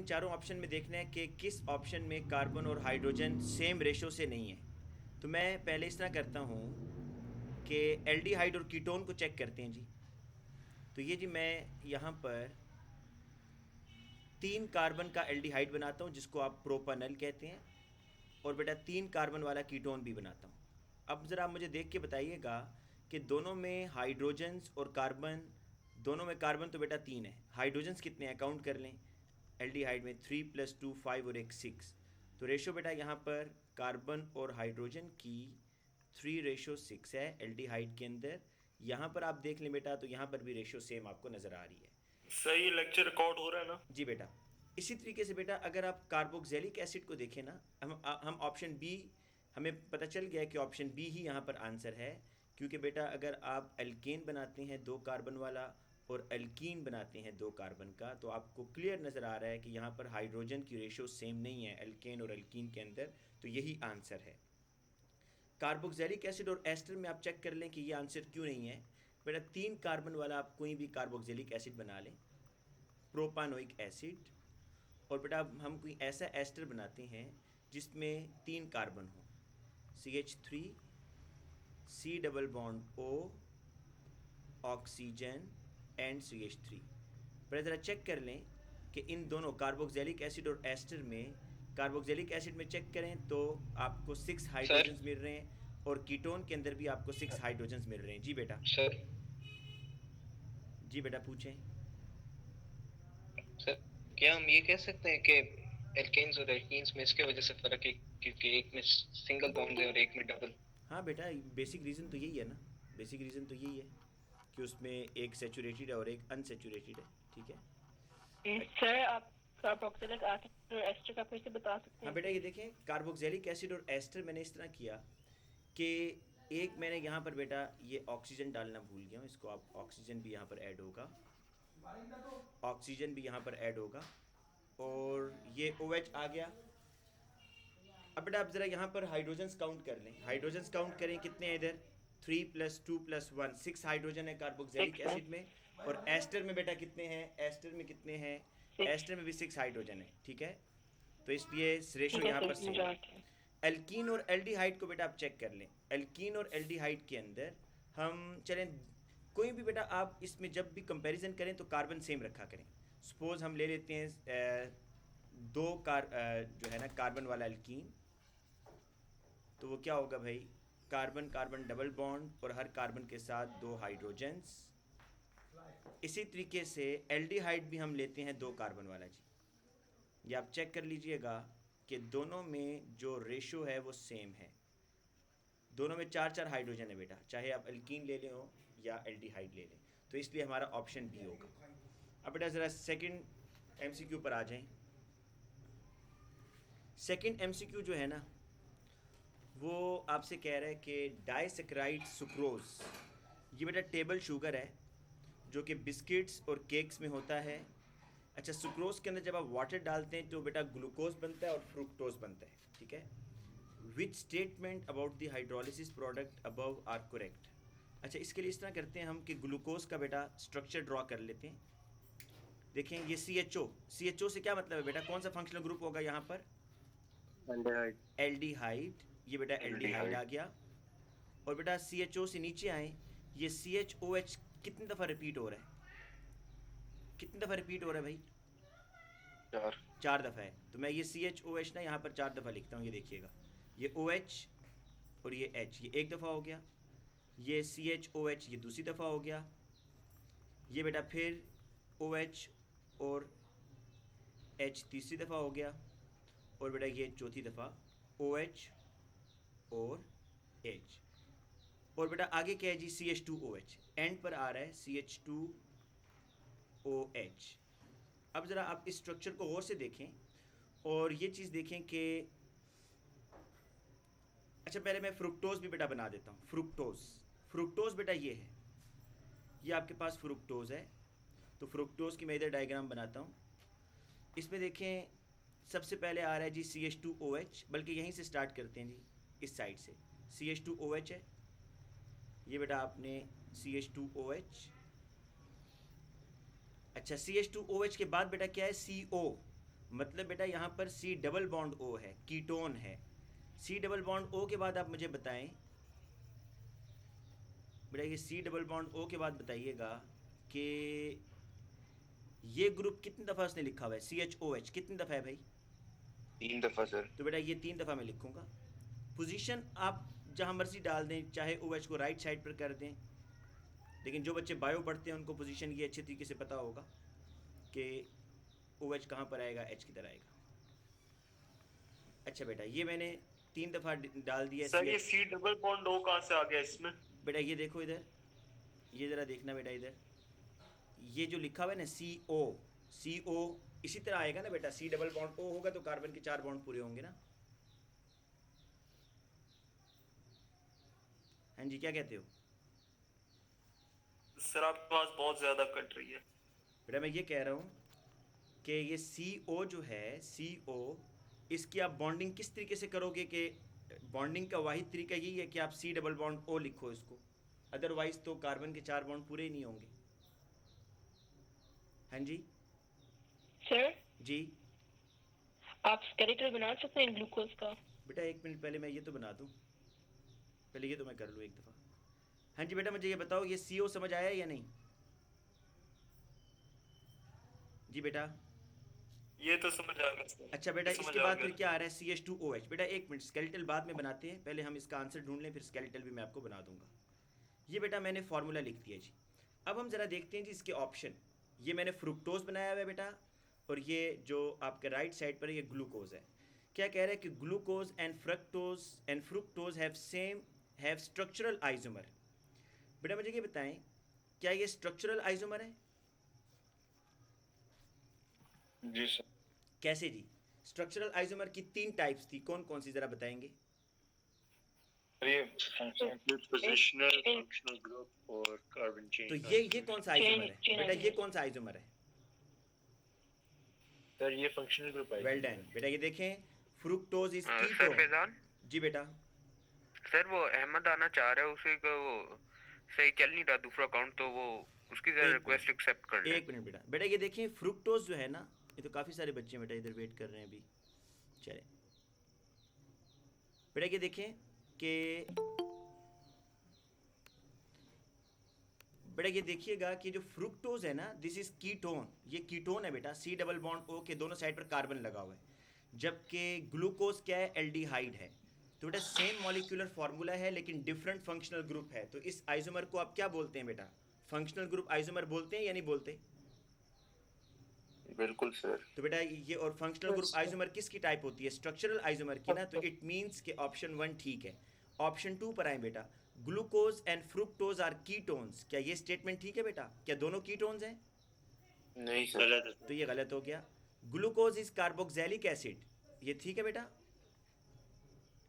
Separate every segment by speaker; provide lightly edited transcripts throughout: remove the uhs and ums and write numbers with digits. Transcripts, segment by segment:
Speaker 1: इन चारों ऑप्शन में देखना है कि किस ऑप्शन में कार्बन और हाइड्रोजन सेम रेशो से नहीं है। तो मैं पहले इस तरह करता हूँ कि एल्डिहाइड और कीटोन को चेक करते हैं जी। तो ये जी मैं यहाँ पर 3 कार्बन का एल्डिहाइड बनाता हूँ जिसको आप प्रोपानल कहते हैं, और बेटा 3 कार्बन वाला कीटोन भी बनाता हूँ। अब ज़रा आप मुझे देख के बताइएगा कि दोनों में हाइड्रोजन्स और कार्बन, दोनों में कार्बन तो बेटा 3 है, हाइड्रोजन्स कितने हैं काउंट कर लें। एल्डिहाइड में 3 + 2 5 और एक 6, तो रेशो बेटा यहाँ पर कार्बन और हाइड्रोजन की 3:6 है एल्डिहाइड के अंदर। यहाँ पर आप देख लें बेटा, तो यहाँ पर भी रेशो सेम आपको नज़र आ रही है।
Speaker 2: सही लेक्चर रिकॉर्ड हो रहा है ना?
Speaker 1: जी बेटा। इसी तरीके से बेटा अगर आप कार्बोक्सिलिक एसिड को देखें ना, हम ऑप्शन बी, हमें पता चल गया है कि ऑप्शन बी ही यहाँ पर आंसर है। क्योंकि बेटा अगर आप एल्केन बनाते हैं 2 कार्बन वाला और एल्कीन बनाते हैं 2 कार्बन का, तो आपको क्लियर नज़र आ रहा है कि यहाँ पर हाइड्रोजन की रेशो सेम नहीं है एल्केन और एल्कीन के अंदर, तो यही आंसर है। कार्बोक्सिलिक एसिड और एस्टर में आप चेक कर लें कि ये आंसर क्यों नहीं है। बेटा 3 कार्बन वाला आप कोई भी कार्बोक्सिलिक एसिड बना लें, प्रोपानोइक एसिड, और बेटा हम कोई ऐसा एस्टर बनाते हैं जिसमें 3 कार्बन हो, CH3, C double bond O, oxygen and CH3। पर ज़रा चेक कर लें कि इन दोनों कार्बोक्सिलिक एसिड और एस्टर में, कार्बोक्सिलिक एसिड में चेक करें तो आपको 6
Speaker 2: सर
Speaker 1: हाइड्रोजन्स मिल रहे हैं, और कीटोन के अंदर भी आपको 6 हाइड्रोजन्स मिल रहे हैं। जी बेटा।
Speaker 2: सर
Speaker 1: जी बेटा पूछें।
Speaker 2: सर क्या हम ये कह सकते हैं कि एल्केन्स और एल्कीन्स में इसके वजह से फर्क है क्योंकि एक में सिंगल बॉन्ड है और एक में डबल?
Speaker 1: हाँ बेटा, बेसिक रीज़न तो यही है ना, बेसिक रीज़न तो यही है कि उसमें एक सेचूरेटेड है और एक अनसेचूरेटेड है। ठीक है।
Speaker 3: सर आप कार्बोक्सिलिक एसिड और एस्टर का फिर से बता सकते
Speaker 1: हाँ
Speaker 3: हैं
Speaker 1: बेटा,
Speaker 3: प्लीज?
Speaker 1: ये देखें कार्बोक्सिलिक एसिड और एस्टर मैंने इस तरह किया कि एक मैंने यहाँ पर बेटा ये ऑक्सीजन डालना भूल गया हूँ, इसको आप ऑक्सीजन भी यहाँ पर ऐड होगा, ऑक्सीजन भी यहाँ पर ऐड होगा, और ये OH आ गया। अब बेटा आप ज़रा यहाँ पर हाइड्रोजन्स काउंट कर लें, हाइड्रोजन्स काउंट करें कितने हैं इधर, 3 + 2 + 1 6 हाइड्रोजन है कार्बोक्सिलिक
Speaker 3: 6 है।
Speaker 1: एसिड में। और एस्टर में बेटा कितने हैं, एस्टर में कितने हैं,
Speaker 3: 6।
Speaker 1: एस्टर में भी 6 हाइड्रोजन है। ठीक है, तो इसलिए रेशो
Speaker 3: ठीक है
Speaker 1: यहाँ पर
Speaker 3: सर,
Speaker 1: सेम है।
Speaker 3: मेजॉरिटी।
Speaker 1: एल्कीन और एल्डिहाइड को बेटा आप चेक कर लें, एल्कीन और एल्डिहाइड के अंदर हम चलें, कोई भी बेटा आप इसमें जब भी कंपैरिजन करें तो कार्बन सेम रखा करें। सपोज़ हम ले लेते हैं जो है ना कार्बन वाला एल्कीन, तो वो क्या होगा भाई, कार्बन कार्बन डबल बॉन्ड और हर कार्बन के साथ 2 हाइड्रोजन्स। इसी तरीके से एल्डिहाइड भी हम लेते हैं 2 कार्बन वाला जी। ये आप चेक कर लीजिएगा कि दोनों में जो रेशो है वो सेम है, दोनों में 4 4 हाइड्रोजन है बेटा, चाहे आप एल्कीन ले लें हो या एल्डिहाइड ले लें, तो इसलिए हमारा ऑप्शन बी होगा। अब बेटा ज़रा सेकंड MCQ पर आ जाएं। सेकंड MCQ जो है ना, वो आपसे कह रहा है कि डाइसेक्राइड सुक्रोज, ये बेटा टेबल शुगर है जो कि बिस्किट्स और केक्स में होता है। अच्छा, सुक्रोज के अंदर जब आप वाटर डालते हैं तो बेटा ग्लूकोज बनता है और फ्रुक्टोज बनता है। ठीक है, which statement about the hydrolysis product above are correct. अच्छा, इसके लिए इस तरह करते हैं हम कि ग्लूकोज का बेटा स्ट्रक्चर ड्रॉ कर लेते हैं। देखें ये CHO से क्या मतलब है बेटा, कौन सा फंक्शनल ग्रुप होगा यहाँ पर,
Speaker 4: एल्डिहाइड।
Speaker 1: एल्डिहाइड। ये बेटा एल्डिहाइड आ गया। और बेटा CHO से नीचे आए, ये CHOH कितनी दफ़ा रिपीट हो रहा है, कितनी दफ़ा रिपीट हो रहा है भाई,
Speaker 4: 4।
Speaker 1: 4 दफ़ा है। तो मैं ये CHOH ना यहाँ पर 4 दफ़ा लिखता हूँ, ये देखिएगा, ये OH और ये H, ये एक दफ़ा हो गया, ये CHOH ये दूसरी दफ़ा हो गया, ये बेटा फिर OH और H तीसरी दफ़ा हो गया, और बेटा ये चौथी दफ़ा OH और H। और बेटा आगे क्या है जी, CH2OH एंड पर आ रहा है, CH2OH। अब ज़रा आप इस स्ट्रक्चर को गौर से देखें और ये चीज़ देखें कि, अच्छा पहले मैं फ्रुक्टोज भी बेटा बना देता हूँ। फ्रुक्टोज बेटा ये है, ये आपके पास फ्रुक्टोज है, तो फ्रुक्टोज की मैं इधर डायग्राम बनाता हूँ। इसमें देखें सबसे पहले आ रहा है जी CH2OH, बल्कि यहीं से स्टार्ट करते हैं जी, इस साइड से CH2OH है, ये बेटा आपने CH2OH। अच्छा CH2OH के बाद बेटा क्या है, CO, मतलब बेटा यहाँ पर C डबल बॉन्ड O है, कीटोन है। C डबल बॉन्ड O के बाद आप मुझे बताएं बेटा, ये C डबल बॉन्ड O के बाद बताइएगा कि ये ग्रुप कितनी दफ़ा उसने लिखा हुआ है, CHOH कितनी दफ़ा है भाई?
Speaker 4: 3 दफा सर।
Speaker 1: तो बेटा ये 3 दफ़ा मैं लिखूंगा। पोजीशन आप जहाँ मर्जी डाल दें, चाहे OH को राइट साइड पर कर दें, लेकिन जो बच्चे बायो पढ़ते हैं उनको पोजीशन ये अच्छे तरीके से पता होगा कि OH कहाँ पर आएगा, H किधर आएगा। अच्छा बेटा, ये मैंने 3 दफ़ा डाल दिया।
Speaker 5: सर ये C डबल बॉन्ड O कहाँ से आ गया इसमें?
Speaker 1: बेटा ये देखो इधर, ये ज़रा देखना बेटा इधर, ये जो लिखा हुआ है ना CO इसी तरह आएगा ना बेटा। C डबल बॉन्ड O होगा तो कार्बन के 4 बॉन्ड पूरे होंगे ना। हाँ जी, क्या कहते हो?
Speaker 5: सर आपकी आवाज बहुत ज्यादा कट रही है।
Speaker 1: बेटा मैं ये कह रहा हूँ कि ये CO जो है, CO, इसकी आप बॉन्डिंग किस तरीके से करोगे कि बॉन्डिंग का वाहिद तरीका यही है कि आप C डबल बॉन्ड O लिखो इसको, अदरवाइज़ तो कार्बन के 4 बॉन्ड पूरे ही नहीं होंगे। हाँ जी
Speaker 3: सर
Speaker 1: जी
Speaker 3: आप स्केलेटल बना सकते हैं ग्लूकोज का?
Speaker 1: बेटा 1 मिनट, पहले मैं ये तो बना दूँ, पहले ये तो मैं कर लूँ एक दफ़ा। हाँ जी बेटा मुझे ये बताओ, ये CO समझ आया या नहीं? जी बेटा।
Speaker 5: ये तो समझ आ गया सर।
Speaker 1: अच्छा बेटा,
Speaker 5: ये समझ
Speaker 1: इसके
Speaker 5: आ
Speaker 1: बाद
Speaker 5: गया।
Speaker 1: फिर क्या आ रहा है? CH2OH। बेटा 1 मिनट, स्केलेटल बाद में बनाते हैं, पहले हम इसका आंसर ढूंढ लें, फिर स्केलेटल भी मैं आपको बना दूंगा। ये बेटा मैंने फार्मूला लिख दिया जी। अब हम ज़रा देखते हैं जी इसके ऑप्शन। ये मैंने फ्रुक्टोज बनाया हुआ है बेटा, और ये जो आपके राइट साइड पर है ये ग्लूकोज है। क्या कह रहा है कि glucose and fructose have structural isomer. बेटा मुझे ये बताएं, क्या ये स्ट्रक्चरल आइसोमर है?
Speaker 4: जी सर।
Speaker 1: कैसे जी? स्ट्रक्चरल आइसोमर की 3 टाइप्स थी, कौन कौन सी ज़रा बताएंगे?
Speaker 4: ये पोजिशनल, फंक्शनल ग्रुप और कार्बन चेन।
Speaker 1: तो ये कौन सा आइसोमर है बेटा? ये कौन सा आइसोमर है?
Speaker 4: सर ये फंक्शनल ग्रुप है।
Speaker 1: वेल डन बेटा। ये देखें, fructose is
Speaker 2: sir
Speaker 1: ketone.
Speaker 2: Faizan,
Speaker 1: जी बेटा।
Speaker 2: सर वो अहमद आना चाह रहा है, उसे का वो सही चल नहीं रहा दूसरा अकाउंट, तो वो उसकी जरा
Speaker 1: एक
Speaker 2: रिक्वेस्ट
Speaker 1: मिनट।
Speaker 2: एक्सेप्ट कर ले।
Speaker 1: 1 मिनट बेटा। बेटा ये देखें, फ्रुक्टोज जो है ना, ये तो काफ़ी सारे बच्चे बेटा इधर वेट कर रहे हैं अभी, चले बेटा ये देखें कि बेटा ये देखिएगा कि जो फ्रुक्टोज है ना, दिस इज कीटोन, ये कीटोन है बेटा। C डबल बॉन्ड O के दोनों साइड पर कार्बन लगा हुआ है, जबकि ग्लूकोज क्या है? एल्डिहाइड है। तो बेटा सेम मॉलिक्यूलर फार्मूला है लेकिन डिफरेंट फंक्शनल ग्रुप है। तो इस आइसोमर को आप क्या बोलते हैं बेटा? फंक्शनल ग्रुप आइसोमर बोलते हैं या नहीं बोलते?
Speaker 4: बिल्कुल सर।
Speaker 1: तो बेटा ये और फंक्शनल ग्रुप आइसोमर किसकी टाइप होती है? स्ट्रक्चरल आइसोमर की ना। तो इट मींस कि ऑप्शन 1 ठीक है। ऑप्शन 2 पर आए बेटा, glucose and fructose are ketones. क्या ये स्टेटमेंट ठीक है बेटा? क्या दोनों कीटोन्स हैं?
Speaker 4: नहीं सर।
Speaker 1: तो ये गलत हो गया। ग्लूकोज इज कार्बोक्सिलिक एसिड, ये ठीक है बेटा?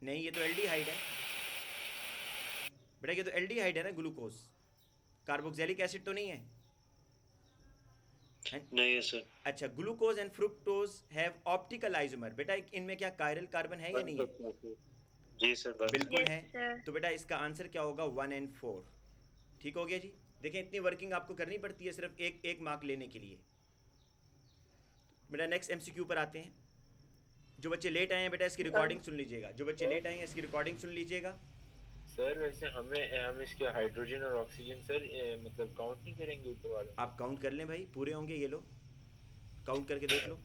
Speaker 1: नहीं, ये तो एल्डिहाइड है बेटा, ये तो एल्डिहाइड है ना ग्लूकोज, कार्बोक्सिलिक एसिड तो नहीं है।
Speaker 4: नहीं है सर।
Speaker 1: अच्छा, glucose and fructose have optical isomer. बेटा इनमें क्या कायरल कार्बन है या नहीं है?
Speaker 4: जी सर।
Speaker 1: बिल्कुल
Speaker 3: Yes,
Speaker 1: है।
Speaker 3: sir.
Speaker 1: तो बेटा इसका आंसर क्या होगा? 1 और 4। ठीक हो गया जी। देखें इतनी वर्किंग आपको करनी पड़ती है सिर्फ एक मार्क लेने के लिए। बेटा नेक्स्ट MCQ पर आते हैं। जो बच्चे लेट आए हैं बेटा इसकी रिकॉर्डिंग सुन लीजिएगा। जो बच्चे लेट आए हैं इसकी रिकॉर्डिंग सुन लीजिएगा।
Speaker 6: सर वैसे हम इसके हाइड्रोजन और ऑक्सीजन सर मतलब काउंट नहीं करेंगे ऊपर वाले?
Speaker 1: आप काउंट कर लें भाई, पूरे होंगे ये लो, काउंट करके देख लो,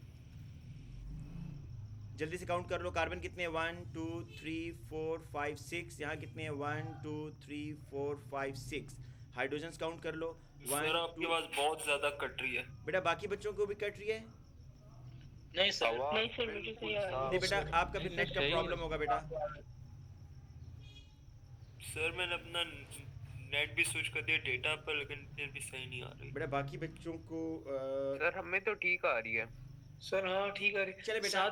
Speaker 1: जल्दी से काउंट कर लो। कार्बन कितने हैं? 1 2 3 4 5 6। यहाँ कितने हैं? 1 2 3 4 5 6। हाइड्रोजन्स काउंट कर लो।
Speaker 5: सर आपकी आवाज बहुत ज्यादा कट रही है।
Speaker 1: बेटा बाकी बच्चों को भी कट रही है?
Speaker 6: नहीं सर।
Speaker 3: नहीं सर, मुझे तो याद है।
Speaker 1: नहीं बेटा, आपका भी नेट का प्रॉब्लम होगा बेटा।
Speaker 5: सर मैंने अपना नेट भी स्विच कर दिया डेटा पर, लेकिन फिर भी सही नहीं आ रही।
Speaker 1: बेटा बाकी बच्चों को
Speaker 2: सर हमें तो ठीक आ रही है।
Speaker 6: सर हाँ ठीक है।
Speaker 1: चले बेटा,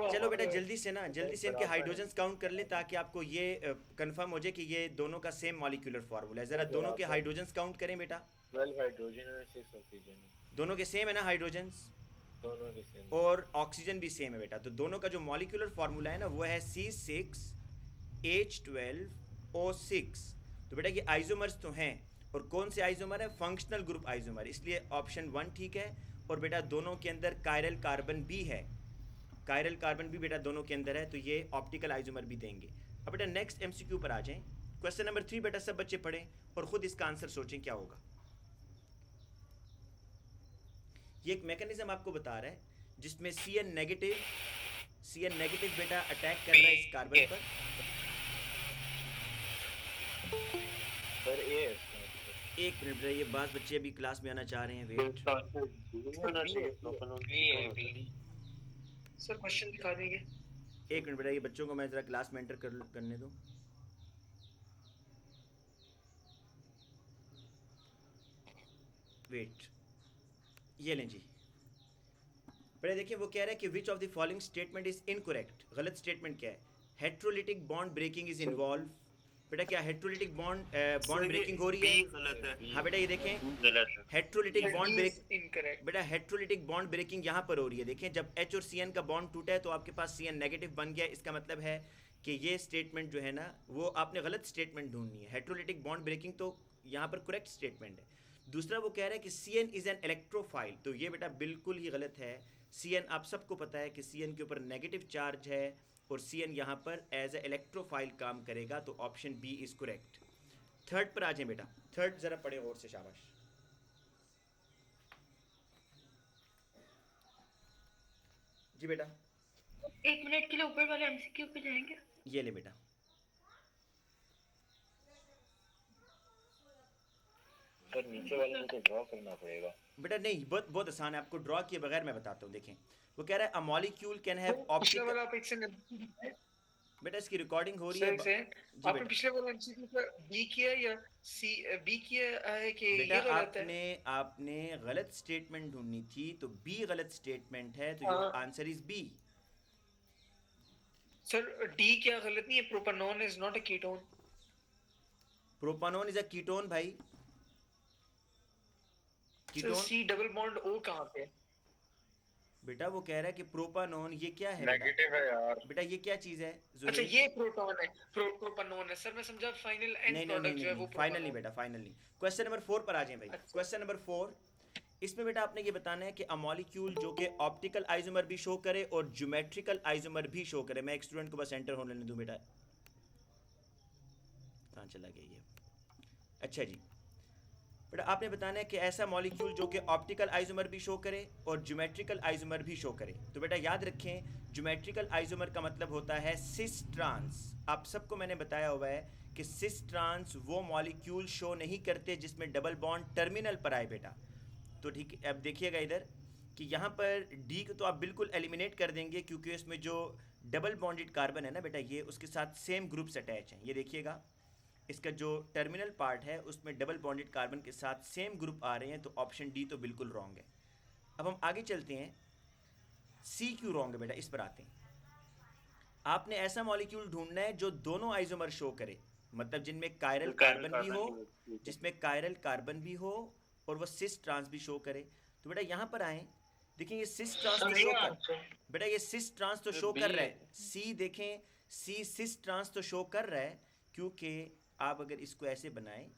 Speaker 1: चलो बेटा जल्दी से इनके हाइड्रोजन्स काउंट कर ले ताकि आपको ये कंफर्म हो जाए कि ये दोनों का सेम मॉलिक्यूलर फार्मूला है। जरा दोनों के हाइड्रोजन्स काउंट करें बेटा।
Speaker 6: 12 हाइड्रोजन और 6 ऑक्सीजन।
Speaker 1: दोनों के सेम है ना हाइड्रोजन्स?
Speaker 6: दोनों के सेम।
Speaker 1: और ऑक्सीजन भी सेम है बेटा। तो दोनों का जो मॉलिक्यूलर फार्मूला है ना वो है C6H12O6। तो बेटा ये आइसोमर्स तो हैं, और कौन से आइसोमर है? Functional group isomer. इसलिए ऑप्शन 1 ठीक है और बेटा दोनों के अंदर कायरल कार्बन भी है, कायरल कार्बन भी बेटा दोनों के अंदर है, तो ये ऑप्टिकल आइसोमर भी देंगे। अब बेटा नेक्स्ट एमसीक्यू पर आ जाएं। क्वेश्चन नंबर 3 बेटा सब बच्चे पढ़ें और ख़ुद इसका आंसर सोचें क्या होगा। ये एक मैकेनिज्म आपको बता रहा है जिसमें CN नेगेटिव बेटा अटैक कर रहा है इस कार्बन पर।
Speaker 6: सर ए
Speaker 1: एक मिनट बेटा, ये बात बच्चे अभी क्लास में आना चाह रहे हैं, वेट।
Speaker 4: होना चाहिए प्रोपेनॉन
Speaker 5: सर क्वेश्चन दिखा देंगे।
Speaker 1: एक मिनट बेटा, ये बच्चों को मैं ज़रा क्लास में एंटर करने दूँ। वेट, ये लें जी बेटा। देखिए वो कह रहा है कि which of the following statement is incorrect. गलत स्टेटमेंट क्या है? Heterolytic bond breaking is involve. बेटा क्या हेट्रोलिटिक बॉन्ड ब्रेकिंग हो रही है?
Speaker 5: गलत है।
Speaker 1: हाँ बेटा ये देखें,
Speaker 4: गलत है।
Speaker 1: Heterolytic bond break
Speaker 5: incorrect.
Speaker 1: बेटा हेट्रोलिटिक बॉन्ड ब्रेकिंग यहाँ पर हो रही है। देखें जब H और CN का बॉन्ड टूटा है तो आपके पास CN नेगेटिव बन गया। इसका मतलब है कि ये स्टेटमेंट जो है ना वो आपने गलत स्टेटमेंट ढूंढनी है। हेट्रोलिटिक बॉन्ड ब्रेकिंग तो यहाँ पर करेक्ट स्टेटमेंट है। दूसरा वो कह रहा है कि CN इज एन इलेक्ट्रोफाइल, तो ये बेटा बिल्कुल ही गलत है। CN आप सबको पता है कि CN के ऊपर नेगेटिव चार्ज है और CN यहाँ पर एज ए इलेक्ट्रोफाइल काम करेगा, तो option B is correct. Third पर आ जाए बेटा, थर्ड जरा पढ़े और से, शाबाश। जी बेटा
Speaker 3: 1 मिनट के लिए ऊपर वाले एमसीक्यू पे जाएंगे।
Speaker 1: ये ले बेटा।
Speaker 6: सर नीचे वाले में तो ड्रॉ करना पड़ेगा।
Speaker 1: बेटा नहीं, बहुत बहुत आसान है, आपको ड्रॉ किए बगैर मैं बताता हूँ। देखें वो कह रहा है अ मॉलिक्यूल कैन हैव
Speaker 5: पिछले
Speaker 1: ऑप्टिकल।
Speaker 5: वाला आप एक सेकंड
Speaker 1: बेटा इसकी रिकॉर्डिंग हो रही है।
Speaker 5: सर
Speaker 1: जी
Speaker 5: आपने
Speaker 1: बेटा,
Speaker 5: पिछले वाला एमसीक्यू पर बी किया या सी बी किया है कि
Speaker 1: बेटा
Speaker 5: ये गलत है?
Speaker 1: आपने गलत स्टेटमेंट ढूंढनी थी, तो बी गलत स्टेटमेंट है, तो your answer is B.
Speaker 5: Sir D क्या गलत नहीं है? Propanone is not a ketone.
Speaker 1: Propanone is a ketone भाई,
Speaker 5: sir
Speaker 1: ketone.
Speaker 5: C double bond O कहां पे है?
Speaker 1: बेटा वो कह रहा है कि प्रोपानोन ये क्या है? बेटा
Speaker 6: नेगेटिव है यार।
Speaker 1: बेटा ये क्या चीज है?
Speaker 5: अच्छा
Speaker 1: जुहैर?
Speaker 5: ये प्रोटॉन है, प्रोपेनॉन है। सर मैं समझा फाइनल एंड
Speaker 1: नहीं नहीं
Speaker 5: प्रोडक्ट
Speaker 1: नहीं
Speaker 5: जो है वो
Speaker 1: नहीं, फाइनल नहीं
Speaker 5: प्रोपेनॉन।
Speaker 1: बेटा, फाइनल नहीं। क्वेश्चन नंबर 4 पर आ जाए भाई।
Speaker 5: अच्छा।
Speaker 1: क्वेश्चन नंबर 4, इसमें बेटा आपने ये बताना है कि अ मॉलिक्यूल जो कि ऑप्टिकल आइसोमर भी शो करे और ज्योमेट्रिकल आइसोमर भी शो करे। मैं एक स्टूडेंट को बस एंटर होने दूं बेटा। कहाँ चला गया ये? अच्छा जी बेटा आपने बताना है कि ऐसा मॉलिक्यूल जो कि ऑप्टिकल आइसोमर भी शो करे और ज्योमेट्रिकल आइसोमर भी शो करे। तो बेटा याद रखें, ज्योमेट्रिकल आइसोमर का मतलब होता है सिस ट्रांस। आप सबको मैंने बताया हुआ है कि सिस ट्रांस वो मॉलिक्यूल शो नहीं करते जिसमें डबल बॉन्ड टर्मिनल पर आए बेटा। तो ठीक है, अब देखिएगा इधर कि यहाँ पर डी को तो आप बिल्कुल एलिमिनेट कर देंगे क्योंकि इसमें जो डबल बॉन्डेड कार्बन है ना बेटा, ये उसके साथ सेम ग्रुप्स अटैच हैं। ये देखिएगा इसका जो टर्मिनल पार्ट है उसमें डबल बॉन्डेड कार्बन के साथ सेम ग्रुप आ रहे हैं, तो ऑप्शन डी तो बिल्कुल रॉन्ग है। अब हम आगे चलते हैं, सी क्यों रॉन्ग है बेटा, इस पर आते हैं। आपने ऐसा मॉलिक्यूल ढूंढना है जो दोनों आइसोमर शो करे, मतलब जिनमें कायरल कार्बन भी हो, जिसमें कायरल कार्बन भी हो और वो सिस ट्रांस भी शो करे। तो बेटा यहाँ पर आए, देखें ये सिस ट्रांस तो शो कर बेटा, ये सिस ट्रांस तो शो कर रहा है। सी देखें, सी सिस ट्रांस तो शो कर रहा है, क्योंकि आप अगर इसको ऐसे बनाएं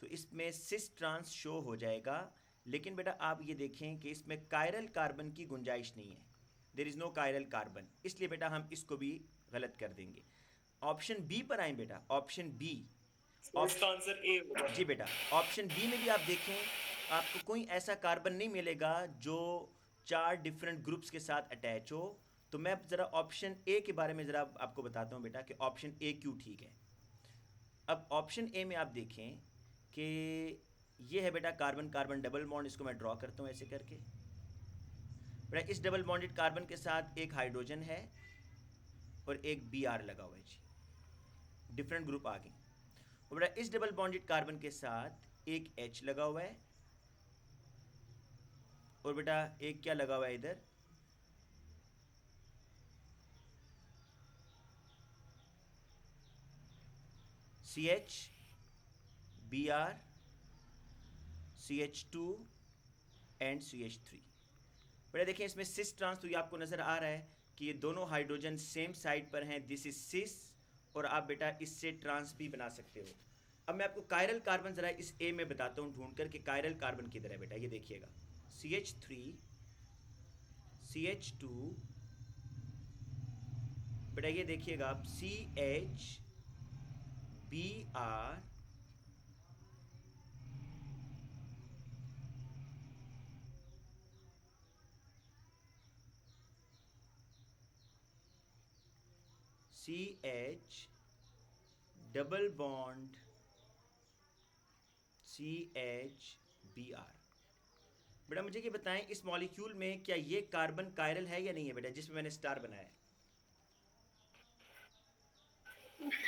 Speaker 1: तो इसमें सिस ट्रांस शो हो जाएगा। लेकिन बेटा आप ये देखें कि इसमें कायरल कार्बन की गुंजाइश नहीं है, there is no chiral carbon, इसलिए बेटा हम इसको भी गलत कर देंगे। ऑप्शन बी पर आए बेटा, ऑप्शन बी।
Speaker 5: इसका आंसर ए होगा।
Speaker 1: जी बेटा ऑप्शन बी में भी आप देखें, आपको कोई ऐसा कार्बन नहीं मिलेगा जो 4 डिफरेंट ग्रुप्स के साथ अटैच हो। तो मैं ज़रा ऑप्शन ए के बारे में ज़रा आपको बताता हूँ बेटा कि ऑप्शन ए क्यों ठीक है। अब ऑप्शन ए में आप देखें कि ये है बेटा कार्बन कार्बन डबल बॉन्ड, इसको मैं ड्रॉ करता हूँ ऐसे करके। बेटा इस डबल बॉन्डेड कार्बन के साथ एक हाइड्रोजन है और एक Br लगा हुआ है जी, डिफरेंट ग्रुप आ गए। और बेटा इस डबल बॉन्डेड कार्बन के साथ एक H लगा हुआ है और बेटा एक क्या लगा हुआ है इधर, CH, Br, CH2 and CH3। बेटा देखें इसमें सिस ट्रांस, तो ये आपको नज़र आ रहा है कि ये दोनों हाइड्रोजन सेम साइड पर हैं, दिस इज सिस, और आप बेटा इससे ट्रांस भी बना सकते हो। अब मैं आपको कायरल कार्बन ज़रा इस ए में बताता हूँ ढूंढ कर कि कायरल कार्बन किधर है बेटा। ये देखिएगा CH3 CH2, बेटा ये देखिएगा आप CH Br CH double bond CH Br। बेटा मुझे ये बताएं इस मॉलिक्यूल में क्या ये कार्बन कायरल है या नहीं है बेटा, जिसमें मैंने स्टार बनाया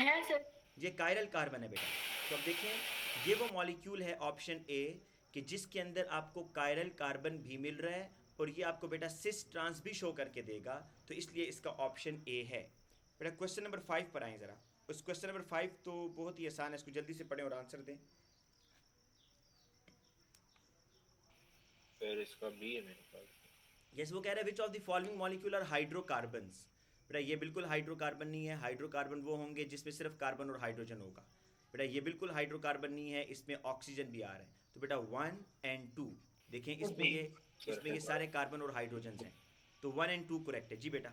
Speaker 3: है सर।
Speaker 1: ये कायरल कार्बन है बेटा। तो अब देखें ये वो मॉलिक्यूल है ऑप्शन ए कि जिसके अंदर आपको कायरल कार्बन भी मिल रहा है और ये आपको बेटा सिस ट्रांस भी शो करके देगा, तो इसलिए इसका ऑप्शन ए है। बेटा क्वेश्चन नंबर 5 पर आएँ ज़रा। उस क्वेश्चन नंबर 5 तो बहुत ही आसान है, इसको जल्दी से पढ़ें और आंसर दें।
Speaker 6: फिर इसका बी है मेरे पास।
Speaker 1: यस, वो कह रहा है which of the following molecule are hydrocarbons. बेटा ये बिल्कुल हाइड्रोकार्बन नहीं है। हाइड्रोकार्बन वो होंगे जिसमें सिर्फ कार्बन और हाइड्रोजन होगा। बेटा ये बिल्कुल हाइड्रोकार्बन नहीं है, इसमें ऑक्सीजन भी आ रहा है। तो बेटा 1 और 2 देखें, इसमें ये सारे कार्बन और हाइड्रोजन हैं, तो 1 और 2 करेक्ट है जी बेटा।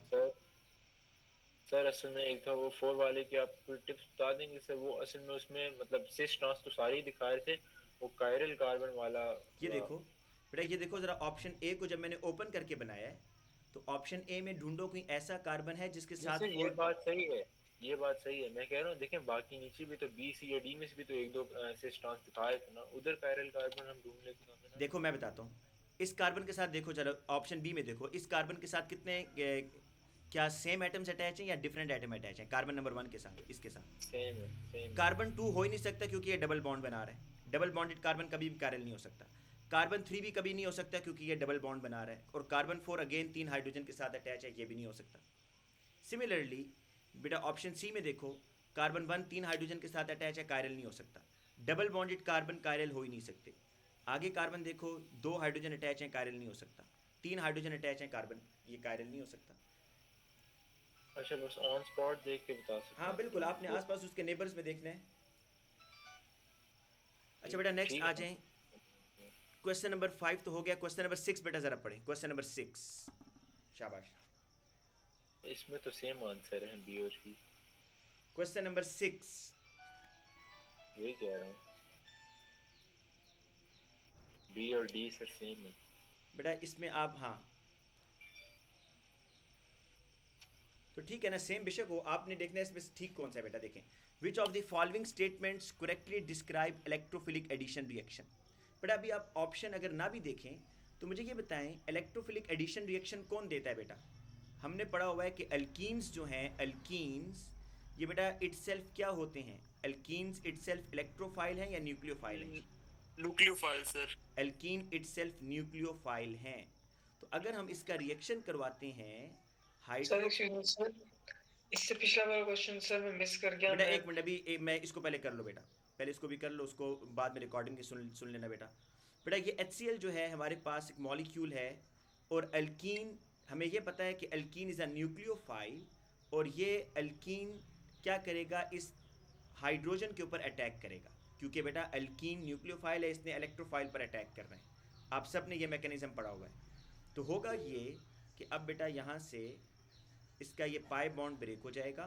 Speaker 6: सर असल में एक था वो 4 वाले की आप टिप्स बता देंगे सर? वो असल में उसमें मतलब सिस ट्रांस तो सारे ही दिखा रहे थे, वो कायरल कार्बन वाला
Speaker 1: ये देखो बेटा, ये देखो ज़रा ऑप्शन ए को जब मैंने ओपन करके बनाया है तो ऑप्शन ए में ढूंढो कोई ऐसा कार्बन है जिसके साथ
Speaker 6: ये बात सही है, ये बात सही है। मैं कह रहा हूँ देखें बाकी नीचे भी तो बी सी या डी में से भी तो एक दो सिस ट्रांस दिखाए थे ना, उधर कायरल कार्बन हम ढूंढ लेते हैं।
Speaker 1: देखो मैं बताता हूँ, इस कार्बन के साथ देखो जरा ऑप्शन बी में देखो, इस कार्बन के साथ कितने क्या सेम एटम्स अटैच हैं या डिफरेंट एटम अटैच हैं? कार्बन नंबर 1 के साथ इसके साथ
Speaker 6: सेम है, सेम।
Speaker 1: कार्बन 2 हो ही नहीं सकता क्योंकि ये डबल बॉन्ड बना रहा है। डबल बॉन्डेड कार्बन कभी भी कायरल नहीं हो सकता। कार्बन 3 भी कभी नहीं हो सकता क्योंकि ये डबल बॉन्ड बना रहा है। और कार्बन 4 अगेन 3 हाइड्रोजन के साथ अटैच है, ये भी नहीं हो सकता। सिमिलरली बेटा ऑप्शन सी में देखो, कार्बन 1 3 हाइड्रोजन के साथ अटैच है, कायरल नहीं हो सकता। डबल बॉन्डेड कार्बन कायरल हो ही नहीं सकते। आगे कार्बन देखो 2 हाइड्रोजन अटैच हैं, कायरल नहीं हो सकता। 3 हाइड्रोजन अटैच हैं कार्बन, ये कायरल नहीं हो सकता।
Speaker 6: अच्छा बस ऑन स्पॉट देख के बता सकते?
Speaker 1: हाँ बिल्कुल, आपने आसपास उसके नेबर्स में देखना है। अच्छा बेटा नेक्स्ट आ जाएं। क्वेश्चन नंबर 5 तो हो गया, क्वेश्चन नंबर 6 बेटा जरा पढ़ें। क्वेश्चन नंबर 6, शाबाश।
Speaker 6: इसमें तो सेम आंसर है बी और सी।
Speaker 1: क्वेश्चन नंबर 6,
Speaker 6: वही कह रहा हूँ, बी और डी सर सेम है
Speaker 1: बेटा इसमें आप हाँ तो ठीक है ना, सेम बेशक हो, आपने देखना है इसमें ठीक कौन सा है बेटा। देखें, which of the following statements correctly describe electrophilic addition reaction. बेटा अभी आप ऑप्शन अगर ना भी देखें तो मुझे ये बताएं इलेक्ट्रोफिलिक एडिशन रिएक्शन कौन देता है बेटा। हमने पढ़ा हुआ है कि अल्कीन्स जो हैं, अल्कीन्स ये बेटा इटसेल्फ क्या होते हैं? अल्कीन्स इटसेल्फ इलेक्ट्रोफाइल हैं या न्यूक्लियोफाइल हैं?
Speaker 5: Nucleophile sir.
Speaker 1: Alkyne itself nucleophile हैं। तो अगर हम इसका रिएक्शन करवाते हैं
Speaker 2: सर एक्सक्यूज मी सर, इससे पिछला वाला क्वेश्चन सर मैं मिस कर गया।
Speaker 1: बेटा एक मिनट, अभी मैं इसको पहले कर लो बेटा, पहले इसको भी कर लो, उसको बाद में रिकॉर्डिंग की सुन लेना बेटा। बेटा ये HCl जो है हमारे पास एक मॉलिक्यूल है, और अल्कीन हमें ये पता है कि अल्कीन इज़ अ न्यूक्लियोफाइल, और ये अल्कीन क्या करेगा, इस हाइड्रोजन के ऊपर अटैक करेगा, क्योंकि बेटा अल्कीन न्यूक्लियोफाइल है, इसने इलेक्ट्रोफाइल पर अटैक करना है। आप सब ने ये मैकेनिज्म पढ़ा हुआ है। तो होगा ये कि अब बेटा यहाँ से इसका ये पाई बॉन्ड ब्रेक हो जाएगा,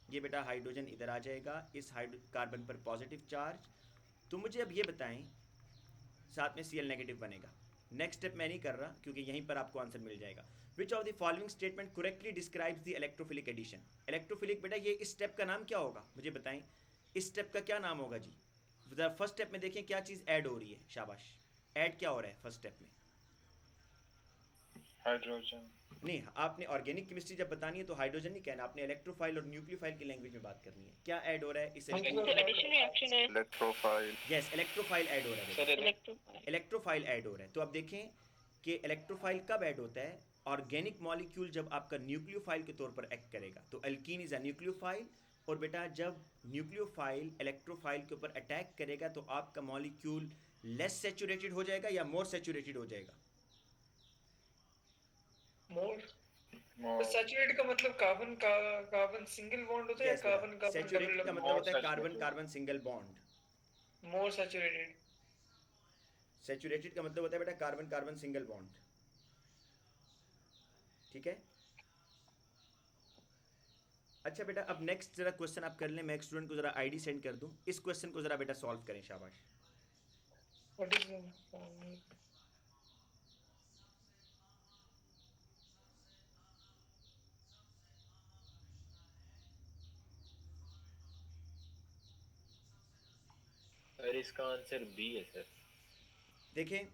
Speaker 1: ये बेटा हाइड्रोजन इधर आ जाएगा, इस कार्बन पर पॉजिटिव चार्ज। तो मुझे अब ये बताएं, साथ में Cl नेगेटिव बनेगा। नेक्स्ट स्टेप मैं नहीं कर रहा क्योंकि यहीं पर आपको आंसर मिल जाएगा। Which of the following statement correctly describes the electrophilic addition. Electrophilic बेटा ये इस स्टेप का नाम क्या होगा, मुझे बताएं इस स्टेप का क्या नाम होगा जी। फर्स्ट स्टेप में देखें क्या चीज़ ऐड हो रही है, शाबाश। ऐड क्या हो रहा है फर्स्ट स्टेप में?
Speaker 6: हाइड्रोजन।
Speaker 1: नहीं, आपने ऑर्गेनिक केमिस्ट्री जब बतानी है तो हाइड्रोजन नहीं कहना, आपने इलेक्ट्रोफाइल और न्यूक्लियोफाइल की लैंग्वेज में बात करनी है। क्या ऐड हो रहा है इस
Speaker 3: एडिशन रिएक्शन है।
Speaker 6: इलेक्ट्रोफाइल।
Speaker 1: यस, इलेक्ट्रोफाइल ऐड हो रहा है।
Speaker 2: सर
Speaker 1: इलेक्ट्रोफाइल ऐड हो रहा है। तो अब देखें कि इलेक्ट्रोफाइल कब ऐड होता है, ऑर्गेनिक मॉलिक्यूल जब आपका न्यूक्लियोफाइल के तौर पर एक्ट करेगा। तो अल्कीन इज अ न्यूक्लियोफाइल, और बेटा जब न्यूक्लियोफाइल इलेक्ट्रोफाइल के ऊपर अटैक करेगा तो आपका मॉलिक्यूल लेस सैचुरेटेड हो जाएगा या मोर सैचुरेटेड हो जाएगा?
Speaker 2: मोर। सैचुरेटेड का मतलब कार्बन का कार्बन सिंगल बॉन्ड होता है,
Speaker 1: Yes,
Speaker 2: कार्बन
Speaker 1: बेटा,
Speaker 2: कार्बन
Speaker 1: सैचुरेटेड का मतलब होता है कार्बन कार्बन सिंगल बॉन्ड।
Speaker 2: मोर सैचुरेटेड।
Speaker 1: सैचुरेटेड का मतलब होता है बेटा कार्बन कार्बन सिंगल बॉन्ड, ठीक है। अच्छा बेटा, अब नेक्स्ट जरा क्वेश्चन आप कर लें, मैं एक स्टूडेंट को जरा आईडी सेंड कर दूं, इस क्वेश्चन को जरा बेटा सॉल्व करें, शाबाश।
Speaker 7: What is the formula?
Speaker 6: Sir इसका आंसर बी है सर।
Speaker 1: देखें,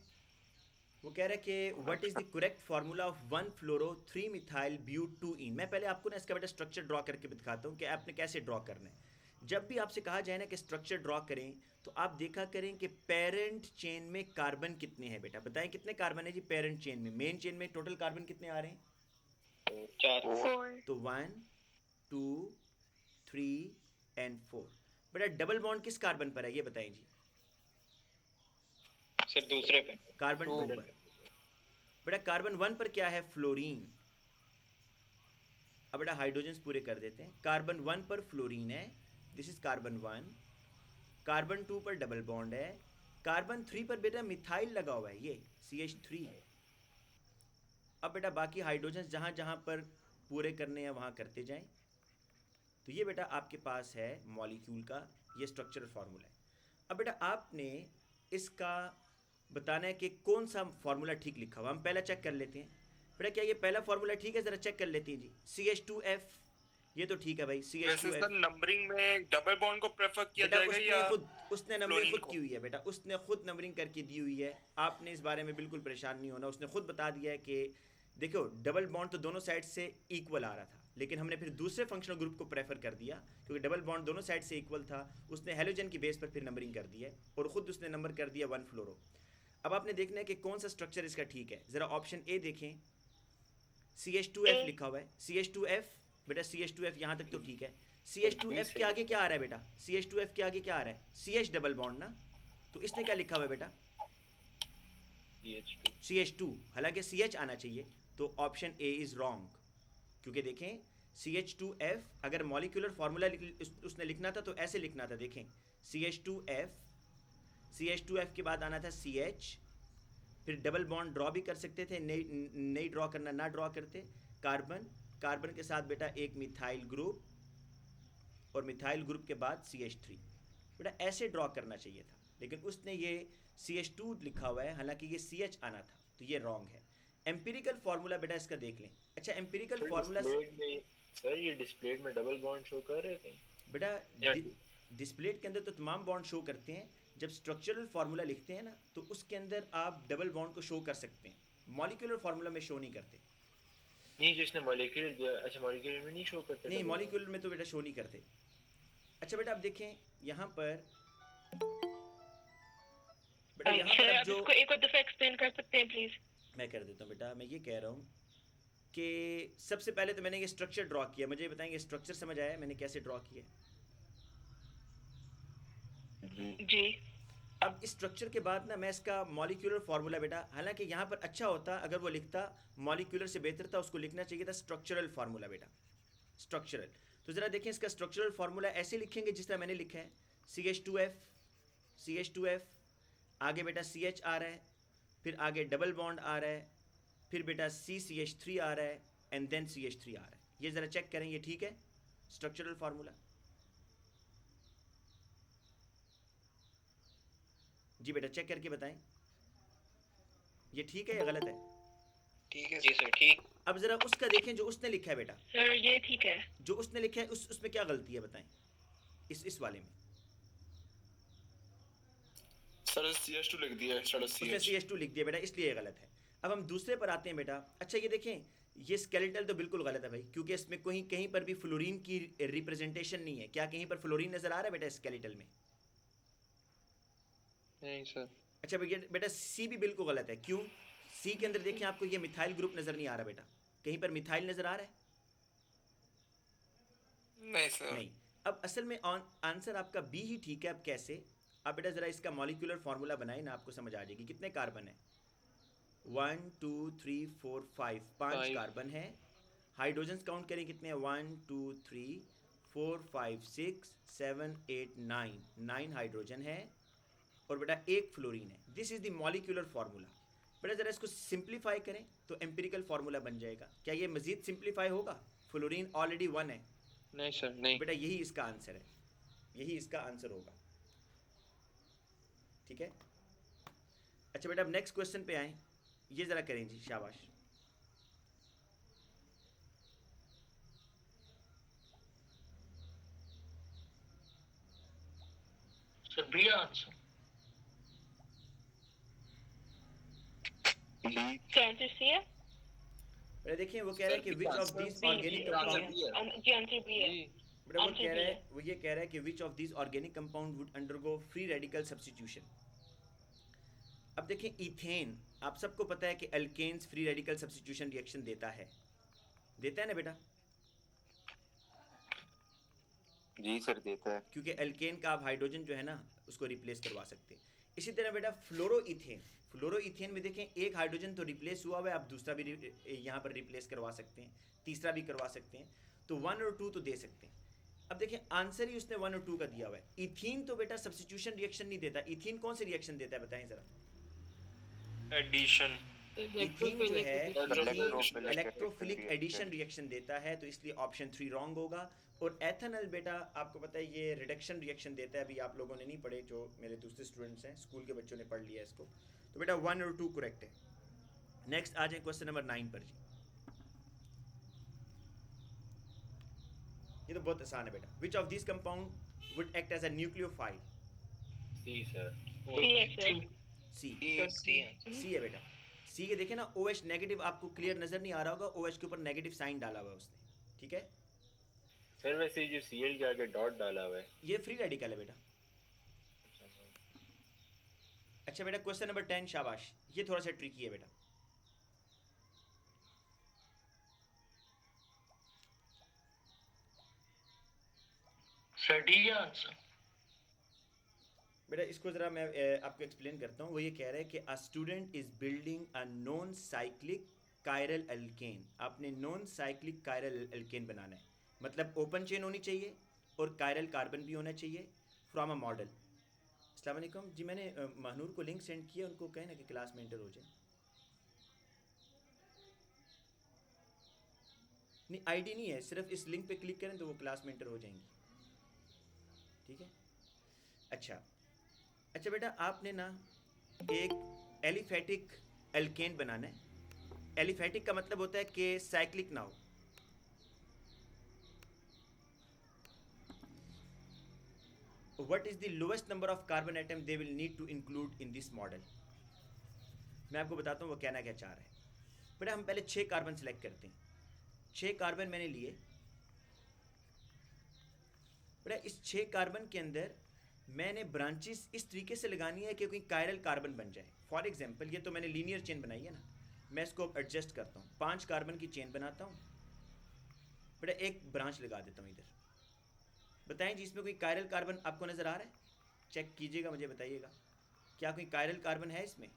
Speaker 1: वो कह रहा है कि what is the correct formula of 1 fluoro 3 methyl butyne. मैं पहले आपको ना इसका बेटा स्ट्रक्चर ड्रॉ करके दिखाता हूँ कि आपने कैसे ड्रॉ करना है। जब भी आपसे कहा जाए ना कि स्ट्रक्चर ड्रॉ करें, तो आप देखा करें कि पेरेंट चेन में कार्बन कितने हैं बेटा, बताएं कितने कार्बन है जी पेरेंट चेन में। मेन चेन में टोटल कार्बन कितने आ रहे हैं?
Speaker 2: 4।
Speaker 3: 4.
Speaker 1: तो 1 2 3 एंड 4। बेटा डबल बॉन्ड किस कार्बन पर है ये बताएं जी?
Speaker 2: सर दूसरे पे।
Speaker 1: कार्बन 2 पर। बेटा कार्बन 1 पर क्या है? फ्लोरीन। अब बेटा हाइड्रोजन पूरे कर देते हैं। कार्बन 1 पर फ्लोरीन है, दिस इज कार्बन 1। कार्बन 2 पर डबल बॉन्ड है। कार्बन 3 पर बेटा मिथाइल लगा हुआ है, ये CH3। अब बेटा बाकी हाइड्रोजन जहाँ जहाँ पर पूरे करने हैं वहाँ करते जाएं। तो ये बेटा आपके पास है मॉलिक्यूल का ये स्ट्रक्चरल फार्मूला है। अब बेटा आपने इसका बताना है कि कौन सा फार्मूला ठीक लिखा हुआ। हम पहला चेक कर लेते हैं। बेटा क्या ये पहला फार्मूला ठीक है? ज़रा चेक कर लेते हैं जी। CH2F, ये तो ठीक है भाई,
Speaker 5: वैसे
Speaker 1: CH2F।
Speaker 5: सर नंबरिंग में डबल बॉन्ड को प्रेफर किया
Speaker 1: बेटा
Speaker 5: जाएगा या
Speaker 1: उसने नंबरिंग
Speaker 5: फ्लोरीन
Speaker 1: खुद
Speaker 5: को?
Speaker 1: की हुई है बेटा, उसने खुद नंबरिंग करके दी हुई है। आपने इस बारे में बिल्कुल परेशान नहीं होना। उसने खुद बता दिया है कि देखो डबल बॉन्ड तो दोनों साइड से इक्वल आ रहा था, लेकिन हमने फिर दूसरे फंक्शनल ग्रुप को प्रेफर कर दिया क्योंकि डबल बॉन्ड दोनों साइड से इक्वल था। उसने हेलोजन की बेस पर फिर नंबरिंग कर दी है और ख़ुद उसने नंबर कर दिया 1 फ्लोरो। अब आपने देखना है कि कौन सा स्ट्रक्चर इसका ठीक है। ज़रा ऑप्शन ए देखें, CH2F लिखा हुआ है। CH2F बेटा, CH2F यहाँ तक तो ठीक है। CH2F के आगे क्या आ रहा है बेटा? CH2F के आगे क्या आ रहा है? CH डबल बॉन्ड ना, तो इसने क्या लिखा हुआ है बेटा? CH2। हालांकि CH आना चाहिए, तो ऑप्शन ए इज़ रॉन्ग। क्योंकि देखें CH2F अगर मॉलिक्यूलर फार्मूला उसने लिखना था तो ऐसे लिखना था। देखें CH2F के बाद आना था CH, फिर डबल बॉन्ड ड्रॉ भी कर सकते थे, नहीं ड्रॉ करना ना ड्रॉ करते। कार्बन के साथ बेटा एक मिथाइल ग्रुप, और मिथाइल ग्रुप के बाद CH3। बेटा ऐसे ड्रॉ करना चाहिए था, लेकिन उसने ये CH2 लिखा हुआ है, हालांकि ये CH आना था, तो ये रॉन्ग है। एम्पिरिकल फार्मूला बेटा इसका देख लें। अच्छा एम्पिरिकल फार्मूला
Speaker 6: सर ये डिस्प्ले में डबल बॉन्ड शो कर रहे थे
Speaker 1: बेटा, डिस्प्ले के अंदर तो तमाम बॉन्ड शो करते हैं। जब स्ट्रक्चरल फार्मूला लिखते हैं ना, तो उसके अंदर आप डबल बॉन्ड को शो कर सकते हैं, मॉलिक्यूलर फार्मूला में शो नहीं करते।
Speaker 6: नहीं जिसने मॉलिक्यूल दिया, अच्छा मॉलिक्यूल में नहीं शो करते?
Speaker 1: नहीं मॉलिक्यूल में तो बेटा शो नहीं करते। अच्छा बेटा आप देखें यहाँ पर, बेटा यहाँ पर
Speaker 3: आप
Speaker 1: जो
Speaker 3: इसको एक और दफा एक्सप्लेन कर सकते हैं प्लीज?
Speaker 1: मैं कर देता हूँ बेटा। मैं ये कह रहा हूँ कि सबसे पहले तो मैंने ये स्ट्रक्चर ड्रॉ किया, मुझे बताएंगे स्ट्रक्चर समझ आया मैंने कैसे ड्रॉ किया?
Speaker 3: जी।
Speaker 1: अब इस स्ट्रक्चर के बाद ना मैं इसका मॉलिक्यूलर फार्मूला बेटा, हालांकि यहाँ पर अच्छा होता अगर वो लिखता मॉलिक्यूलर से बेहतर था, उसको लिखना चाहिए था स्ट्रक्चरल फार्मूला बेटा, स्ट्रक्चरल। तो ज़रा देखें इसका स्ट्रक्चरल फार्मूला ऐसे लिखेंगे जिस तरह मैंने लिखा है। CH2F आगे बेटा CH आ रहा है, फिर आगे डबल बॉन्ड आ रहा है, फिर बेटा CH3 आ रहा है, एंड देन CH3 आ रहा है। ये ज़रा चेक करें, ये ठीक है स्ट्रक्चरल फार्मूला? जी बेटा चेक करके बताएं, ये ठीक है या गलत है?
Speaker 2: ठीक है जी सर, ठीक।
Speaker 1: अब जरा उसका देखें जो उसने लिखा है बेटा।
Speaker 3: सर ये ठीक है।
Speaker 1: जो उसने लिखा है उसमें क्या गलती है बताएं, इस वाले में?
Speaker 8: सर CH2 लिख दिया है,
Speaker 1: उसने CH2 लिख दिया बेटा, इसलिए ये गलत है। अब हम दूसरे पर आते हैं बेटा। अच्छा ये देखें, ये स्केलेटल तो बिल्कुल गलत है भाई, क्योंकि इसमें कहीं पर भी फ्लोरीन की रिप्रेजेंटेशन नहीं है। क्या कहीं पर फ्लोरीन नजर आ रहा है बेटा स्केलेटल में?
Speaker 2: नहीं सर।
Speaker 1: अच्छा बेटा C भी बिल्कुल गलत है। क्यों? C के अंदर देखें आपको ये मिथाइल ग्रुप नजर नहीं आ रहा बेटा, कहीं पर मिथाइल नजर आ रहा है?
Speaker 5: नहीं सर।
Speaker 1: नहीं। अब असल में आंसर आपका B ही ठीक है। अब कैसे? अब बेटा ज़रा इसका मॉलिक्यूलर फार्मूला बनाए ना, आपको समझ आ जाएगी। कितने कार्बन है? 1 2 3 4 5 5 कार्बन है। हाइड्रोजन काउंट करें कितने हैं? 1 2 3 4 5 6 7 8 9 9 हाइड्रोजन है। और बेटा एक फ्लोरीन है। This is the molecular formula. बेटा ज़रा इसको सिंप्लीफाई करें तो एम्पिरिकल फार्मूला बन जाएगा। क्या ये मज़ीद सिंप्लीफाई होगा? फ्लोरीन ऑलरेडी 1 है
Speaker 8: नहीं सर नहीं।
Speaker 1: बेटा, यही इसका आंसर है, यही इसका आंसर होगा। ठीक है, अच्छा बेटा अब नेक्स्ट क्वेश्चन पे आए, ये ज़रा करें जी, शाबाश।
Speaker 7: Sir B answer.
Speaker 3: क्या आंसर सी है?
Speaker 1: बेटा देखिए वो कह रहा है कि which of this organic compound,
Speaker 3: जी आंसर बी है।
Speaker 1: बेटा वो
Speaker 3: आंसर
Speaker 1: कह
Speaker 3: B
Speaker 1: रहा है,
Speaker 3: है।
Speaker 1: वो ये कह रहा है कि which of this organic compound would undergo free radical substitution. अब देखिए इथेन, आप सबको पता है कि alkanes free radical substitution reaction देता है ना बेटा?
Speaker 8: जी सर देता है।
Speaker 1: क्योंकि अल्केन का आप हाइड्रोजन जो है ना उसको रिप्लेस करवा सकते हैं। इसी तरह बेटा फ्लोरोइथेन में देखें एक हाइड्रोजन तो रिप्लेस हुआ हुआ है, आप दूसरा भी यहाँ पर रिप्लेस करवा सकते हैं, तीसरा भी करवा सकते हैं, तो 1 और 2 तो दे सकते हैं। अब देखिए आंसर ही उसने 1 और 2 का दिया हुआ है। इथीन तो बेटा सब्स्टिट्यूशन रिएक्शन नहीं देता। इथीन कौन सी रिएक्शन देता है बताएं जरा?
Speaker 5: एडिशन।
Speaker 1: इथीन जो है
Speaker 8: electrophilic
Speaker 1: electrophilic
Speaker 8: addition
Speaker 1: addition reaction देता है, तो इसलिए ऑप्शन 3 रॉन्ग होगा। और एथेनॉल बेटा आपको पता है ये रिडक्शन रिएक्शन देता है, अभी आप लोगों ने नहीं पढ़े, जो मेरे दूसरे स्टूडेंट्स हैं स्कूल के बच्चों ने पढ़ लिया इसको, तो बेटा 1 और 2 करेक्ट है। नेक्स्ट आ जाए क्वेश्चन नंबर 9 पर जी। ये तो बहुत आसान है बेटा। Which of this compound would act as a nucleophile?
Speaker 6: C sir.
Speaker 3: C है सर।
Speaker 1: सी है बेटा। सी के देखे ना OH नेगेटिव, आपको क्लियर नजर नहीं आ रहा होगा, OH के ऊपर नेगेटिव साइन डाला हुआ है उसने, ठीक है?
Speaker 6: सर वैसे जो Cl के आगे डॉट डाला हुआ है
Speaker 1: ये फ्री रेडिकल है बेटा। अच्छा बेटा क्वेश्चन नंबर 10, शाबाश, ये थोड़ा सा ट्रिकी है बेटा।
Speaker 7: Sir D answer.
Speaker 1: बेटा इसको ज़रा मैं आपको एक्सप्लेन करता हूँ। वो ये कह रहा है कि a student is building a non cyclic chiral alkene. आपने नॉन साइक्लिक कायरल एल्केन बनाना है, मतलब ओपन चेन होनी चाहिए और कायरल कार्बन भी होना चाहिए फ्रॉम अ मॉडल। अस्सलाम वालेकुम जी, मैंने महनूर को लिंक सेंड किया, उनको कहें ना कि क्लास में एंटर हो जाए। नहीं आईडी नहीं है, सिर्फ इस लिंक पे क्लिक करें तो वो क्लास में एंटर हो जाएंगी, ठीक है? अच्छा बेटा आपने ना एक एलिफेटिक एल्केन बनाना है। एलिफेटिक का मतलब होता है कि साइक्लिक ना हो। What is the lowest number of carbon atom they will need to include in this model? मैं आपको बताता हूँ वो कहना क्या चाह रहा है। बेटा हम पहले 6 कार्बन सेलेक्ट करते हैं। 6 कार्बन मैंने लिए। बेटा इस 6 कार्बन के अंदर मैंने ब्रांचेस इस तरीके से लगानी है कि कोई कायरल कार्बन बन जाए। फॉर एग्जांपल ये तो मैंने लीनियर चेन बनाई है ना, मैं इसको एडजस्ट करता हूँ, 5 कार्बन की चेन बनाता हूँ। बेटा एक ब्रांच लगा देता हूँ इधर। बताएं जी इसमें कोई कायरल कार्बन आपको नज़र आ रहा है? चेक कीजिएगा, मुझे बताइएगा क्या कोई कायरल कार्बन है इसमें?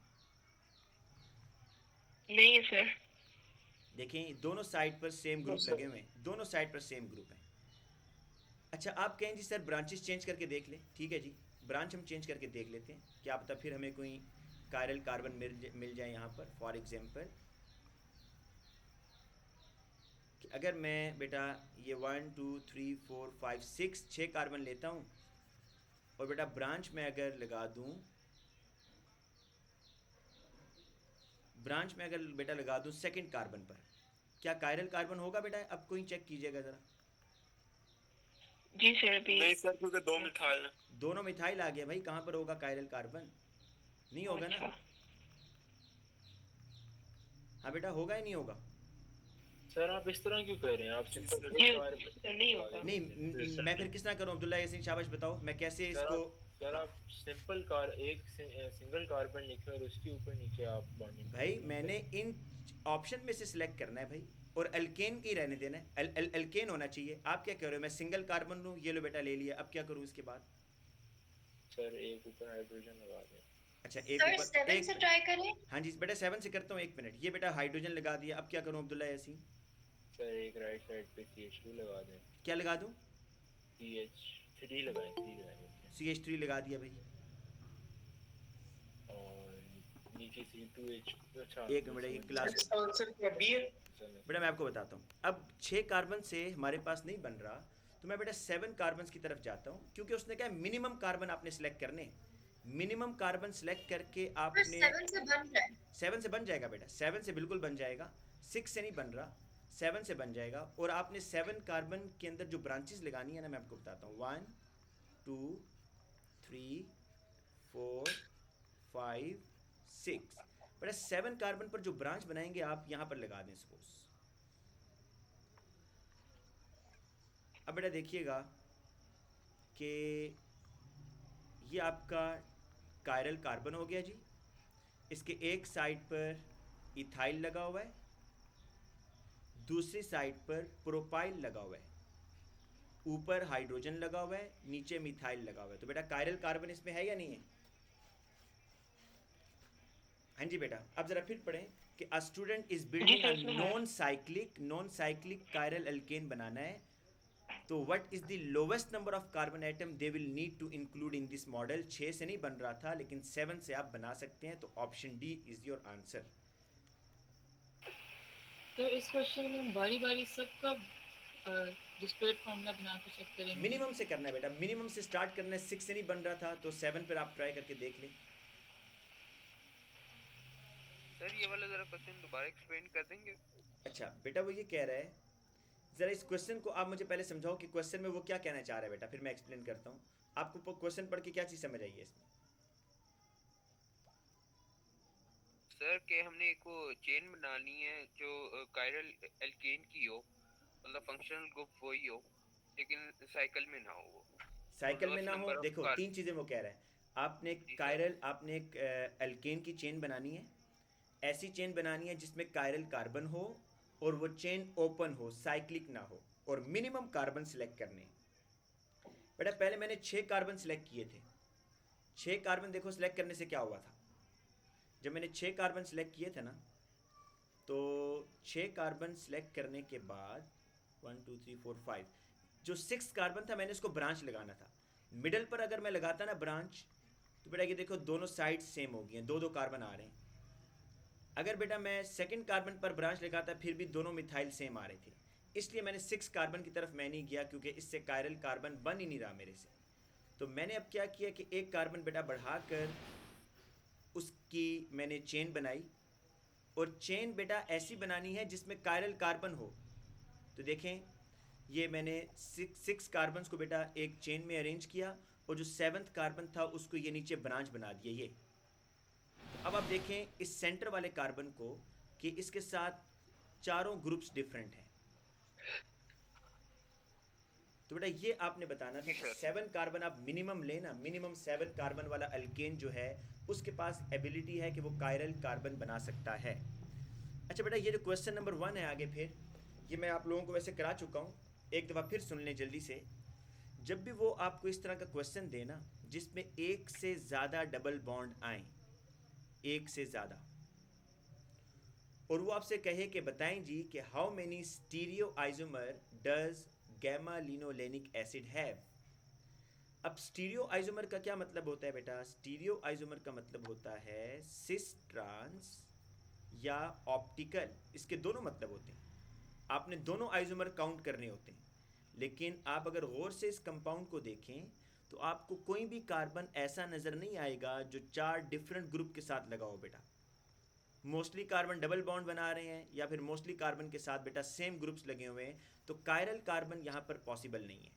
Speaker 3: नहीं सर।
Speaker 1: देखें दोनों साइड पर सेम ग्रुप लगे हुए हैं, दोनों साइड पर सेम ग्रुप है। अच्छा आप कहें जी सर ब्रांचेस चेंज करके देख लें, ठीक है जी, ब्रांच हम चेंज करके देख लेते हैं, क्या पता फिर हमें कोई कायरल कार्बन मिल जाए यहाँ पर। फॉर एग्जांपल अगर मैं बेटा ये 1 2 3 4 5 6 कार्बन लेता हूँ और बेटा ब्रांच में अगर लगा दूँ, ब्रांच में अगर बेटा लगा दूँ सेकंड कार्बन पर, क्या कायरल कार्बन होगा बेटा? अब कोई चेक कीजिएगा ज़रा।
Speaker 3: जी सर भी।
Speaker 5: नहीं सर क्योंकि 2 मिथाइल है।
Speaker 1: दोनों मिथाइल आ गया भाई, कहाँ पर होगा कायरल कार्बन? नहीं होगा ना। हाँ बेटा होगा ही नहीं होगा।
Speaker 6: सर आप इस तरह क्यों कह रहे हैं? आप सिंपल
Speaker 3: नहीं होगा।
Speaker 1: नहीं मैं फिर किस तरह करूँ? अब्दुल्ला यासीन शाबाश बताओ मैं कैसे इसको।
Speaker 6: सर आप सिंपल सिंगल कार्बन लिखे और उसके ऊपर नीचे आप बॉन्डिंग।
Speaker 1: भाई मैंने इन ऑप्शन में से सिलेक्ट करना है भाई, और अल्केन की रहने देना है। अल्केन होना चाहिए। आप क्या कह रहे हो? मैं सिंगल कार्बन लूँ, ये लो बेटा ले लिया, अब क्या करूँ इसके बाद?
Speaker 6: सर एक ऊपर हाइड्रोजन लगा दें।
Speaker 1: अच्छा एक
Speaker 9: सर
Speaker 1: ऊपर
Speaker 9: 7 से ट्राई करें।
Speaker 1: हाँ जी बेटा 7 से करता हूँ, 1 मिनट। ये बेटा हाइड्रोजन लगा दिया, अब क्या करूँ अब्दुल्ला यासीन?
Speaker 6: सर एक राइट साइड पे CH2 लगा दें।
Speaker 1: क्या लगा दूँ?
Speaker 6: CH3 लगाएं, 3 लगाएं।
Speaker 1: CH3 लगा दिया भाई।
Speaker 6: EgC2H अच्छा
Speaker 1: एक मिनट, ये क्लास
Speaker 7: इसका आंसर क्या बी है?
Speaker 1: बेटा मैं आपको बताता हूँ। अब 6 कार्बन से हमारे पास नहीं बन रहा, तो मैं बेटा 7 कार्बन की तरफ जाता हूँ, क्योंकि उसने कहा मिनिमम कार्बन आपने सेलेक्ट करने। मिनिमम कार्बन सेलेक्ट करके आपने
Speaker 9: 7 से बन रहा है।
Speaker 1: 7 से बन जाएगा बेटा, 7 से बिल्कुल बन जाएगा, 6 से नहीं बन रहा, 7 से बन जाएगा। और आपने 7 कार्बन के अंदर जो ब्रांचेस लगानी है ना, मैं आपको बताता हूँ। 1 2 3 4 5 6 बेटा 7 कार्बन पर जो ब्रांच बनाएंगे आप यहाँ पर लगा दें सपोज। अब बेटा देखिएगा कि ये आपका कायरल कार्बन हो गया जी। इसके एक साइड पर इथाइल लगा हुआ है, दूसरी साइड पर प्रोपाइल लगा हुआ है, ऊपर हाइड्रोजन लगा हुआ है, नीचे मिथाइल लगा हुआ है। तो बेटा कायरल कार्बन इसमें है या नहीं है? हाँ जी बेटा। अब जरा फिर पढ़ें कि a student is building
Speaker 3: sir,
Speaker 1: अ
Speaker 3: इसमें है।
Speaker 1: नॉन साइक्लिक कायरल एल्केन बनाना है, तो what is the lowest number of carbon atom they will need to include in this model. 6 से नहीं बन रहा था, लेकिन 7 से आप बना सकते हैं, तो option D is your answer.
Speaker 10: तो इस क्वेश्चन में बारी बारी सबका डिस्प्लेट फॉर्मूला बना के चेक करेंगे।
Speaker 1: मिनिमम से करना है बेटा, मिनिमम से स्टार्ट करना है। 6 से नहीं बन रहा था, तो 7 पर आप ट्राई करके देख लें।
Speaker 5: सर ये वाला जरा क्वेश्चन दोबारा एक्सप्लेन कर देंगे?
Speaker 1: अच्छा बेटा, वो ये कह रहा है, ज़रा इस क्वेश्चन को आप मुझे पहले समझाओ कि क्वेश्चन में वो क्या कहना चाह रहा है बेटा, फिर मैं एक्सप्लेन करता हूँ। आपको क्वेश्चन पढ़ के क्या चीज़ समझ आई है इसमें?
Speaker 5: सर के हमने एक वो चेन बनानी है जो कायरल एल्केन की हो, मतलब फंक्शनल ग्रुप वही हो, लेकिन साइकिल में ना हो वो।
Speaker 1: साइकिल में
Speaker 5: lowest
Speaker 1: ना हो।
Speaker 5: number of
Speaker 1: देखो
Speaker 5: carbon।
Speaker 1: 3 चीज़ें वो कह रहा है। आपने
Speaker 5: जी
Speaker 1: कायरल, आपने एक एल्केन की चेन बनानी है। ऐसी चेन बनानी है जिसमें कायरल कार्बन हो और वो चेन ओपन हो, साइक्लिक ना हो, और मिनिमम कार्बन सिलेक्ट करने हैं। बेटा पहले मैंने 6 कार्बन सिलेक्ट किए थे। 6 कार्बन देखो सिलेक्ट करने से क्या हुआ था। जब मैंने 6 कार्बन सिलेक्ट किए थे ना, तो 6 कार्बन सिलेक्ट करने के बाद 1 2 3 4 5 जो 6 कार्बन था, मैंने इसको ब्रांच लगाना था। मिडल पर अगर मैं लगाता ना ब्रांच, तो बेटा ये देखो दोनों साइड सेम हो गई हैं, 2 2 कार्बन आ रहे हैं। अगर बेटा मैं सेकंड कार्बन पर ब्रांच लगाता, फिर भी दोनों मिथाइल सेम आ रहे थे। इसलिए मैंने 6 कार्बन की तरफ मैं नहीं गया, क्योंकि इससे कायरल कार्बन बन ही नहीं रहा मेरे से। तो मैंने अब क्या किया कि एक कार्बन बेटा बढ़ाकर उसकी मैंने चेन बनाई, और चेन बेटा ऐसी बनानी है जिसमें कायरल कार्बन हो। तो देखें, ये मैंने 6 कार्बन्स को बेटा एक चेन में अरेंज किया, और जो 7th कार्बन था उसको ये नीचे ब्रांच बना दिया ये। तो अब आप देखें इस सेंटर वाले कार्बन को कि इसके साथ चारों ग्रुप्स डिफरेंट हैं। तो बेटा ये आपने बताना था कि 7 कार्बन आप मिनिमम लेना। मिनिमम 7 कार्बन वाला अल्केन जो है उसके पास एबिलिटी है कि वो कायरल कार्बन बना सकता है। अच्छा बेटा, ये जो क्वेश्चन नंबर 1 है आगे, फिर ये मैं आप लोगों को वैसे करा चुका हूँ, एक दफ़ा फिर सुन लें जल्दी से। जब भी वो आपको इस तरह का क्वेश्चन देना जिसमें एक से ज़्यादा डबल बॉन्ड आए, एक से ज़्यादा, और वो आपसे कहे कि बताएं जी कि how many stereoisomer does gamma linolenic acid have. अब स्टीरियो आइसोमर का क्या मतलब होता है बेटा? स्टीरियो आइसोमर का मतलब होता है सिस ट्रांस या ऑप्टिकल। इसके दोनों मतलब होते हैं। आपने दोनों आइसोमर काउंट करने होते हैं। लेकिन आप अगर गौर से इस कंपाउंड को देखें तो आपको कोई भी कार्बन ऐसा नज़र नहीं आएगा जो 4 डिफरेंट ग्रुप के साथ लगा हो बेटा। मोस्टली कार्बन डबल बॉन्ड बना रहे हैं, या फिर मोस्टली कार्बन के साथ बेटा सेम ग्रुप्स लगे हुए हैं। तो कायरल कार्बन यहाँ पर पॉसिबल नहीं है।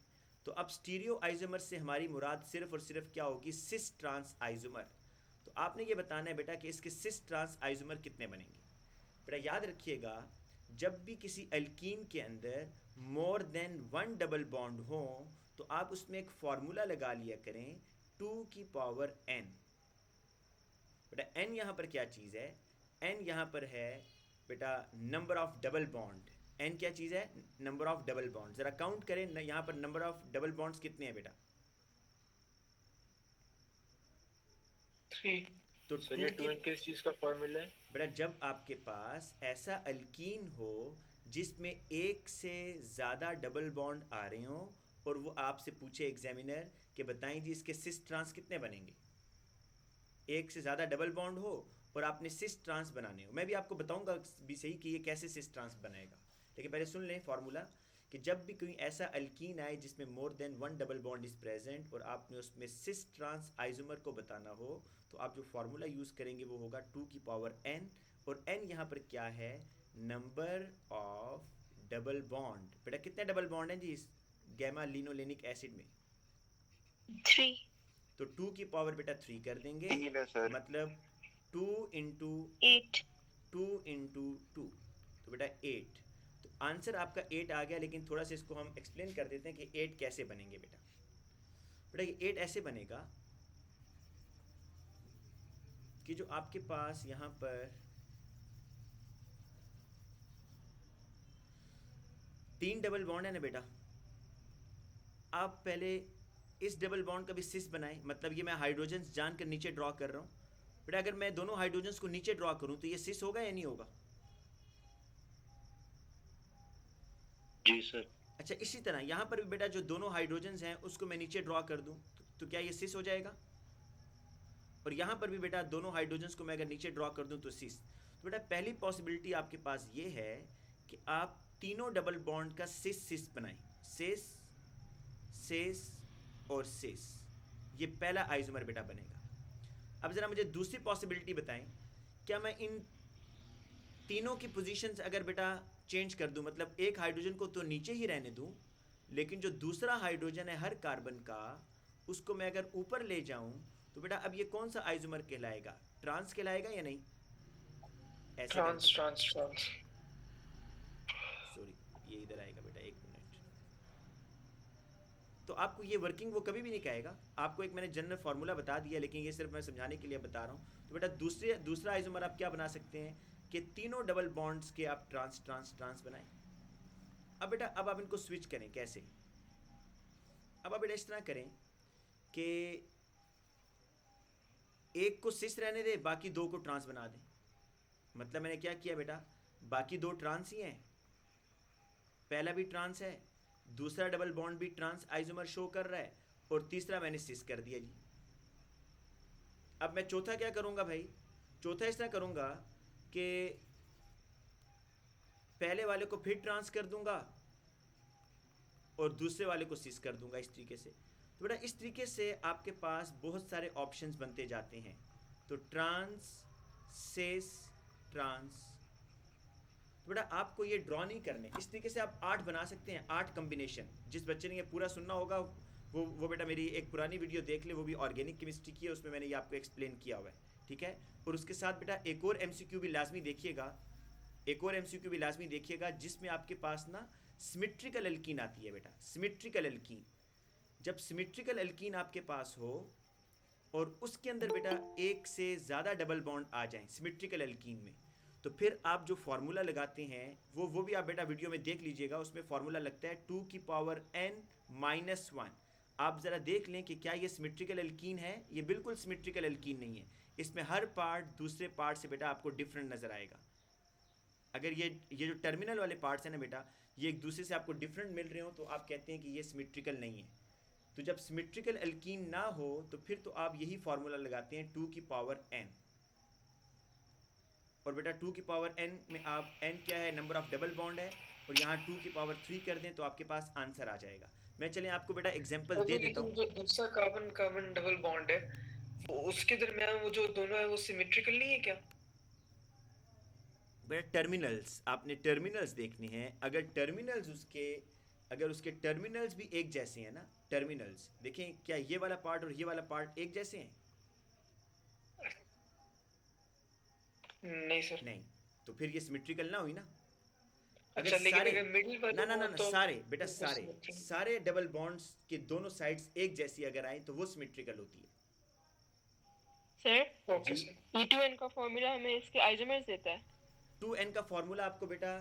Speaker 1: तो अब स्टीरियो आइसोमर से हमारी मुराद सिर्फ और सिर्फ क्या होगी? Cis trans isomer. तो आपने ये बताना है बेटा कि इसके सिस ट्रांस आइसोमर कितने बनेंगे। बेटा याद रखिएगा, जब भी किसी एल्कीन के अंदर मोर देन 1 डबल बॉन्ड हो, तो आप उसमें एक फार्मूला लगा लिया करें 2 की पावर n। बेटा n यहाँ पर क्या चीज़ है? n यहाँ पर है बेटा number of double bond. n क्या चीज़ है? Number of double bond. ज़रा काउंट करें यहाँ पर नंबर ऑफ डबल बॉन्ड्स कितने हैं बेटा?
Speaker 7: 3।
Speaker 1: तो
Speaker 6: सर ये 2 किस चीज़ का फार्मूला है?
Speaker 1: बेटा जब आपके पास ऐसा अल्कीन हो जिसमें एक से ज़्यादा डबल बॉन्ड आ रहे हों, और वो आपसे पूछे एग्जामिनर कि बताएं जी इसके सिस ट्रांस कितने बनेंगे। एक से ज़्यादा डबल बॉन्ड हो और आपने सिस ट्रांस बनाने हो। मैं भी आपको बताऊंगा भी सही कि ये कैसे सिस ट्रांस बनाएगा, लेकिन पहले सुन लें फार्मूला कि जब भी कोई ऐसा अल्कीन आए जिसमें more than one double bond is present और आपने उसमें सिस ट्रांस आइसोमर को बताना हो, तो आप जो फार्मूला यूज़ करेंगे वो होगा 2 की पावर n, और n यहाँ पर क्या है, नंबर ऑफ डबल बॉन्ड। बेटा कितने डबल बॉन्ड हैं जी इस गैमा लिनोलेनिक एसिड में?
Speaker 3: 3.
Speaker 1: तो 2 की पावर बेटा 3 कर देंगे,
Speaker 8: 3 है सर।
Speaker 1: मतलब 2 इंटू
Speaker 3: 8.
Speaker 1: 2 इंटू 2, तो बेटा 8। तो आंसर आपका 8 आ गया, लेकिन थोड़ा सा इसको हम एक्सप्लेन कर देते हैं कि 8 कैसे बनेंगे बेटा। बेटा ये 8 ऐसे बनेगा कि जो आपके पास यहाँ पर 3 डबल बॉन्ड है ना बेटा, आप पहले इस डबल बॉन्ड का भी सिस बनाएं, मतलब ये मैं हाइड्रोजन्स जानकर नीचे ड्रॉ कर रहा हूँ। बेटा अगर मैं दोनों हाइड्रोजन्स को नीचे ड्रॉ करूँ तो ये सिस होगा या नहीं होगा?
Speaker 4: जी सर।
Speaker 1: अच्छा, इसी तरह यहाँ पर भी बेटा जो दोनों हाइड्रोजन्स हैं उसको मैं नीचे ड्रॉ कर दूँ तो क्या ये सिस हो जाएगा? और यहाँ पर भी बेटा दोनों हाइड्रोजन्स को मैं अगर नीचे ड्रॉ कर दूँ तो सिस। तो बेटा पहली पॉसिबिलिटी आपके पास ये है कि आप तीनों डबल बॉन्ड का सिस सिस बनाएं, सिस सिस और सिस, ये पहला आइसोमर बेटा बनेगा। अब ज़रा मुझे दूसरी पॉसिबिलिटी बताएं, क्या मैं इन तीनों की पोजीशंस अगर बेटा चेंज कर दूं, मतलब एक हाइड्रोजन को तो नीचे ही रहने दूं, लेकिन जो दूसरा हाइड्रोजन है हर कार्बन का उसको मैं अगर ऊपर ले जाऊं, तो बेटा अब ये कौन सा आइसोमर कहलाएगा? ट्रांस कहलाएगा या नहीं? ऐसे
Speaker 7: ट्रांस ट्रांस ट्रांस।
Speaker 1: सॉरी, ये इधर आएगा बेटा, एक मिनट। तो आपको ये वर्किंग वो कभी भी नहीं कहेगा, आपको एक मैंने जनरल फार्मूला बता दिया, लेकिन ये सिर्फ मैं समझाने के लिए बता रहा हूँ। तो बेटा दूसरा आइसोमर आप क्या बना सकते हैं कि तीनों डबल बॉन्ड्स के आप ट्रांस ट्रांस ट्रांस बनाएं। अब बेटा अब आप इनको स्विच करें, कैसे? अब आप बेटा इस तरह करें कि एक को सिस रहने दे, बाकी दो को ट्रांस बना दें। मतलब मैंने क्या किया बेटा, बाकी दो ट्रांस ही हैं, पहला भी ट्रांस है, दूसरा डबल बॉन्ड भी ट्रांस आइसोमर शो कर रहा है, और तीसरा मैंने सिस कर दिया जी। अब मैं चौथा क्या करूँगा भाई? चौथा इस तरह करूँगा कि पहले वाले को फिर ट्रांस कर दूंगा और दूसरे वाले को सिस कर दूंगा, इस तरीके से। तो बेटा इस तरीके से आपके पास बहुत सारे ऑप्शंस बनते जाते हैं। तो ट्रांस सिस ट्रांस, तो बेटा आपको ये ड्रॉ नहीं करने, इस तरीके से आप 8 बना सकते हैं, 8 कम्बिनेशन। जिस बच्चे ने ये पूरा सुनना होगा वो बेटा मेरी एक पुरानी वीडियो देख ले, वो भी ऑर्गेनिक केमिस्ट्री की है, उसमें मैंने ये आपको एक्सप्लेन किया हुआ है, ठीक है। और उसके साथ बेटा एक और MCQ भी लाजमी देखिएगा, एक और MCQ भी लाजमी देखिएगा, जिसमें आपके पास ना सिमेट्रिकल एल्कीन आती है बेटा। सिमेट्रिकल एल्कीन, जब सिमेट्रिकल एल्कीन आपके पास हो और उसके अंदर बेटा एक से ज़्यादा डबल बॉन्ड आ जाएं सिमेट्रिकल एल्कीन में, तो फिर आप जो फार्मूला लगाते हैं वो भी आप बेटा वीडियो में देख लीजिएगा। उसमें फार्मूला लगता है 2 की पावर n-1। आप ज़रा देख लें कि क्या ये सिमेट्रिकल एल्कीन है। ये बिल्कुल सिमेट्रिकल एल्कीन नहीं है, इसमें हर पार्ट दूसरे पार्ट से बेटा आपको डिफरेंट नज़र आएगा। अगर ये जो टर्मिनल वाले पार्ट्स हैं ना बेटा, ये एक दूसरे से आपको डिफरेंट मिल रहे हो, तो आप कहते हैं कि ये सिमेट्रिकल नहीं है। तो जब सिमेट्रिकल एल्कीन ना हो तो फिर तो आप यही फार्मूला लगाते हैं 2 की पावर n। और बेटा 2 की पावर n में आप n क्या है, नंबर ऑफ डबल बॉन्ड है, और यहाँ 2 की पावर 3 कर दें तो आपके पास आंसर आ जाएगा। मैं चलें आपको बेटा एग्जांपल दे देता हूँ।
Speaker 7: जो दूसरा कार्बन कार्बन डबल बॉन्ड है, वो उसके दरमियान वो जो दोनों है वो सिमेट्रिकल नहीं है क्या?
Speaker 1: बेटा टर्मिनल्स, आपने टर्मिनल्स देखने हैं। अगर टर्मिनल्स उसके टर्मिनल्स भी एक जैसे हैं ना, टर्मिनल्स देखें, क्या ये वाला पार्ट और ये वाला पार्ट एक जैसे हैं?
Speaker 7: नहीं सर।
Speaker 1: नहीं, तो फिर ये सिमेट्रिकल ना हुई ना।
Speaker 7: अच्छा, लेकिन अगर मिडिल वाले
Speaker 1: ना
Speaker 7: तो
Speaker 1: सारे बेटा
Speaker 7: वो
Speaker 1: सारे
Speaker 7: symmetrical।
Speaker 1: सारे डबल बॉन्ड्स के दोनों साइड्स एक जैसी अगर आए तो वो सिमेट्रिकल होती है।
Speaker 3: सर,
Speaker 7: ओके
Speaker 1: जी।
Speaker 7: सर।
Speaker 3: E2N का फॉर्मूला हमें इसके आइसोमर्स देता है।
Speaker 1: 2n का फॉर्मूला आपको बेटा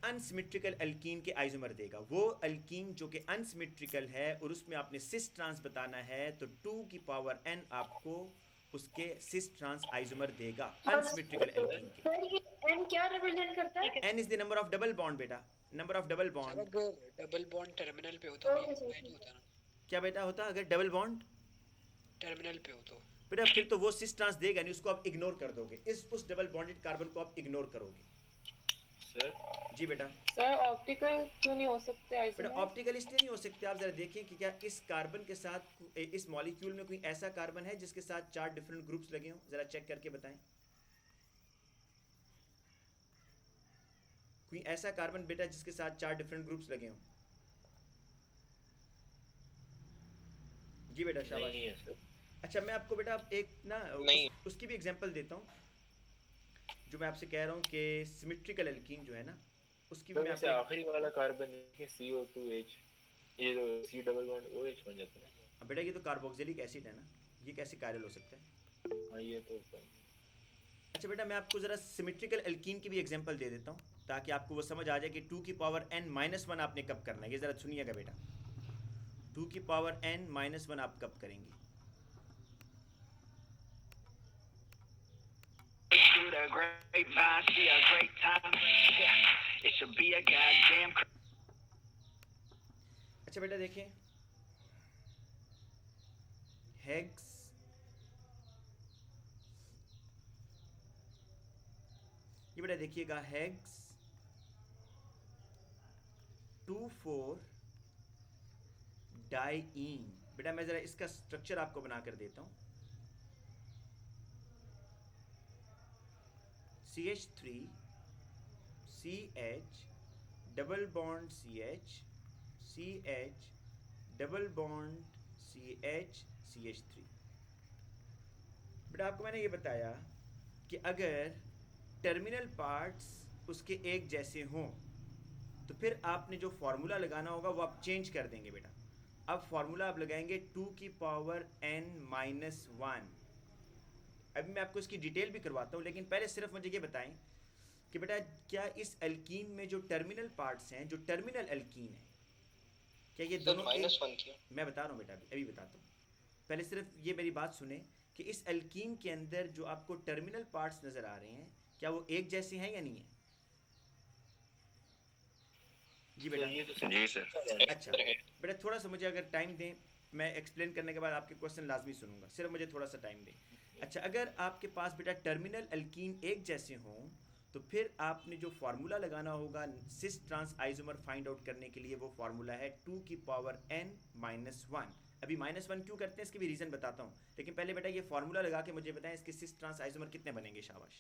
Speaker 1: अनसिमेट्रिकल एल्कीन के आइसोमर देगा। वो एल्कीन जो कि अनसिमेट्रिकल है और उसमें आपने सिस ट्रांस बताना है, तो 2 की पावर n आपको उसके सिस ट्रांस आइसोमर देगा अनसिमेट्रिकल एल्कीन के।
Speaker 9: सर ये n क्या रिप्रेजेंट करता है?
Speaker 1: n is the number of double bond बेटा, नंबर ऑफ डबल बॉन्ड।
Speaker 11: अगर डबल बॉन्ड टर्मिनल पे हो तो नहीं होता ना?
Speaker 1: क्या बेटा होता अगर डबल बॉन्ड
Speaker 11: टर्मिनल पे हो तो?
Speaker 1: बेटा फिर तो वो सिस ट्रांस देगा नहीं, उसको आप इग्नोर कर दोगे, उस डबल बॉन्डेड कार्बन को आप इग्नोर करोगे।
Speaker 6: सर
Speaker 1: जी बेटा।
Speaker 3: सर ऑप्टिकल क्यों नहीं हो सकते
Speaker 1: बेटा
Speaker 3: आइसोमर?
Speaker 1: ऑप्टिकल इसलिए नहीं हो सकते, आप जरा देखें कि क्या इस कार्बन के साथ इस मॉलिक्यूल में कोई ऐसा कार्बन है जिसके साथ 4 डिफरेंट ग्रुप्स लगे हों, जरा चेक करके बताएं। कोई ऐसा कार्बन बेटा जिसके साथ 4 डिफरेंट ग्रुप्स लगे हों? जी बेटा शाबाश।
Speaker 6: नहीं है सर।
Speaker 1: अच्छा मैं आपको बेटा एक ना
Speaker 2: नहीं।
Speaker 1: उसकी भी एग्जांपल देता हूँ, जो मैं आपसे कह रहा हूँ कि सिमेट्रिकल एल्कीन जो है ना, उसकी भी
Speaker 6: तो
Speaker 1: मैं
Speaker 6: वैसे
Speaker 1: आपको
Speaker 6: आखिरी वाला कार्बन है CO2H, ये तो C डबल बॉन्ड OH बन जाता है।
Speaker 1: अब बेटा ये तो कार्बोक्सिलिक एसिड है ना, ये कैसे कायरल हो सकता है?
Speaker 6: हाँ ये तो
Speaker 1: अच्छा बेटा मैं आपको ज़रा सिमेट्रिकल एल्कीन की भी एग्जांपल दे देता हूँ ताकि आपको वो समझ आ जाए कि 2 की पावर n-1 आपने कब करना है। ये ज़रा सुनिएगा बेटा, 2 की पावर n-1 आप कब करेंगे? अच्छा बेटा देखें, हेक्स ये बेटा देखिएगा, हेक्स 2,4 डाइईन। बेटा मैं ज़रा इसका स्ट्रक्चर आपको बना कर देता हूँ। CH3 CH double bond CH CH double bond CH CH3। बेटा आपको मैंने ये बताया कि अगर टर्मिनल पार्ट्स उसके एक जैसे हों तो फिर आपने जो फार्मूला लगाना होगा वो आप चेंज कर देंगे बेटा। अब फार्मूला आप लगाएंगे 2 की पावर n-1। अभी मैं आपको इसकी डिटेल भी करवाता हूँ, लेकिन पहले सिर्फ मुझे ये बताएं कि बेटा क्या इस एल्कीन में जो टर्मिनल पार्ट्स हैं, जो टर्मिनल एल्कीन है, क्या ये दोनों
Speaker 2: -1 क्यों?
Speaker 1: मैं बता रहा हूँ बेटा, अभी बताता हूँ। पहले सिर्फ ये मेरी बात सुने कि इस एल्कीन के अंदर जो आपको टर्मिनल पार्ट्स नज़र आ रहे हैं क्या वो एक जैसे हैं या नहीं है? जी बेटा।
Speaker 8: जी सर।
Speaker 1: अच्छा बेटा थोड़ा सा मुझे अगर टाइम दें, मैं एक्सप्लेन करने के बाद आपके क्वेश्चन लाजमी सुनूंगा, सिर्फ मुझे थोड़ा सा टाइम दें। अच्छा अगर आपके पास बेटा टर्मिनल एल्कीन एक जैसे हों तो फिर आपने जो फार्मूला लगाना होगा cis trans isomer find out करने के लिए, वो फार्मूला है 2 की पावर n-1। अभी -1 क्यों करते हैं इसकी भी रीज़न बताता हूँ, लेकिन पहले बेटा ये फार्मूला लगा के मुझे बताएं इसके सिस ट्रांस आइसोमर कितने बनेंगे। शाबाश।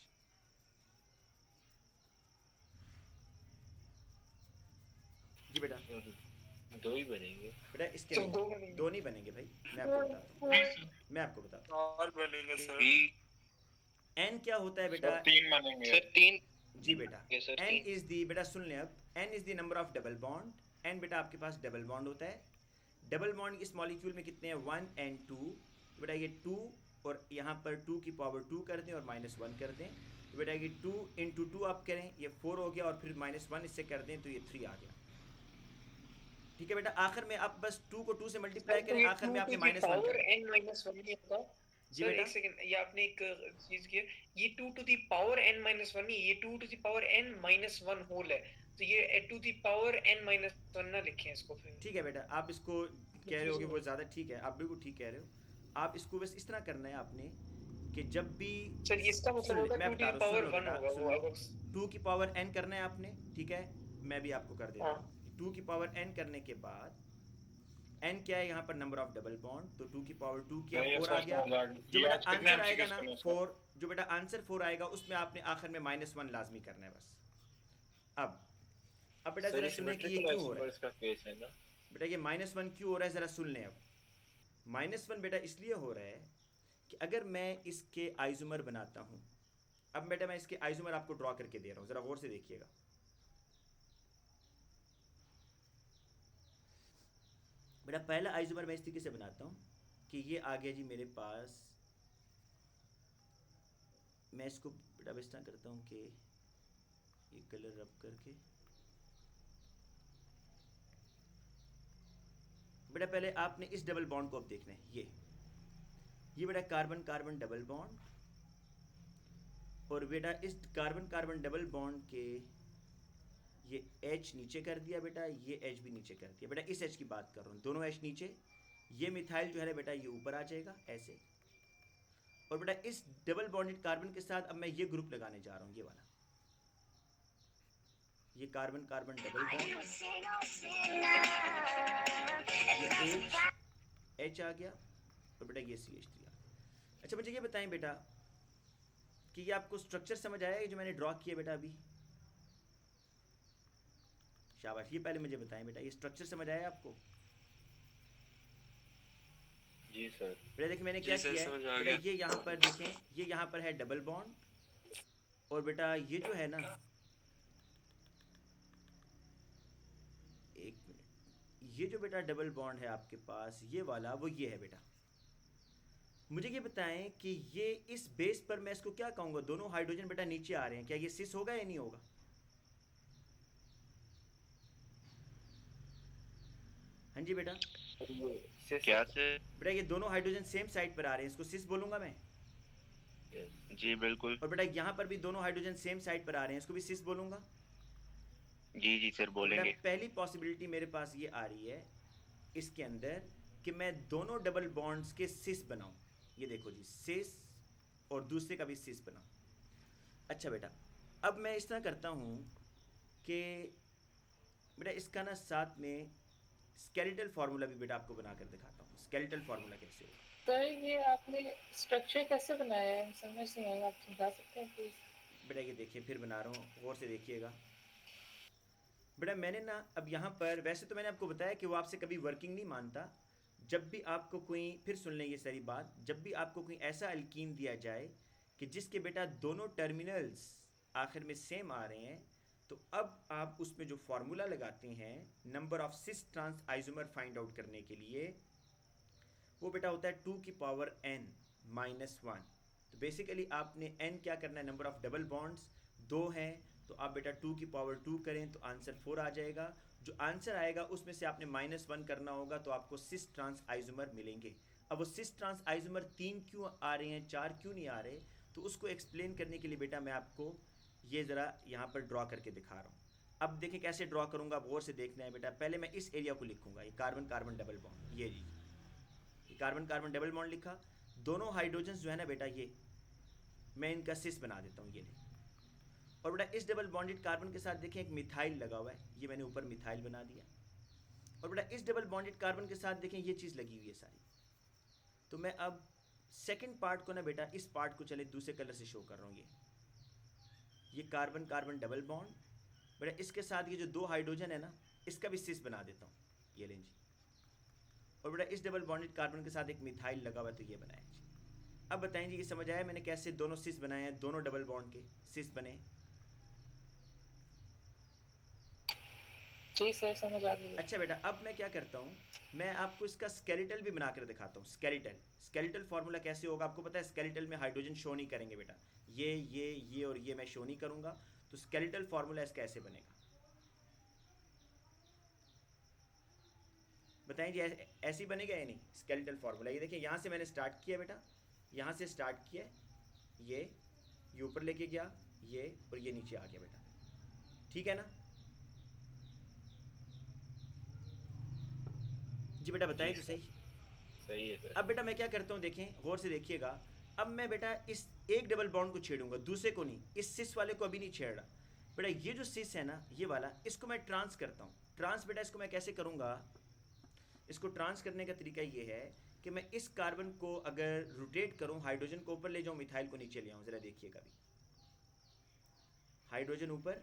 Speaker 1: जी बेटा
Speaker 6: 2 ही बनेंगे
Speaker 1: बेटा इसके
Speaker 7: तो
Speaker 1: नहीं,
Speaker 7: 2 बनेंगे।
Speaker 1: 2 नहीं बनेंगे भाई, मैं आपको बताता हूँ।
Speaker 8: और बनेंगे सर।
Speaker 1: n क्या होता है बेटा?
Speaker 8: 3 बनेंगे।
Speaker 2: सर 3।
Speaker 1: जी बेटा
Speaker 2: Yes, sir,
Speaker 1: n
Speaker 2: तीन।
Speaker 1: इज दी, बेटा सुन लें अब, n is the number of double bond. n बेटा आपके पास डबल बॉन्ड होता है। डबल बॉन्ड इस मॉलिक्यूल में कितने हैं? 1 and 2। तो बेटा ये 2 और यहाँ पर 2 की पावर 2 कर दें और -1 कर दें, तो बेटा ये 2 × 2 आप करें, ये 4 हो गया, और फिर -1 इससे कर दें तो ये 3 आ गया। ठीक है बेटा, आखिर में आप बस 2 को 2 से मल्टीप्लाई करें, आखिर में आपने -1
Speaker 7: पावर
Speaker 1: कर
Speaker 7: n-1 नहीं होता।
Speaker 1: जी
Speaker 7: सर
Speaker 1: बेटा।
Speaker 7: एक सेकंड, ये आपने एक चीज की है, ये 2 टू द पावर n-1 नहीं, ये 2 to the power n-1 whole है, तो ये 2 टू द पावर n-1 ना लिखें इसको फिर।
Speaker 1: ठीक है बेटा, आप इसको कह रहे हो कि वो ज़्यादा ठीक है, आप बिल्कुल ठीक कह रहे हो। आप इसको बस इस तरह करना है आपने कि जब भी
Speaker 7: सर ये इसका मतलब होगा 2 टू द पावर 1 होगा वो अगर
Speaker 1: 2 की पावर n करना है आपने, ठीक है, मैं भी आपको कर देता
Speaker 7: हाँ।
Speaker 1: हूँ। 2 की पावर n करने के बाद n क्या है यहाँ पर? नंबर ऑफ डबल बॉन्ड, तो 2 की पावर 2 किया, 4 आ गया। जो बेटा आंसर आएगा ना 4, जो बेटा आंसर 4 आएगा उसमें आपने आखिर में -1 लाजमी करना है बस। अब बेटा जरा सुने कि ये क्यों हो रहा है।
Speaker 6: इसका केस है ना
Speaker 1: बेटा ये -1 क्यों हो रहा है, ज़रा सुन लें। अब -1 बेटा इसलिए हो रहा है कि अगर मैं इसके आइसोमर बनाता हूँ, अब बेटा मैं इसके आइसोमर आपको ड्रॉ करके दे रहा हूँ, ज़रा गौर से देखिएगा। बेटा पहला आइसोमर मैं इस तरीके से बनाता हूँ कि ये आ गया जी मेरे पास, मैं इसको बेटा इस तरह करता हूँ कि ये कलर रब करके, बेटा पहले आपने इस डबल बॉन्ड को अब देखना है, ये बेटा कार्बन कार्बन डबल बॉन्ड, और बेटा इस कार्बन कार्बन डबल बॉन्ड के ये H नीचे कर दिया बेटा, ये H भी नीचे कर दिया बेटा। इस H की बात कर रहा हूँ, दोनों H नीचे, ये मिथाइल जो है ना बेटा ये ऊपर आ जाएगा ऐसे, और बेटा इस डबल बॉन्डेड कार्बन के साथ अब मैं ये ग्रुप लगाने जा रहा हूँ, ये वाला, ये कार्बन कार्बन डबल बॉन्ड, ये H आ गया और बेटा ये CH3 आ गया। अच्छा मुझे ये बताएं बेटा कि ये आपको स्ट्रक्चर समझ आया है जो मैंने ड्रॉ किया बेटा अभी? शाबाश, ये पहले मुझे बताएं बेटा, ये स्ट्रक्चर समझ आया आपको?
Speaker 6: जी सर।
Speaker 1: बेटा देखिए मैंने क्या किया है, बेटा ये यहाँ पर देखें, ये यहाँ पर है डबल बॉन्ड, और बेटा ये जो है ना, एक मिनट, ये जो बेटा डबल बॉन्ड है आपके पास, ये वाला, वो ये है बेटा। मुझे ये बताएं कि ये इस बेस पर मैं इसको क्या कहूँगा, दोनों हाइड्रोजन बेटा नीचे आ रहे हैं, क्या ये सिस होगा या नहीं होगा? हाँ जी बेटा,
Speaker 4: क्या सर?
Speaker 1: बेटा ये दोनों हाइड्रोजन सेम साइड पर आ रहे हैं, इसको सिस बोलूंगा मैं?
Speaker 4: जी बिल्कुल।
Speaker 1: और बेटा यहाँ पर भी दोनों हाइड्रोजन सेम साइड पर आ रहे हैं, इसको भी सिस बोलूंगा?
Speaker 4: जी जी सर बोलेंगे।
Speaker 1: पहली पॉसिबिलिटी मेरे पास ये आ रही है इसके अंदर कि मैं दोनों डबल बॉन्ड्स के सिस बनाऊं, ये देखो जी, सिस, और दूसरे का भी सिस बनाऊं। अच्छा बेटा, अब मैं इस तरह करता हूँ कि बेटा इसका ना साथ में स्केलेटल फार्मूला भी बेटा आपको बनाकर दिखाता हूँ। स्केलेटल फार्मूला कैसे होगा?
Speaker 10: सर ये आपने स्ट्रक्चर कैसे बनाया है, समझ नहीं आया, आप समझा सकते हैं प्लीज?
Speaker 1: बेटा ये देखिए, फिर बना रहा हूँ, गौर से देखिएगा बेटा। मैंने ना अब यहाँ पर, वैसे तो मैंने आपको बताया कि वो आपसे कभी वर्किंग नहीं मानता। जब भी आपको कोई, फिर सुन लें ये सारी बात, जब भी आपको कोई ऐसा अल्कीन दिया जाए कि जिसके बेटा दोनों टर्मिनल्स आखिर में सेम आ रहे हैं, तो अब आप उसमें जो फार्मूला लगाते हैं number of cis trans isomer find out करने के लिए, वो बेटा होता है 2 की पावर n माइनस 1। तो बेसिकली आपने n क्या करना है, नंबर ऑफ डबल बॉन्ड्स 2 हैं, तो आप बेटा 2 की पावर 2 करें तो आंसर 4 आ जाएगा। जो आंसर आएगा उसमें से आपने -1 करना होगा, तो आपको सिस ट्रांस आइसोमर मिलेंगे। अब वो सिस ट्रांस आइसोमर 3 क्यों आ रहे हैं, 4 क्यों नहीं आ रहे, तो उसको एक्सप्लेन करने के लिए बेटा मैं आपको ये ज़रा यहाँ पर ड्रॉ करके दिखा रहा हूँ। अब देखें कैसे ड्रॉ करूँगा, आप गौर से देखना है बेटा। पहले मैं इस एरिया को लिखूँगा, ये कार्बन कार्बन डबल बॉन्ड, ये जी, ये कार्बन कार्बन डबल बॉन्ड लिखा। दोनों हाइड्रोजन्स जो है ना बेटा, ये मैं इनका सिस बना देता हूँ, ये ले। और बेटा इस डबल बॉन्डेड कार्बन के साथ देखें एक मिथाइल लगा हुआ है, ये मैंने ऊपर मिथाइल बना दिया। और बेटा इस डबल बॉन्डेड कार्बन के साथ देखें ये चीज़ लगी हुई है सारी। तो मैं अब सेकंड पार्ट को ना बेटा, इस पार्ट को चले दूसरे कलर से शो कर रहा हूँ। ये कार्बन कार्बन डबल बॉन्ड, बेटा इसके साथ ये जो 2 हाइड्रोजन है ना, इसका भी सिस बना देता हूँ, ये लें जी। और बेटा इस डबल बॉन्डेड कार्बन के साथ एक मिथाइल लगा हुआ है, तो ये बनाया जी। अब बताएं जी, ये समझ आया मैंने कैसे दोनों सिस बनाए हैं, दोनों डबल बॉन्ड के सिस बने?
Speaker 10: जी सर समझ आ गई।
Speaker 1: अच्छा बेटा, अब मैं क्या करता हूँ, मैं आपको इसका स्केलेटल भी बनाकर दिखाता हूँ। स्केलेटल फार्मूला कैसे होगा आपको पता है? स्केलेटल में हाइड्रोजन शो नहीं करेंगे बेटा, ये और ये मैं शो नहीं करूँगा। तो स्केलेटल फार्मूला इसका ऐसे बनेगा, बताएं जी, ऐसे ही बनेगा या नहीं स्केलेटल फार्मूला? ये देखिए यहाँ से मैंने स्टार्ट किया बेटा, यहाँ से स्टार्ट किया, ये ऊपर लेके गया, ये और ये नीचे आ गया बेटा, ठीक है ना जी बेटा? बताएं तो सही
Speaker 6: है सर।
Speaker 1: अब बेटा मैं क्या करता हूँ, देखें गौर से देखिएगा। अब मैं बेटा इस एक डबल बॉन्ड को छेड़ूंगा, दूसरे को नहीं, इस सिस वाले को अभी नहीं छेड़ रहा बेटा। ये जो सिस है ना, ये वाला, इसको मैं ट्रांस करता हूँ। ट्रांस बेटा इसको मैं कैसे करूँगा, इसको ट्रांस करने का तरीका ये है कि मैं इस कार्बन को अगर रोटेट करूँ, हाइड्रोजन को ऊपर ले जाऊँ, मिथाइल को नीचे ले आऊँ। ज़रा देखिएगा अभी, हाइड्रोजन ऊपर,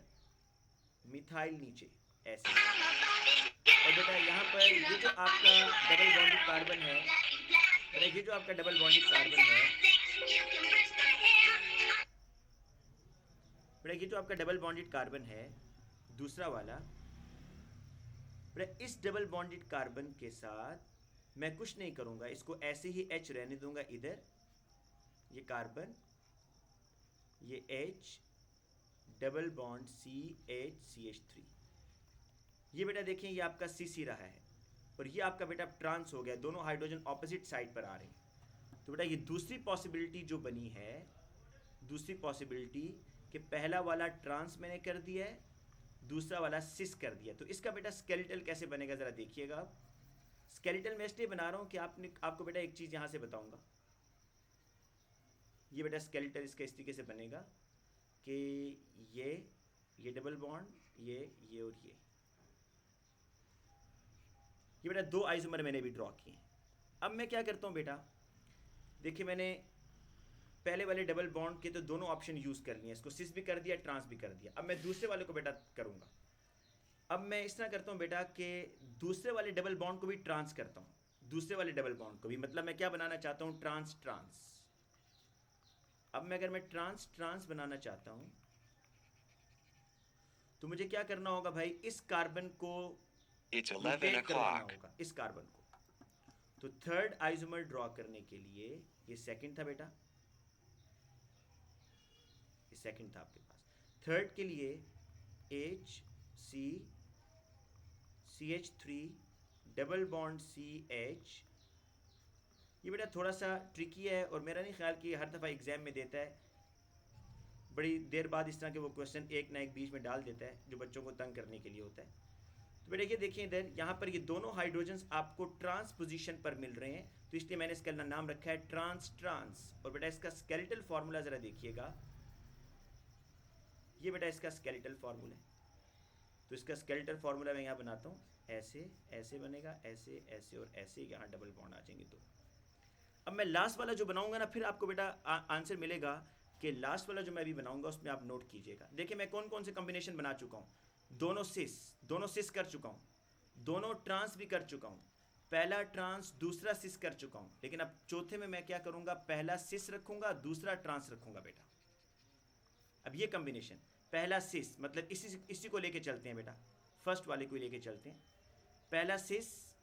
Speaker 1: मिथाइल नीचे, ऐसे। और बेटा यहाँ पर ये जो आपका डबल बॉन्डेड कार्बन है, बेटा ये जो आपका डबल बॉन्डेड कार्बन है, बेटा ये जो आपका डबल बॉन्डेड कार्बन है दूसरा वाला, बेटा इस डबल बॉन्डेड कार्बन के साथ मैं कुछ नहीं करूँगा, इसको ऐसे ही H रहने दूंगा इधर, ये कार्बन, ये H, डबल बॉन्ड CH3। ये बेटा देखें, ये आपका CC रहा है और ये आपका बेटा ट्रांस हो गया, दोनों हाइड्रोजन ऑपोजिट साइड पर आ रहे हैं। तो बेटा ये दूसरी पॉसिबिलिटी जो बनी है, दूसरी पॉसिबिलिटी कि पहला वाला ट्रांस मैंने कर दिया है, दूसरा वाला सिस कर दिया। तो इसका बेटा स्केलेटल कैसे बनेगा ज़रा देखिएगा आप। स्केलेटल मैं इसलिए बना रहा हूँ कि आपको बेटा एक चीज़ यहाँ से बताऊँगा, ये बेटा स्केलेटल इसका इस तरीके से बनेगा कि ये डबल बॉन्ड, ये और ये बेटा दो आइसोमर मैंने भी ड्रॉ किए हैं। अब मैं क्या करता हूँ बेटा, देखिए मैंने पहले वाले डबल बॉन्ड के तो दोनों ऑप्शन यूज़ कर लिए, इसको सिस भी कर दिया, ट्रांस भी कर दिया। अब मैं दूसरे वाले को बेटा करूँगा। अब मैं इस तरह करता हूँ बेटा कि दूसरे वाले डबल बॉन्ड को भी ट्रांस करता हूँ, दूसरे वाले डबल बॉन्ड को भी, मतलब मैं क्या बनाना चाहता हूँ, ट्रांस ट्रांस। अब मैं अगर मैं ट्रांस ट्रांस बनाना चाहता हूँ तो मुझे क्या करना होगा भाई, इस कार्बन को
Speaker 8: It's 11
Speaker 1: रोटेट कर देना
Speaker 8: o'clock.
Speaker 1: होगा, इस कार्बन को। तो थर्ड आइसोमर ड्रॉ करने के लिए, ये सेकंड था बेटा, ये सेकंड था आपके पास। थर्ड के लिए CH3 डबल बॉन्ड CH। ये बेटा थोड़ा सा ट्रिकी है और मेरा नहीं ख्याल कि हर दफ़ा एग्ज़ाम में देता है, बड़ी देर बाद इस तरह के वो क्वेश्चन एक ना एक बीच में डाल देता है जो बच्चों को तंग करने के लिए होता है। तो बेटा ये देखिए इधर, यहाँ पर ये दोनों हाइड्रोजन्स आपको ट्रांस पोजीशन पर मिल रहे हैं, तो इसलिए मैंने इसका नाम रखा है ट्रांस ट्रांस। और बेटा इसका स्केलेटल फार्मूला ज़रा देखिएगा, ये बेटा इसका स्केलेटल फार्मूला है। तो इसका स्केलेटल फार्मूला मैं यहाँ बनाता हूँ, ऐसे ऐसे बनेगा, ऐसे ऐसे और ऐसे, यहाँ डबल बॉन्ड आ जाएंगे दो। अब मैं लास्ट वाला जो बनाऊंगा ना, फिर आपको बेटा आंसर मिलेगा कि लास्ट वाला जो मैं अभी बनाऊंगा उसमें आप नोट कीजिएगा। देखिए मैं कौन कौन से कॉम्बिनेशन बना चुका हूँ, दोनों सिस कर चुका हूँ, दोनों ट्रांस भी कर चुका हूँ, पहला ट्रांस दूसरा सिस कर चुका हूँ। लेकिन अब चौथे में मैं क्या करूँगा, पहला सिस रखूँगा, दूसरा ट्रांस रखूँगा बेटा। अब ये कॉम्बिनेशन, पहला सिस मतलब इसी को लेके चलते हैं बेटा, फर्स्ट वाले को लेके चलते हैं। पहला सिस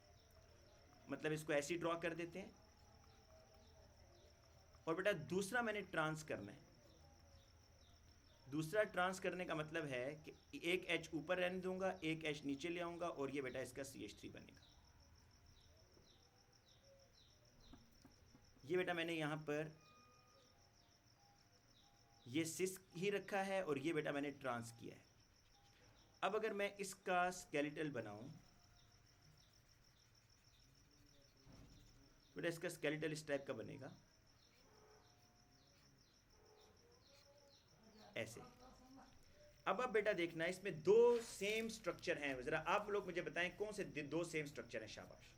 Speaker 1: मतलब इसको ऐसे ड्रॉ कर देते हैं, और बेटा दूसरा मैंने ट्रांस करना है। दूसरा ट्रांस करने का मतलब है कि एक H ऊपर रहने दूंगा, एक H नीचे ले आऊंगा, और ये बेटा इसका CH3 बनेगा। ये बेटा मैंने यहाँ पर ये सिस ही रखा है और ये बेटा मैंने ट्रांस किया है। अब अगर मैं इसका स्केलेटल बनाऊं, बेटा इसका स्केलेटल इस टाइप का बनेगा, ऐसे। अब बेटा देखना, इसमें दो सेम स्ट्रक्चर हैं, जरा आप लोग मुझे बताएं कौन से दो सेम स्ट्रक्चर हैं। शाबाश,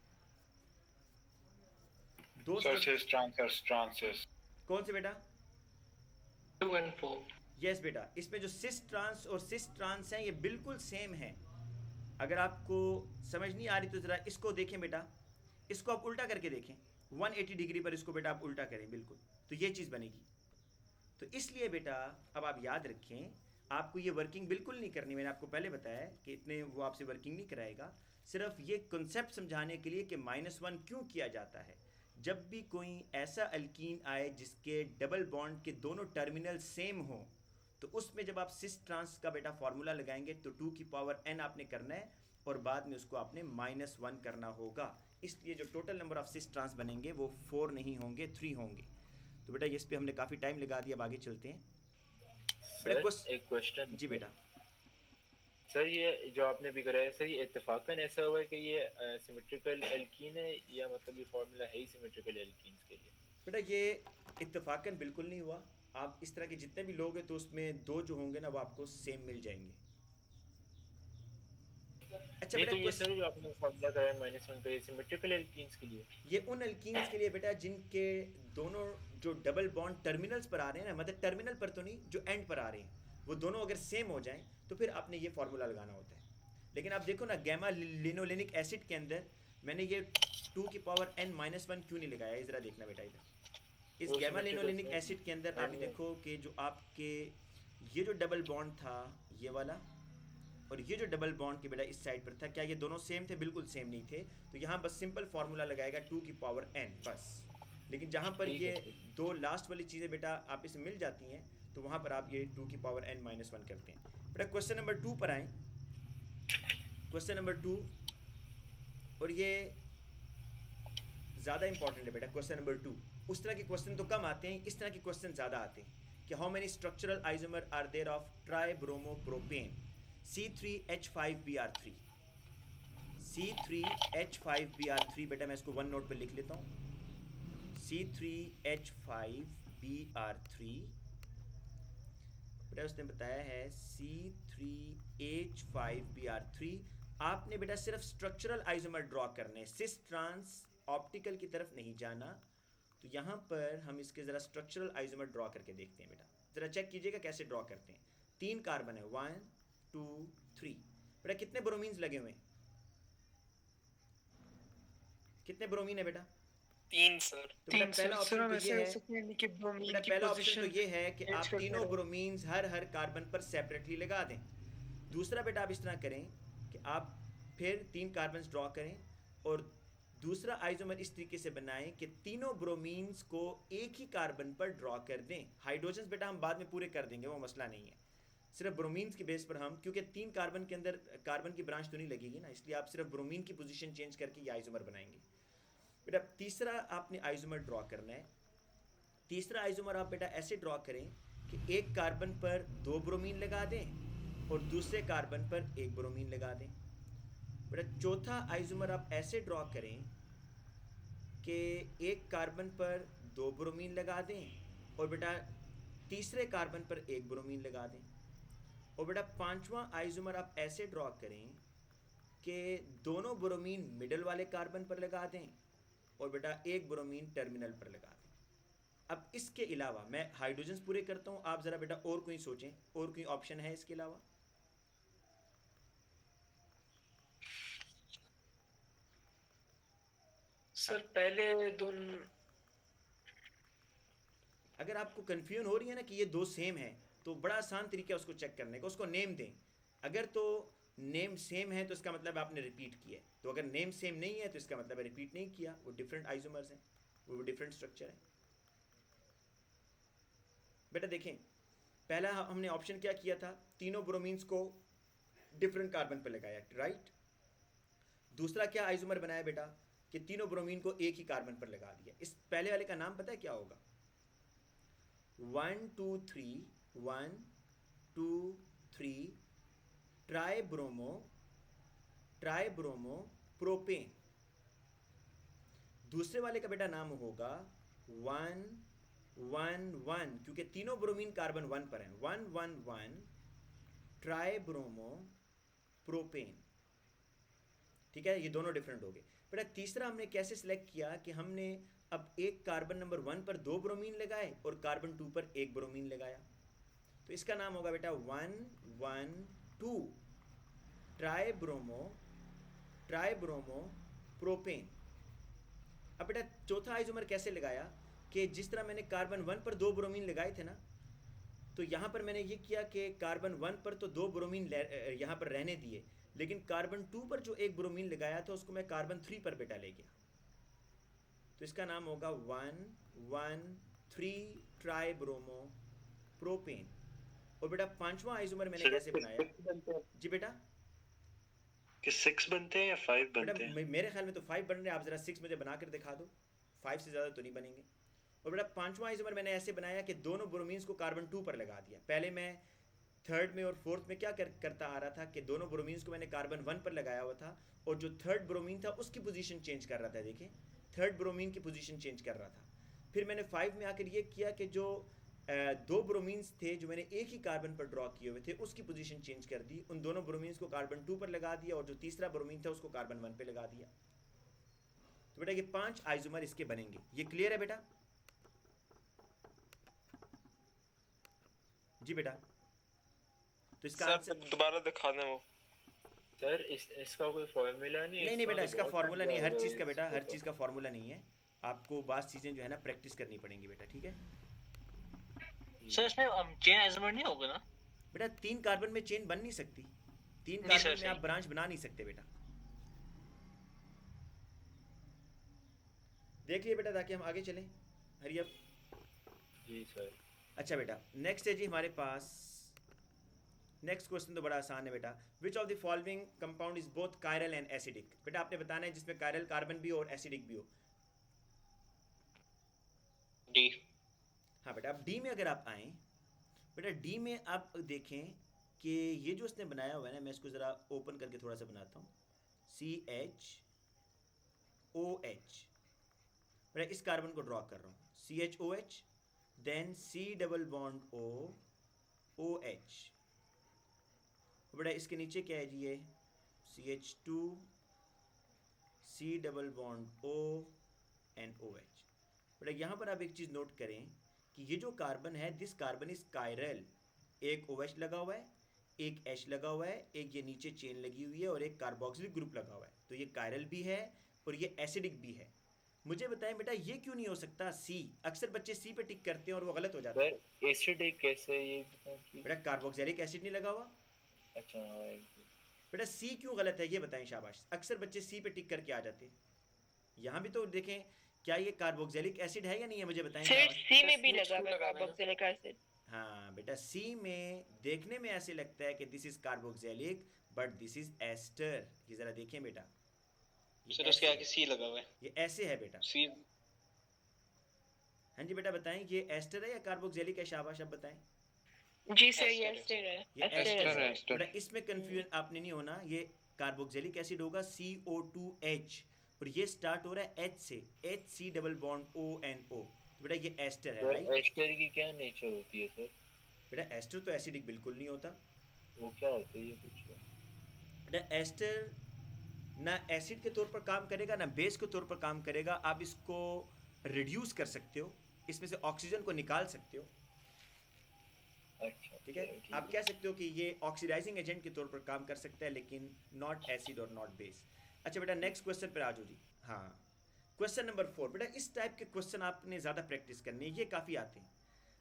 Speaker 1: दो
Speaker 6: ट्रांसेस
Speaker 1: कौन से बेटा?
Speaker 7: 2 and 4।
Speaker 1: यस बेटा, इसमें जो सिस ट्रांस और सिस ट्रांस हैं ये बिल्कुल सेम हैं। अगर आपको समझ नहीं आ रही तो ज़रा इसको देखें बेटा, इसको आप उल्टा करके देखें, 180 डिग्री पर इसको बेटा आप उल्टा करें, बिल्कुल, तो ये चीज़ बनेगी। तो इसलिए बेटा अब आप याद रखें, आपको ये वर्किंग बिल्कुल नहीं करनी, मैंने आपको पहले बताया कि इतने वो आपसे वर्किंग नहीं कराएगा, सिर्फ ये कॉन्सेप्ट समझाने के लिए कि -1 क्यों किया जाता है। जब भी कोई ऐसा अल्कीन आए जिसके डबल बॉन्ड के दोनों टर्मिनल सेम हो, तो उसमें जब आप सिस ट्रांस का बेटा फार्मूला लगाएंगे तो 2 की पावर n आपने करना है और बाद में उसको आपने -1 करना होगा। इसलिए जो total number of cis trans बनेंगे वो 4 नहीं होंगे, 3 होंगे। तो बेटा इस पे हमने काफ़ी टाइम लगा दिया, अब आगे चलते हैं।
Speaker 6: एक क्वेश्चन
Speaker 1: जी बेटा।
Speaker 6: सर ये जो आपने भी कराया सर, ये इत्तेफाकन ऐसा हुआ है कि ये सिमेट्रिकल एल्कीन है, या मतलब ये फार्मूला है ही सिमेट्रिकल एल्कीन्स के लिए?
Speaker 1: बेटा ये इत्तेफाकन बिल्कुल नहीं हुआ। आप इस तरह के जितने भी लोग हैं तो उसमें दो जो होंगे ना वो आपको सेम मिल जाएंगे। अच्छा बेटा,
Speaker 6: तो ये सर जो आपने फार्मूला कराया -1 का, ये सिमेट्रिकल एल्कीन्स के लिए?
Speaker 1: ये उन एल्कीन्स के लिए बेटा जिनके दोनों जो डबल बॉन्ड टर्मिनल्स पर आ रहे हैं ना, मतलब टर्मिनल पर तो नहीं, जो एंड पर आ रहे हैं, वो दोनों अगर सेम हो जाएं तो फिर आपने ये फार्मूला लगाना होता है। लेकिन आप देखो ना, गैमा लिनोलेनिक एसिड के अंदर मैंने ये 2 की पावर n-1 क्यों नहीं लगाया, ज़रा देखना बेटा इधर। इस गैमा लिनोलेनिक एसिड के अंदर आप देखो कि जो आपके ये जो डबल बॉन्ड था ये वाला, और ये जो डबल बॉन्ड के बेटा इस साइड पर था, क्या ये दोनों सेम थे? बिल्कुल सेम नहीं थे। तो यहाँ बस सिंपल फार्मूला लगाएगा 2 की पावर n बस। लेकिन जहाँ पर ये दो लास्ट वाली चीज़ें बेटा आप इसे मिल जाती हैं तो वहाँ पर आप ये 2 की पावर n-1 करते हैं। बेटा क्वेश्चन नंबर 2 पर आएँ। क्वेश्चन नंबर 2, और ये ज़्यादा इंपॉर्टेंट है बेटा क्वेश्चन नंबर 2। उस तरह के क्वेश्चन तो कम आते हैं, इस तरह के क्वेश्चन ज़्यादा आते हैं कि how many structural isomer are there of tribromopropane C3H5Br3। C3H5Br3 बेटा मैं इसको वन नोट पे लिख लेता हूँ, C3H5 Br3, बेटा उसने बताया है C3H5Br3। आपने बेटा सिर्फ स्ट्रक्चरल आइसोमर ड्रॉ करने, सिस ट्रांस ऑप्टिकल की तरफ नहीं जाना। तो यहाँ पर हम इसके ज़रा स्ट्रक्चरल आइसोमर ड्रॉ करके देखते हैं बेटा, ज़रा चेक कीजिएगा कैसे ड्रॉ करते हैं। 3 कार्बन है, 1 2 3। बेटा कितने ब्रोमीन्स लगे हुए हैं? कितने ब्रोमीन है बेटा?
Speaker 7: 3 सर।
Speaker 1: तो बेटा पहला ऑप्शन तो ये है,
Speaker 7: कि ब्रोमीन
Speaker 1: बेटा
Speaker 7: की
Speaker 1: पहला ऑप्शन तो
Speaker 7: पोजीशन
Speaker 1: ये है कि आप तीनों ब्रोमीन्स हर कार्बन पर सेपरेटली लगा दें। दूसरा बेटा आप इस तरह करें कि आप फिर 3 कार्बन ड्रॉ करें और दूसरा आइसोमर इस तरीके से बनाएं कि तीनों ब्रोमीन्स को एक ही कार्बन पर ड्रॉ कर दें। हाइड्रोजन्स बेटा हम बाद में पूरे कर देंगे, वो मसला नहीं है। सिर्फ ब्रोमीन्स की बेस पर हम, क्योंकि 3 कार्बन के अंदर कार्बन की ब्रांच तो नहीं लगेगी ना, इसलिए आप सिर्फ ब्रोमीन की पोजीशन चेंज करके ये आइसोमर बनाएंगे। बेटा तीसरा आपने आइसोमर ड्रॉ करना है। तीसरा आइसोमर आप बेटा ऐसे ड्रॉ करें कि एक कार्बन पर 2 ब्रोमीन लगा दें और दूसरे कार्बन पर 1 ब्रोमीन लगा दें। बेटा चौथा आइसोमर आप ऐसे ड्रॉ करें कि एक कार्बन पर 2 ब्रोमीन लगा दें और बेटा तीसरे कार्बन पर 1 ब्रोमीन लगा दें। और बेटा पांचवा आइसोमर आप ऐसे ड्रॉ करें कि दोनों ब्रोमीन मिडल वाले कार्बन पर लगा दें और बेटा 1 ब्रोमीन टर्मिनल पर लगा दें। अब इसके अलावा मैं हाइड्रोजन्स पूरे करता हूँ, आप ज़रा बेटा और कोई सोचें, और कोई ऑप्शन है इसके अलावा?
Speaker 7: सर पहले दोनों,
Speaker 1: अगर आपको कन्फ्यूजन हो रही है ना कि ये 2 सेम है, तो बड़ा आसान तरीका है उसको चेक करने का, उसको नेम दें। अगर तो नेम सेम है तो इसका मतलब आपने रिपीट किया है, तो अगर नेम सेम नहीं है तो इसका मतलब रिपीट नहीं किया, वो डिफरेंट आइसोमर्स हैं, वो डिफरेंट स्ट्रक्चर है। बेटा देखें, पहला हमने ऑप्शन क्या किया था, तीनों ब्रोमीन्स को डिफरेंट कार्बन पर लगाया, राइट। दूसरा क्या आइसोमर बनाया बेटा कि तीनों ब्रोमीन को एक ही कार्बन पर लगा दिया। इस पहले वाले का नाम पता है क्या होगा? 1 2 3 1 2 3 ट्राइब्रोमो प्रोपेन। दूसरे वाले का बेटा नाम होगा 1 1 1, क्योंकि तीनों ब्रोमीन कार्बन 1 पर हैं। 1 1 1 ट्राइब्रोमो प्रोपेन। ठीक है, ये दोनों डिफरेंट हो गए। बेटा तीसरा हमने कैसे सिलेक्ट किया कि हमने अब एक कार्बन नंबर 1 पर 2 ब्रोमीन लगाए और कार्बन 2 पर 1 ब्रोमीन लगाया, तो इसका नाम होगा बेटा 1 1 2 ट्राइब्रोमो प्रोपेन। अब बेटा चौथा आइसोमर कैसे लगाया कि जिस तरह मैंने कार्बन 1 पर 2 ब्रोमीन लगाए थे ना, तो यहाँ पर मैंने ये किया कि कार्बन 1 पर तो 2 ब्रोमीन यहाँ पर रहने दिए, लेकिन कार्बन 2 पर जो 1 ब्रोमीन लगाया था उसको मैं कार्बन 3 पर बेटा ले गया, तो इसका नाम होगा 1 1 3 ट्राइब्रोमो प्रोपेन। और बेटा पांचवा आइसोमर मैंने कैसे बनाया जी बेटा?
Speaker 8: कि 6 बनते हैं या 5 बनते हैं?
Speaker 1: बेटा मेरे ख्याल में तो 5 बन रहे हैं, आप जरा 6 मुझे बना कर दिखा दो, 5 से ज़्यादा तो नहीं बनेंगे। और बेटा पांचवा आइसोमर मैंने ऐसे बनाया कि दोनों ब्रोमीन्स को कार्बन 2 पर लगा दिया। पहले मैं थर्ड में और फोर्थ में क्या करता आ रहा था कि दोनों ब्रोमीन्स को मैंने कार्बन 1 पर लगाया हुआ था और जो थर्ड ब्रोमीन था उसकी पोजीशन चेंज कर रहा था। देखिए थर्ड ब्रोमीन की पोजीशन चेंज कर रहा था। फिर मैंने 5 में आकर ये किया कि जो 2 ब्रोमीन्स थे जो मैंने एक ही कार्बन पर ड्रॉ किए हुए थे उसकी पोजीशन चेंज कर दी, उन दोनों ब्रोमीन्स को कार्बन 2 पर लगा दिया और जो तीसरा ब्रोमीन था उसको कार्बन 1 पे लगा दिया। तो बेटा ये 5 आइसोमर इसके बनेंगे। ये क्लियर है बेटा? जी बेटा, तो इसका आंसर
Speaker 8: दोबारा दिखाना वो
Speaker 6: सर इसका कोई फार्मूला नहीं है?
Speaker 1: नहीं बेटा, इसका फार्मूला नहीं है हर चीज़ का बेटा, हर चीज़ का फार्मूला नहीं है। आपको बात चीज़ें जो है ना प्रैक्टिस करनी पड़ेंगी बेटा, ठीक है
Speaker 11: सर? इसमें चेन आइसोमर नहीं होगा ना
Speaker 1: बेटा? 3 कार्बन में चेन बन नहीं सकती, 3 कार्बन में आप ब्रांच बना नहीं सकते बेटा। देख लिए बेटा ताकि हम आगे चलें। Hurry up.
Speaker 6: जी सर।
Speaker 1: अच्छा बेटा नेक्स्ट है जी हमारे पास, नेक्स्ट क्वेश्चन तो बड़ा आसान है बेटा। Which of the following compound is both chiral and acidic? बेटा आपने बताना है जिसमें कायरल कार्बन भी हो और एसिडिक भी हो।
Speaker 2: डी।
Speaker 1: हाँ बेटा, अब डी में अगर आप आएँ बेटा, डी में आप देखें कि ये जो उसने बनाया हुआ है ना, मैं इसको ज़रा ओपन करके थोड़ा सा बनाता हूँ। CHOH बेटा, इस कार्बन को ड्रॉ कर रहा हूँ। CHOH then C double bond O OH। बेटा इसके नीचे क्या है जी, ये CH2 C double bond O and OH। बेटा यहाँ पर आप एक चीज़ नोट करें कि ये जो कार्बन है, दिस कार्बन इज कायरल। एक OH लगा हुआ है, एक H लगा हुआ है, एक ये नीचे चेन लगी हुई है और एक कार्बोक्सिलिक ग्रुप लगा हुआ है। तो ये कायरल भी है और ये एसिडिक भी है। मुझे बताएं बेटा ये क्यों नहीं हो सकता C? अक्सर बच्चे C पे टिक करते हैं और वो गलत हो जाता है।
Speaker 6: एसिडिक कैसे ये
Speaker 1: बेटा कार्बोक्सिलिक एसिड नहीं लगा हुआ।
Speaker 6: अच्छा
Speaker 1: बेटा C क्यों गलत है ये बताएं, शाबाश। अक्सर बच्चे C पे टिक करके आ जाते हैं। यहाँ भी तो देखें, क्या ये कार्बोक्सिलिक एसिड है या नहीं है, मुझे बताएं।
Speaker 3: सर सी में भी लगा हुआ है कार्बोक्सिलिक एसिड।
Speaker 1: हाँ बेटा C में देखने में ऐसे लगता है कि this is carboxylic but this is ester. ये जरा देखें बेटा,
Speaker 2: सर उसके आगे C लगा हुआ है।
Speaker 1: ये ऐसे है बेटा
Speaker 2: C।
Speaker 1: हाँ जी बेटा बताएं, ये एस्टर है या कार्बोक्सिलिक है, शाबाश अब बताएं।
Speaker 3: जी सर ये एस्टर है।
Speaker 1: ये
Speaker 3: एस्टर है।
Speaker 1: बेटा इसमें कंफ्यूजन आपने नहीं होना, ये कार्बोक्सिलिक एसिड होगा CO2H और ये स्टार्ट हो रहा है H से, HC डबल बॉन्ड ONO। तो बेटा ये एस्टर है राइट।
Speaker 6: एस्टर की क्या नेचर होती है सर?
Speaker 1: बेटा एस्टर तो एसिडिक बिल्कुल नहीं होता।
Speaker 6: वो क्या होता है ये कुछ?
Speaker 1: बेटा एस्टर ना एसिड के तौर पर काम करेगा ना बेस के तौर पर काम करेगा। आप इसको रिड्यूस कर सकते हो, इसमें से ऑक्सीजन को निकाल सकते हो।
Speaker 6: अच्छा
Speaker 1: ठीक है, आप कह सकते हो कि ये ऑक्सीडाइजिंग एजेंट के तौर पर काम कर सकता है लेकिन नॉट एसिड और नॉट बेस। अच्छा बेटा नेक्स्ट क्वेश्चन पर आ जाओ जी। हाँ क्वेश्चन नंबर 4। बेटा इस टाइप के क्वेश्चन आपने ज़्यादा प्रैक्टिस करनी है, ये काफ़ी आते हैं।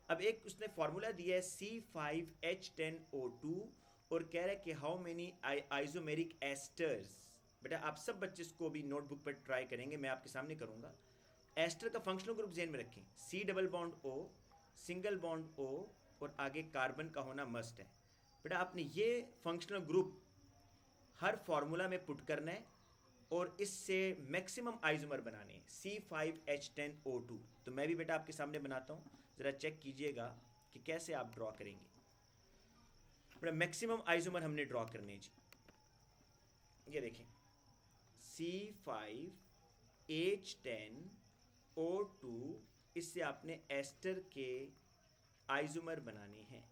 Speaker 1: अब एक उसने फार्मूला दिया है C5H10O2 और कह रहा है कि हाउ मेनी आइसोमेरिक एस्टर्स। बेटा आप सब बच्चे इसको भी नोटबुक पर ट्राई करेंगे, मैं आपके सामने करूँगा। एस्टर का फंक्शनल ग्रुप ज़हन में रखें, C double bond O, single bond O और आगे कार्बन का होना मस्ट है। बेटा आपने ये फंक्शनल ग्रुप हर फार्मूला में पुट करना है और इससे मैक्सिमम आइसोमर बनाने हैं C5H10O2। तो मैं भी बेटा आपके सामने बनाता हूँ, ज़रा चेक कीजिएगा कि कैसे आप ड्रॉ करेंगे। बेटा मैक्सिमम आइसोमर हमने ड्रॉ करने हैं जी। ये देखें C5H10O2, इससे आपने एस्टर के आइसोमर बनाने हैं।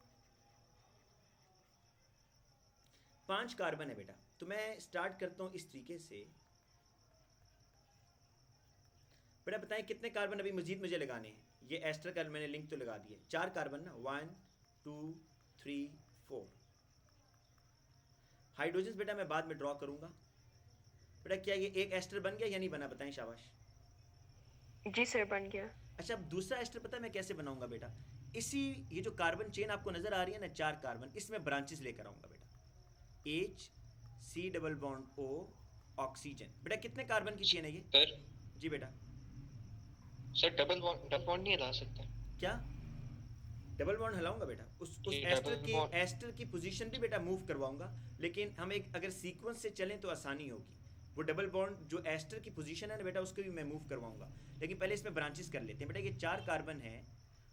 Speaker 1: 5 कार्बन है बेटा, तो मैं स्टार्ट करता हूं इस तरीके से। बेटा बताएं कितने कार्बन अभी मजीद मुझे लगाने हैं। ये एस्टर का मैंने लिंक तो लगा दिया, 4 कार्बन ना, 1 2 3 4। हाइड्रोजन बेटा मैं बाद में ड्रॉ करूंगा। बेटा क्या ये एक एस्टर बन गया या नहीं बना, बताएं शाबाश।
Speaker 3: जी सर बन गया।
Speaker 1: अच्छा अब दूसरा एस्टर पता है मैं कैसे बनाऊंगा बेटा, इसी ये जो कार्बन चेन आपको नजर आ रही है ना 4 कार्बन, इसमें ब्रांचेस लेकर आऊंगा बेटा। H C double bond O oxygen. बेटा कितने कार्बन की चेन है ये?
Speaker 2: सर
Speaker 1: जी बेटा।
Speaker 2: सर डबल बॉन्ड नहीं हिला सकता
Speaker 1: क्या डबल बॉन्ड हिलाऊंगा बेटा? उस एस्टर की पोजीशन भी बेटा मूव करवाऊंगा, लेकिन हम एक अगर सीक्वेंस से चलें तो आसानी होगी। वो डबल बॉन्ड जो एस्टर की पोजीशन है ना बेटा उसको भी मैं मूव करवाऊंगा, लेकिन पहले इसमें ब्रांचेस कर लेते हैं। बेटा ये 4 कार्बन है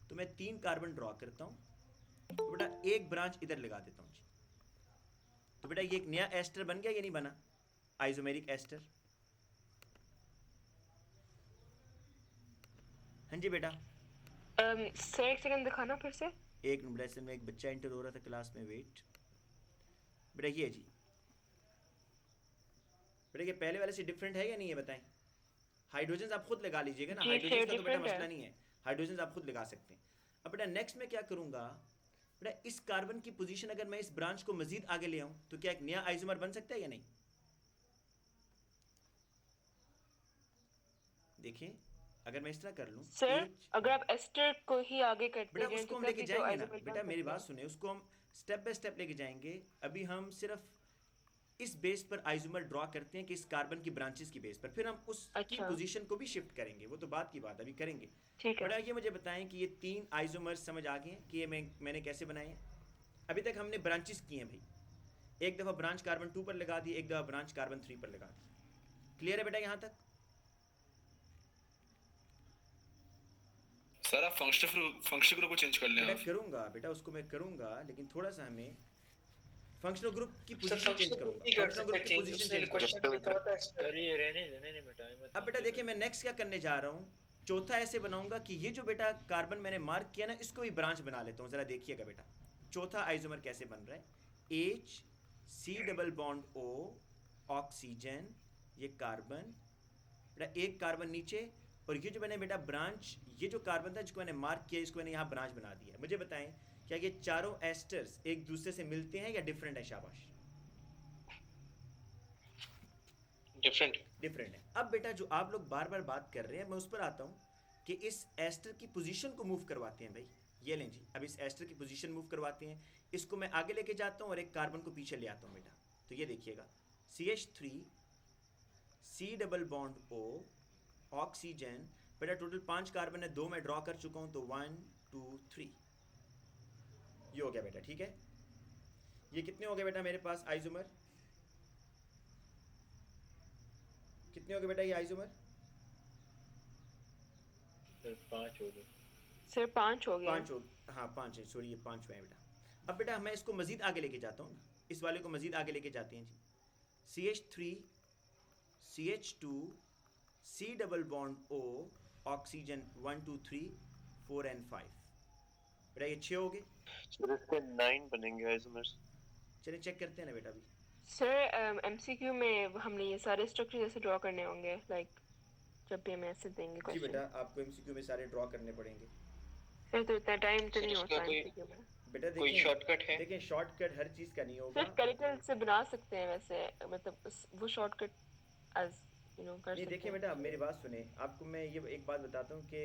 Speaker 1: तो मैं 3 कार्बन ड्रॉ करता हूँ। तो बेटा एक ब्रांच इधर लगा देता हूँ जी। तो बेटा ये एक नया एस्टर बन गया या नहीं बना, आइसोमेरिक एस्टर? हाँ जी बेटा।
Speaker 3: सर एक सेकंड दिखाना फिर से।
Speaker 1: एक मिनट बेटा, में एक बच्चा एंटर हो रहा था क्लास में, वेट। बेटा ये जी, बेटा ये पहले वाले से डिफरेंट है या नहीं है बताएं। हाइड्रोजन आप खुद लगा लीजिएगा ना, हाइड्रोजन का तो बेटा मसला नहीं है, हाइड्रोजन आप खुद लगा सकते हैं। अब बेटा नेक्स्ट में क्या करूंगा, बेटा इस कार्बन की पोजीशन अगर मैं इस ब्रांच को मजीद आगे ले आऊं तो क्या एक नया आइसोमर बन सकता है या नहीं? देखिए अगर मैं इस तरह कर लूं
Speaker 3: सर अगर आप एस्टर को ही आगे करते
Speaker 1: बेटा उसको हम लेके जाएंगे ना बेटा, मेरी बात सुने, उसको हम स्टेप बाय स्टेप लेके जाएंगे। अभी हम सिर्फ इस बेस पर आइसोमर ड्रॉ करते हैं कि इस कार्बन की ब्रांचेस की बेस पर, फिर हम उस की पोजीशन को भी शिफ्ट करेंगे, वो तो बात की बात अभी करेंगे। बेटा ये मुझे बताएं कि ये 3 आइसोमर समझ आ गए कि ये मैंने कैसे बनाए हैं। अभी तक हमने ब्रांचेस किए हैं भाई, एक दफ़ा ब्रांच कार्बन 2 पर लगा दी, एक दफ़ा ब्रांच कार्बन 3 पर लगा दी। क्लियर है बेटा यहाँ तक?
Speaker 12: सर आप फंक्शनल ग्रुप को चेंज कर लें।
Speaker 1: बेटा करूंगा बेटा, उसको मैं करूंगा, लेकिन थोड़ा सा हमें फंक्शनल ग्रुप की पोजीशन चेंज करूंगा। फंक्शनल ग्रुप की पोजीशन चेंज करूंगा।
Speaker 6: सर ये रहने बेटा।
Speaker 1: अब बेटा देखिए मैं नेक्स्ट क्या करने जा रहा हूँ, चौथा ऐसे बनाऊंगा कि ये जो बेटा कार्बन मैंने मार्क किया ना, इसको भी ब्रांच बना लेता हूँ। ज़रा देखिएगा बेटा चौथा आइसोमर कैसे बन रहा है। H C double bond O oxygen, ये कार्बन बेटा, एक कार्बन नीचे, और ये जो मैंने बेटा ब्रांच, ये जो कार्बन था जिसको मैंने मार्क किया, इसको मैंने यहाँ ब्रांच बना दिया। मुझे बताएं क्या ये चारों एस्टर्स एक दूसरे से मिलते हैं या डिफरेंट है? शाबाश, डिफरेंट है। अब बेटा जो आप लोग बार बार बात कर रहे हैं, मैं उस पर आता हूँ कि इस एस्टर की पोजीशन को मूव करवाते हैं भाई। ये लें जी, अब इस एस्टर की पोजीशन मूव करवाते हैं, इसको मैं आगे लेके जाता हूँ और एक कार्बन को पीछे ले आता हूँ बेटा। तो ये देखिएगा CH3 C double bond O oxygen, बेटा टोटल 5 कार्बन है, 2 मैं ड्रॉ कर चुका हूँ, तो 1 2 3 ये हो गया बेटा। ठीक है, ये कितने हो गए बेटा मेरे पास आइसोमर? कितने हो गए बेटा ये आइसोमर?
Speaker 6: सर 5 हो गए।
Speaker 3: सर 5 हो गए।
Speaker 1: 5 हो, हाँ 5 है, सॉरी ये 5 हुए हैं बेटा। अब बेटा मैं इसको मज़ीद आगे लेके जाता हूँ ना, इस वाले को मज़ीद आगे लेके जाते हैं जी। CH3 CH2 C double bond O oxygen, 1 2 3 4 and 5 बेटा, ये 6 हो गए।
Speaker 8: सर इसके 9 बनेंगे आइसोमर्स।
Speaker 1: चलिए चेक करते हैं ना बेटा अभी।
Speaker 3: सर MCQ में हमने ये सारे स्ट्रक्चर जैसे ड्रॉ करने होंगे, लाइक जब भी हमें ऐसे देंगे
Speaker 1: जी
Speaker 3: क्वेश्चन।
Speaker 1: बेटा आपको MCQ में सारे ड्रॉ करने पड़ेंगे।
Speaker 3: फिर तो इतना टाइम तो नहीं
Speaker 2: इसका
Speaker 3: होता
Speaker 2: कोई-
Speaker 3: MCQ में।
Speaker 1: बेटा
Speaker 2: कोई
Speaker 1: देखें,
Speaker 2: शॉर्टकट है?
Speaker 1: देखें शॉर्टकट हर चीज़ का नहीं होगा।
Speaker 3: सिर्फ कैलकुलेटर से बना सकते हैं वैसे, मतलब वो शॉर्टकट एज कर
Speaker 1: नहीं
Speaker 3: सकते
Speaker 1: देखिए
Speaker 3: हैं।
Speaker 1: बेटा, मेरी बात सुने, आपको मैं ये एक बात बताता हूँ कि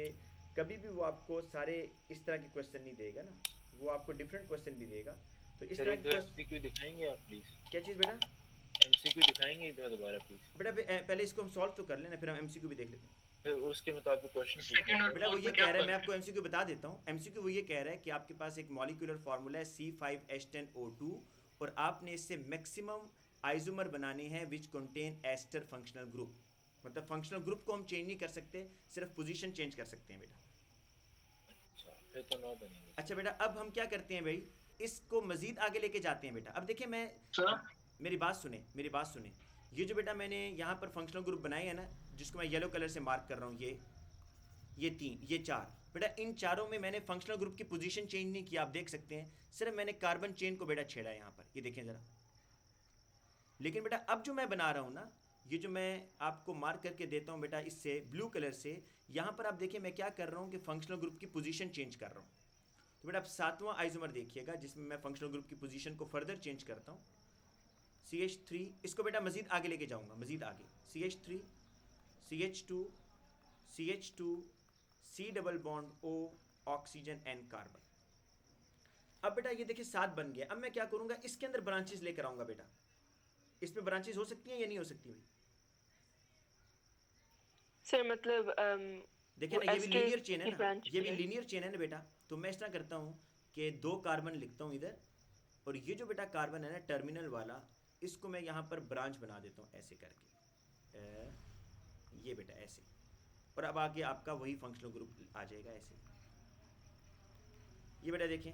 Speaker 1: कभी भी वो आपको सारे इस तरह के क्वेश्चन नहीं देगा ना, वो आपको डिफरेंट क्वेश्चन भी देगा। तो इस
Speaker 6: सर
Speaker 1: तरह
Speaker 6: एक
Speaker 1: के
Speaker 6: दो
Speaker 1: question-
Speaker 6: MCQ दिखाएंगे आप प्लीज?
Speaker 1: क्या चीज़ बेटा?
Speaker 6: MCQ दिखाएंगे एक दो दोबारा प्लीज?
Speaker 1: बेटा पहले इसको हम सॉल्व तो कर लेना, फिर हम MCQ भी देख लेते हैं।
Speaker 6: फिर उसके मुताबिक क्वेश्चन
Speaker 1: बेटा वो ये कह रहा है, मैं आपको MCQ बता देता हूँ। MCQ वो ये कह रहा है कि आपके पास एक मॉलिक्यूलर फार्मूला है C5H10O2, और आपने इससे मैक्सिमम आइसोमर बनाने हैं which contain ester functional group. मतलब फंक्शनल ग्रुप को हम चेंज नहीं कर सकते, सिर्फ पोजीशन चेंज कर सकते हैं बेटा।
Speaker 6: फिर तो 9 बनेंगे।
Speaker 1: अच्छा बेटा अब हम क्या करते हैं भाई, इसको मजीद आगे लेके जाते हैं बेटा। अब देखिए मैं, मेरी बात सुने, ये जो बेटा मैंने यहाँ पर फंक्शनल ग्रुप बनाए हैं ना, जिसको मैं येलो कलर से मार्क कर रहा हूँ, ये 3 ये 4 बेटा, इन चारों में मैंने फंक्शनल ग्रुप की पोजीशन चेंज नहीं किया, आप देख सकते हैं, सिर्फ मैंने कार्बन चेन को बेटा छेड़ा है यहाँ पर, ये देखें ज़रा। लेकिन बेटा अब जो मैं बना रहा हूँ ना, ये जो मैं आपको मार्क करके देता हूँ बेटा इससे ब्लू कलर से, यहाँ पर आप देखिए मैं क्या कर रहा हूँ कि फंक्शनल ग्रुप की पोजीशन चेंज कर रहा हूँ। तो बेटा अब 7वां आइसोमर देखिएगा जिसमें मैं फंक्शनल ग्रुप की पोजीशन को फर्दर चेंज करता हूँ। CH3, इसको बेटा मज़ीद आगे लेके जाऊँगा, मज़ीद आगे। CH3 CH2 CH2 C double bond O oxygen and carbon. अब बेटा ये देखिए 7 बन गया। अब मैं क्या करूँगा, इसके अंदर ब्रांचेस लेकर आऊँगा बेटा। इसमें ब्रांचेस हो सकती हैं या नहीं हो सकती भाई?
Speaker 3: सर मतलब
Speaker 1: देखिए ना, ये भी लीनियर चेन है ना,
Speaker 3: branch
Speaker 1: ये भी
Speaker 3: पे।
Speaker 1: लीनियर चेन है ना बेटा। तो मैं इस तरह करता हूँ कि 2 कार्बन लिखता हूँ इधर, और ये जो बेटा कार्बन है ना टर्मिनल वाला, इसको मैं यहाँ पर ब्रांच बना देता हूँ ऐसे करके, ये बेटा ऐसे, और अब आगे आपका वही फंक्शनल ग्रुप आ जाएगा ऐसे। ये बेटा देखें,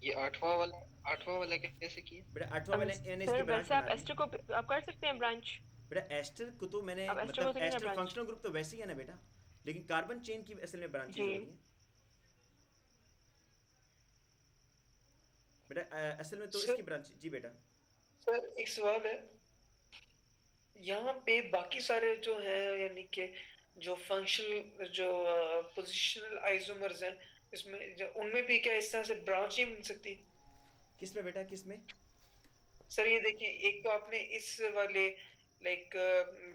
Speaker 2: ये 8वां वाला कैसे किया?
Speaker 1: बेटा 8वां वाले यानी इसकी
Speaker 3: सर
Speaker 1: ब्रांच
Speaker 3: वैसे आप
Speaker 1: बना दी।
Speaker 3: एस्टर को आप कर सकते हैं ब्रांच।
Speaker 1: बेटा एस्टर को तो मैंने,
Speaker 3: अब एस्टर को
Speaker 1: मतलब
Speaker 3: तो नहीं है
Speaker 1: एस्टर
Speaker 3: branch।
Speaker 1: फंक्शनल ग्रुप तो वैसे ही है ना बेटा, लेकिन कार्बन चेन की असल में ब्रांचेस
Speaker 3: जी।
Speaker 1: हो रही हैं बेटा। असल में तो
Speaker 7: सर-
Speaker 1: इसकी ब्रांच, जी बेटा।
Speaker 7: सर एक सवाल है, यहाँ पे बाकी सारे जो हैं यानी कि जो फंक्शनल जो पोजिशनल आइसोमर्स हैं, इसमें उनमें भी क्या इस तरह से ब्रांच नहीं बन सकती?
Speaker 1: किस में बेटा, किस में?
Speaker 7: सर ये देखिए, एक तो आपने इस वाले लाइक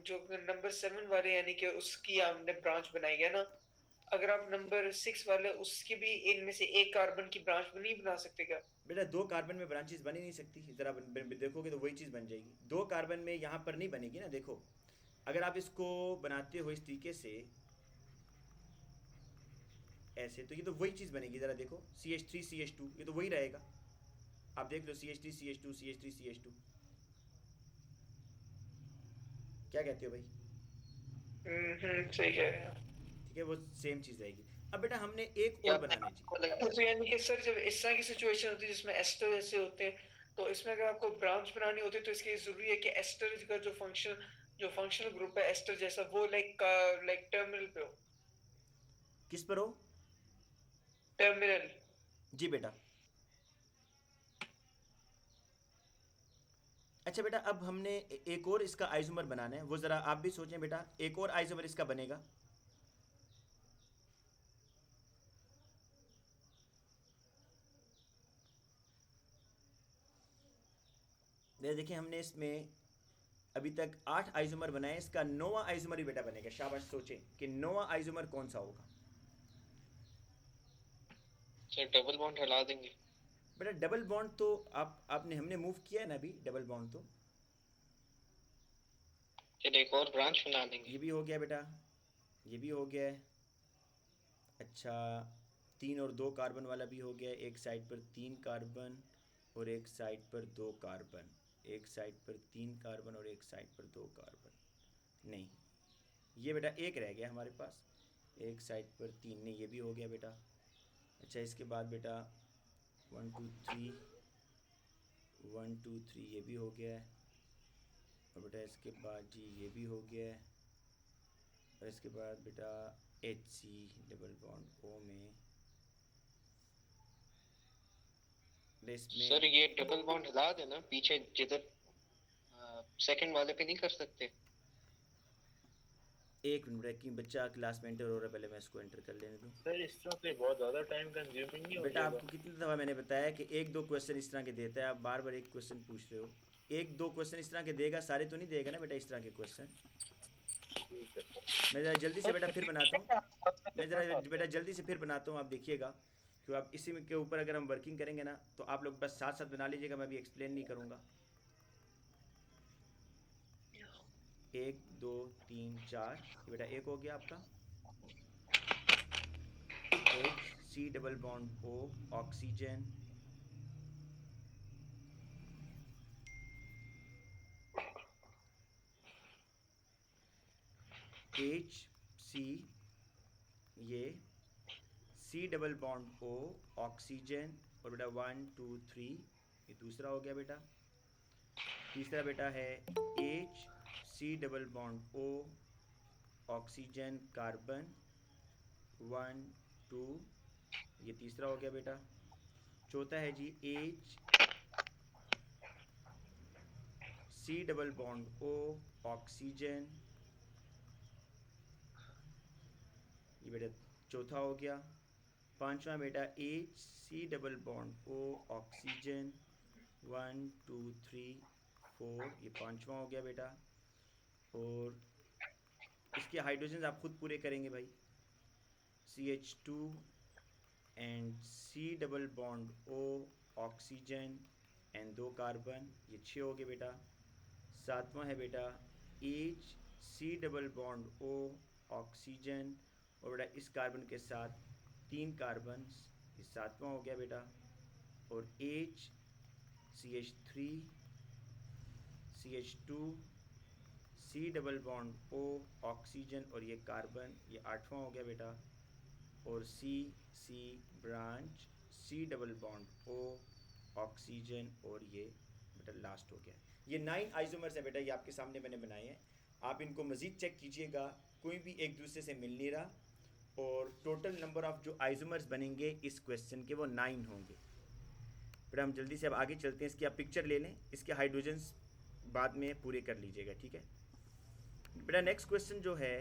Speaker 7: जो नंबर 7 वाले यानी कि उसकी हमने ब्रांच बनाई है ना, अगर आप नंबर 6 वाले उसकी भी इनमें से एक कार्बन की ब्रांच नहीं बना सकते क्या?
Speaker 1: बेटा 2 कार्बन में ब्रांचेस बन ही नहीं सकती, ज़रा देखोगे तो वही चीज़ बन जाएगी। 2 कार्बन में यहाँ पर नहीं बनेगी ना। देखो अगर आप इसको बनाते हो इस तरीके से ऐसे, तो ये तो वही चीज़ बनेगी। ज़रा देखो CH3 CH2, ये तो वही रहेगा। आप देख लो CH3 CH2 CH3 CH2, क्या कहते हो भाई?
Speaker 7: सही कह रहे हैं।
Speaker 1: ठीक है, वो सेम चीज़ रहेगी। अब बेटा हमने एक और बनाना है जी।
Speaker 7: तो यानी कि सर जब इस तरह की सिचुएशन होती है जिसमें एस्टर जैसे होते हैं, तो इसमें अगर आपको ब्रांच बनानी होती है तो इसके लिए जरूरी है कि एस्टर का जो फंक्शनल ग्रुप है एस्टर जैसा, वो लाइक टर्मिनल पे हो।
Speaker 1: किस पर हो?
Speaker 7: टर्मिनल।
Speaker 1: जी बेटा। अच्छा बेटा, अब हमने एक और इसका आइसोमर बनाना है, वो ज़रा आप भी सोचें बेटा, एक और आइसोमर इसका बनेगा। देखिए हमने इसमें अभी तक 8 आइसोमर बनाए, इसका 9वां आइसोमर ही बेटा बनेगा। शाबाश, सोचें कि 9वां आइसोमर कौन सा होगा।
Speaker 2: सर डबल बॉन्ड हटा देंगे
Speaker 1: बेटा डबल बॉन्ड तो आपने हमने मूव किया है ना अभी, डबल बॉन्ड तो
Speaker 2: फिर एक और ब्रांच बना देंगे।
Speaker 1: ये भी हो गया बेटा, ये भी हो गया है। अच्छा 3 और 2 कार्बन वाला भी हो गया, एक साइड पर 3 कार्बन और एक साइड पर 2 कार्बन, एक साइड पर 3 कार्बन और एक साइड पर 2 कार्बन। नहीं, ये बेटा एक रह गया हमारे पास, एक साइड पर 3, नहीं ये भी हो गया बेटा। अच्छा इसके बाद बेटा 1 2 3, 1 2 3 ये भी हो गया है। और बेटा इसके बाद जी ये भी हो गया है। और इसके बाद बेटा HC डबल बॉन्ड O में इसमें
Speaker 2: सर ये डबल बॉन्ड हटा देना पीछे जिधर सेकंड वाले पे नहीं कर सकते।
Speaker 1: एक मिनट बेटा, कि बच्चा क्लास में एंटर हो रहा है, पहले मैं इसको एंटर कर लेने दूँ।
Speaker 6: सर इस तरह से बहुत ज़्यादा टाइम कंज्यूमिंग नहीं हो
Speaker 1: बेटा
Speaker 6: जाएगा?
Speaker 1: आपको कितनी दफ़ा मैंने बताया कि 1-2 क्वेश्चन इस तरह के देता है, आप बार बार एक क्वेश्चन पूछ रहे हो। 1-2 क्वेश्चन इस तरह के देगा, सारे तो नहीं देगा ना बेटा इस तरह के क्वेश्चन। मैं ज़रा जल्दी से बेटा फिर बनाता हूँ, मैं ज़रा बेटा जल्दी से फिर बनाता हूँ, आप देखिएगा कि आप इसी में के ऊपर अगर हम वर्किंग करेंगे ना तो आप लोग बस साथ साथ बना लीजिएगा, मैं भी एक्सप्लेन नहीं करूँगा। 1 2 3 4 ये बेटा एक हो गया आपका। HC double bond O oxygen, HC ये C double bond O oxygen, और बेटा 1 2 3 ये दूसरा हो गया बेटा। तीसरा बेटा है HC double bond O oxygen carbon 1 2 ये तीसरा हो गया बेटा। चौथा है जी HC double bond O oxygen, ये बेटा चौथा हो गया। पांचवा बेटा HC double bond O oxygen 1 2 3 4 ये पांचवा हो गया बेटा। और इसके हाइड्रोजन आप खुद पूरे करेंगे भाई, CH2 and C double bond O oxygen and 2 carbon, ये 6 हो गए बेटा। सातवां है बेटा HC double bond O oxygen, और बेटा इस कार्बन के साथ 3 कार्बन, ये सातवां हो गया बेटा। और CH3 CH2 C double bond O oxygen और ये कार्बन, ये आठवां हो गया बेटा। और C branch C double bond O oxygen, और ये बेटा लास्ट हो गया। ये 9 आइसोमर्स हैं बेटा, ये आपके सामने मैंने बनाए हैं, आप इनको मज़ीद चेक कीजिएगा, कोई भी एक दूसरे से मिल नहीं रहा। और टोटल नंबर ऑफ़ जो आइसोमर्स बनेंगे इस क्वेश्चन के वो 9 होंगे बेटा। हम जल्दी से अब आगे चलते हैं, इसकी आप पिक्चर ले लें, इसके हाइड्रोजन्स बाद में पूरे कर लीजिएगा, ठीक है बेटा। नेक्स्ट क्वेश्चन जो है,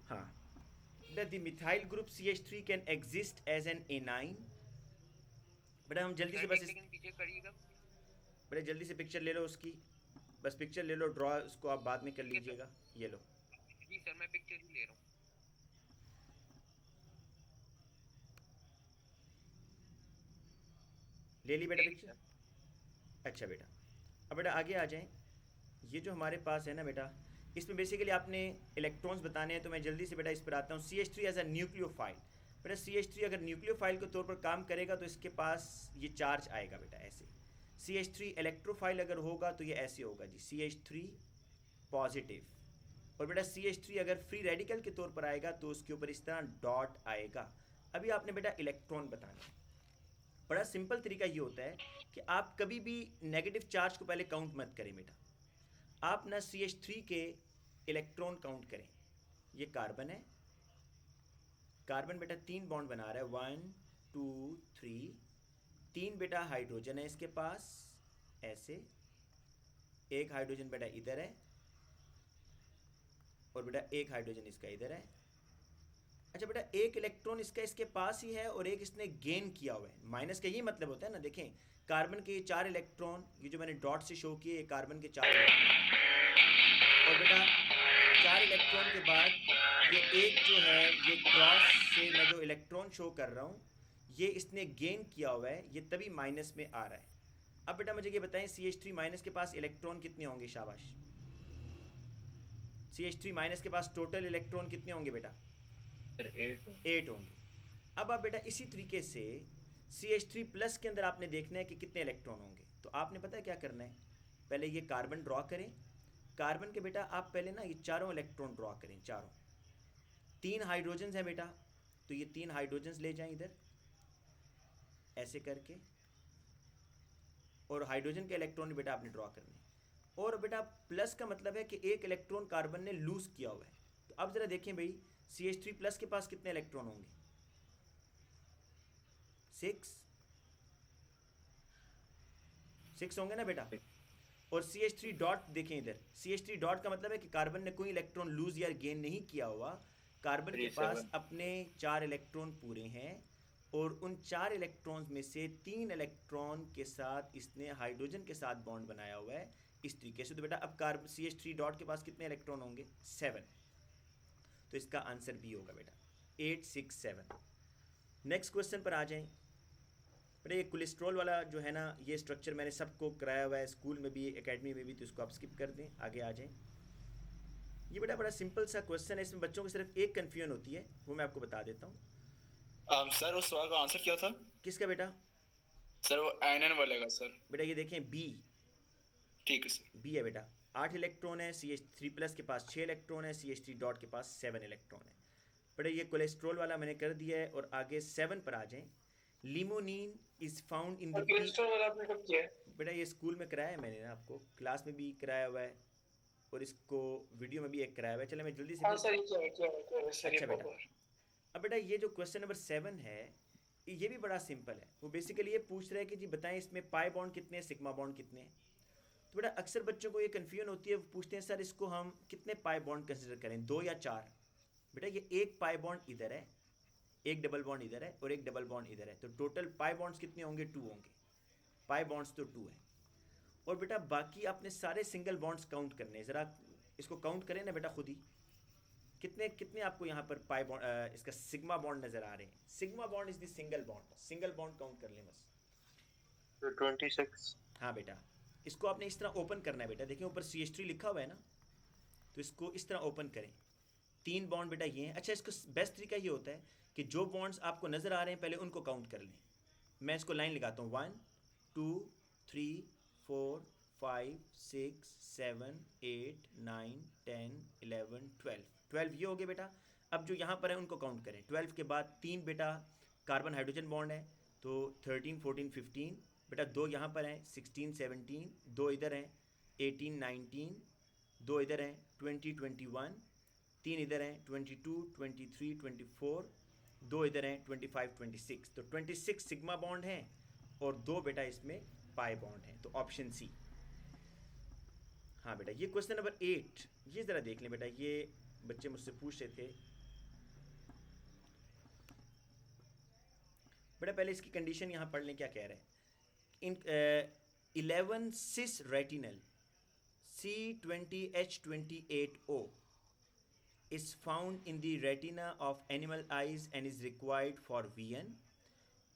Speaker 1: हाँ बेटा, the methyl group CH3 can exist as an anion. बेटा हम जल्दी से बस
Speaker 5: पीछे करिएगा
Speaker 1: बेटा, जल्दी से पिक्चर ले लो उसकी, बस पिक्चर ले लो, ड्रॉ उसको आप बाद में कर लीजिएगा। ये लो
Speaker 5: जी सर, मैं पिक्चर ही ले रहा हूँ।
Speaker 1: ले ली बेटा पिक्चर? अच्छा बेटा, अब बेटा आगे आ जाएं। ये जो हमारे पास है ना बेटा, इसमें बेसिकली आपने इलेक्ट्रॉन्स बताने हैं, तो मैं जल्दी से बेटा इस पर आता हूँ। CH3 as a nucleophile. बेटा CH3 अगर न्यूक्लियोफाइल के तौर पर काम करेगा तो इसके पास ये चार्ज आएगा बेटा ऐसे। CH3 इलेक्ट्रोफाइल अगर होगा तो ये ऐसे होगा जी, CH3 पॉजिटिव। और बेटा CH3 अगर फ्री रेडिकल के तौर पर आएगा तो उसके ऊपर इस तरह डॉट आएगा। अभी आपने बेटा इलेक्ट्रॉन बताना है। बड़ा सिंपल तरीका ये होता है कि आप कभी भी नेगेटिव चार्ज को पहले काउंट मत करें बेटा, आप ना CH3 के इलेक्ट्रॉन काउंट करें। ये कार्बन है, कार्बन बेटा 3 बॉन्ड बना रहा है, 1 2 3, 3 बेटा हाइड्रोजन है इसके पास ऐसे, एक हाइड्रोजन बेटा इधर है और बेटा एक हाइड्रोजन इसका इधर है। अच्छा बेटा एक इलेक्ट्रॉन इसका इसके पास ही है और एक इसने गेन किया हुआ है, माइनस का यही मतलब होता है ना। देखें कार्बन के 4 इलेक्ट्रॉन, ये जो मैंने डॉट से शो किए, ये कार्बन के 4 इलेक्ट्रॉन, और बेटा 4 इलेक्ट्रॉन के बाद ये एक जो है, ये क्रॉस से मैं जो इलेक्ट्रॉन शो कर रहा हूँ, ये इसने गेन किया हुआ है, ये तभी माइनस में आ रहा है। अब बेटा मुझे ये बताएं CH3 माइनस के पास इलेक्ट्रॉन कितने होंगे? शाबाश। CH3 माइनस के पास टोटल इलेक्ट्रॉन कितने होंगे बेटा? 8 होंगे। अब आप बेटा इसी तरीके से CH3 प्लस के अंदर आपने देखना है कि कितने इलेक्ट्रॉन होंगे। तो आपने पता है क्या करना है, पहले ये कार्बन ड्रॉ करें, कार्बन के बेटा आप पहले ना ये चारों इलेक्ट्रॉन ड्रॉ करें, चारों। 3 हाइड्रोजन्स हैं बेटा, तो ये 3 हाइड्रोजन्स ले जाएं इधर ऐसे करके, और हाइड्रोजन के इलेक्ट्रॉन बेटा आपने ड्रॉ करने। और बेटा प्लस का मतलब है कि एक इलेक्ट्रॉन कार्बन ने लूज किया हुआ है। तो अब जरा देखें भाई CH3 प्लस के पास कितने इलेक्ट्रॉन होंगे? 6 होंगे ना बेटा। और CH3 डॉट देखें इधर, CH3 डॉट का मतलब है कि कार्बन ने कोई इलेक्ट्रॉन लूज या गेन नहीं किया हुआ, कार्बन के पास अपने 4 इलेक्ट्रॉन पूरे हैं, और उन 4 इलेक्ट्रॉन्स में से 3 इलेक्ट्रॉन के साथ इसने हाइड्रोजन के साथ बॉन्ड बनाया हुआ है इस तरीके से। तो बेटा अब कार्बन CH3 डॉट के पास कितने इलेक्ट्रॉन होंगे? 7। तो इसका आंसर बी होगा बेटा, 8 6 7। नेक्स्ट क्वेश्चन पर आ जाएं बेटा। ये कोलेस्ट्रॉल वाला जो है ना, ये स्ट्रक्चर मैंने सबको कराया हुआ है, स्कूल में भी एकेडमी में भी, तो इसको आप स्किप कर दें, आगे आ जाएं। ये बेटा बड़ा सिंपल सा क्वेश्चन है, इसमें बच्चों को सिर्फ एक कन्फ्यूजन होती है, वो मैं आपको बता देता हूँ।
Speaker 12: सर उस सवाल का आंसर क्या था?
Speaker 1: किसका बेटा?
Speaker 12: सर वो NN वाले का सर।
Speaker 1: बेटा ये देखें बी,
Speaker 12: ठीक है सर,
Speaker 1: बी है बेटा। 8 इलेक्ट्रॉन है, CH3 प्लस के पास 6 इलेक्ट्रॉन है, CH3 डॉट के पास 7 इलेक्ट्रॉन है। बेटा ये कोलेस्ट्रॉल वाला मैंने कर दिया है, और आगे 7 पर आ जाएं। Limonene is found in the
Speaker 7: cholesterol वाला आपने कब किया है?
Speaker 1: बेटा ये स्कूल में कराया है मैंने ना, आपको क्लास में भी कराया हुआ है, और इसको वीडियो में भी एक कराया हुआ है। चलो मैं जल्दी से।
Speaker 7: हाँ सर क्या
Speaker 1: अच्छा बेटा, अब बेटा ये जो क्वेश्चन नंबर 7 है, ये भी बड़ा सिंपल है। वो बेसिकली ये पूछ रहा है कि जी बताएं इसमें पाई बॉन्ड कितने हैं, सिग्मा बॉन्ड कितने हैं। तो बेटा अक्सर बच्चों को ये कन्फ्यूजन होती है, वो पूछते हैं सर इसको हम कितने पाई बॉन्ड कंसिडर करें, 2 या 4। बेटा ये एक पाई बॉन्ड इधर है, एक डबल बॉन्ड इधर है, और एक डबल बॉन्ड इधर है, तो टोटल पाई बॉन्ड्स कितने होंगे? 2 होंगे। पाई बॉन्ड्स तो 2 है। और बेटा बाकी आपने सारे सिंगल बॉन्ड्स काउंट करने हैं, ज़रा इसको काउंट करें ना बेटा खुद ही, कितने कितने आपको यहाँ पर पाई बॉन्ड इसका सिग्मा बॉन्ड नज़र आ रहे हैं। Sigma bond is the single bond, single bond count कर लें बस।
Speaker 6: 26।
Speaker 1: हाँ बेटा, इसको आपने इस तरह ओपन करना है बेटा। देखिए ऊपर CH3 लिखा हुआ है ना, तो इसको इस तरह ओपन करें। 3 बॉन्ड बेटा ये हैं। अच्छा इसको बेस्ट तरीका ये होता है कि जो बॉन्ड्स आपको नज़र आ रहे हैं पहले उनको काउंट कर लें। मैं इसको लाइन लगाता हूँ, 1 2 3 4 5 6 7 8 9 10 11 12 ये हो गए बेटा। अब जो यहाँ पर है उनको काउंट करें। 12 के बाद 3 बेटा कार्बन हाइड्रोजन बॉन्ड है, तो 13 14 15 बेटा 2 यहाँ पर हैं, 16 17, 2 इधर हैं, 18 19, 2 इधर हैं, 20 21, 3 इधर हैं, 22 23 24, 2 इधर हैं, 25 26। तो 26 सिग्मा बॉन्ड हैं और 2 बेटा इसमें पाई बॉन्ड हैं, तो ऑप्शन सी। हाँ बेटा ये क्वेश्चन नंबर 8 ये ज़रा देख लें बेटा, ये बच्चे मुझसे पूछ रहे थे बेटा। पहले इसकी कंडीशन यहाँ पढ़ लें, क्या कह रहे हैं। इन 11 सिस retinal C20H28O is found in the retina of animal eyes and is required for VN.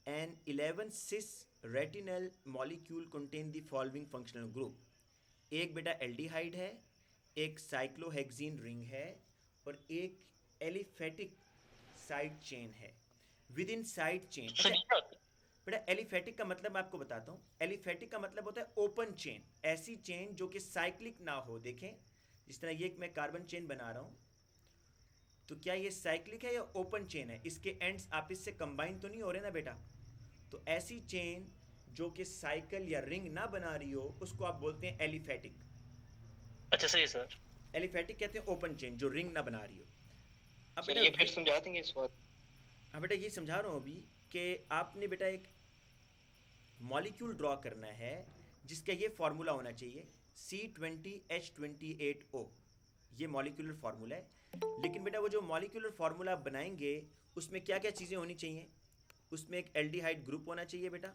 Speaker 1: An 11 cis retinal molecule contain the following functional group. एक बेटा एल्डिहाइड है, एक साइक्लोहेक्सीन रिंग है, और एक एलिफेटिक साइड चेन है। विद इन साइड चेन बेटा aliphatic का मतलब मैं आपको बताता हूँ। एलिफेटिक का मतलब होता है ओपन चेन, ऐसी चेन जो कि साइक्लिक ना हो। देखें जिस तरह ये मैं कार्बन चेन बना रहा हूँ, तो क्या ये साइक्लिक है या ओपन चेन है? इसके एंड्स आपस से कंबाइन तो नहीं हो रहे ना बेटा। तो ऐसी चेन जो कि साइकिल या रिंग ना बना रही हो उसको आप बोलते हैं एलिफेटिक।
Speaker 11: अच्छा सही सर।
Speaker 1: एलिफेटिक कहते हैं ओपन चेन जो रिंग ना बना रही हो। अब
Speaker 2: सर
Speaker 1: बेटा
Speaker 2: ये फिर समझा देंगे इस बात?
Speaker 1: हाँ बेटा ये समझा रहा हूँ अभी कि आपने बेटा एक मॉलिक्यूल ड्रॉ करना है जिसका ये फार्मूला होना चाहिए C20H28O, ये मॉलिक्यूलर फार्मूला है। लेकिन बेटा वो जो मॉलिक्यूलर फार्मूला आप बनाएंगे उसमें क्या क्या चीज़ें होनी चाहिए? उसमें एक एल्डिहाइड ग्रुप होना चाहिए बेटा,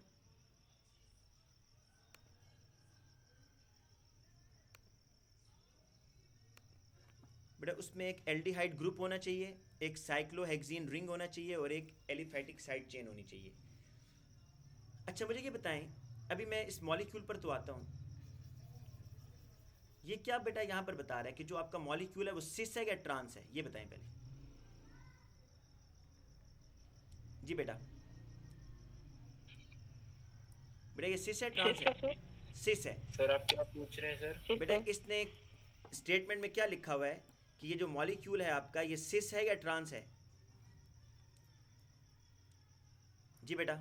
Speaker 1: उसमें एक एल्डिहाइड ग्रुप होना चाहिए, एक साइक्लोहेक्सीन रिंग होना चाहिए और एक एलिफैटिक साइड चेन होनी चाहिए। अच्छा मुझे ये बताएं, अभी मैं इस मॉलिक्यूल पर तो आता हूँ, ये क्या बेटा यहाँ पर बता रहा है कि जो आपका मॉलिक्यूल है वो सिस है या ट्रांस है? ये बताएं पहले जी बेटा। बेटा ये सिस है ट्रांस है? सिस है।
Speaker 6: सर आप क्या पूछ रहे हैं सर?
Speaker 1: बेटा इसने स्टेटमेंट में क्या लिखा हुआ है कि ये जो मॉलिक्यूल है आपका ये सिस है या ट्रांस है? जी बेटा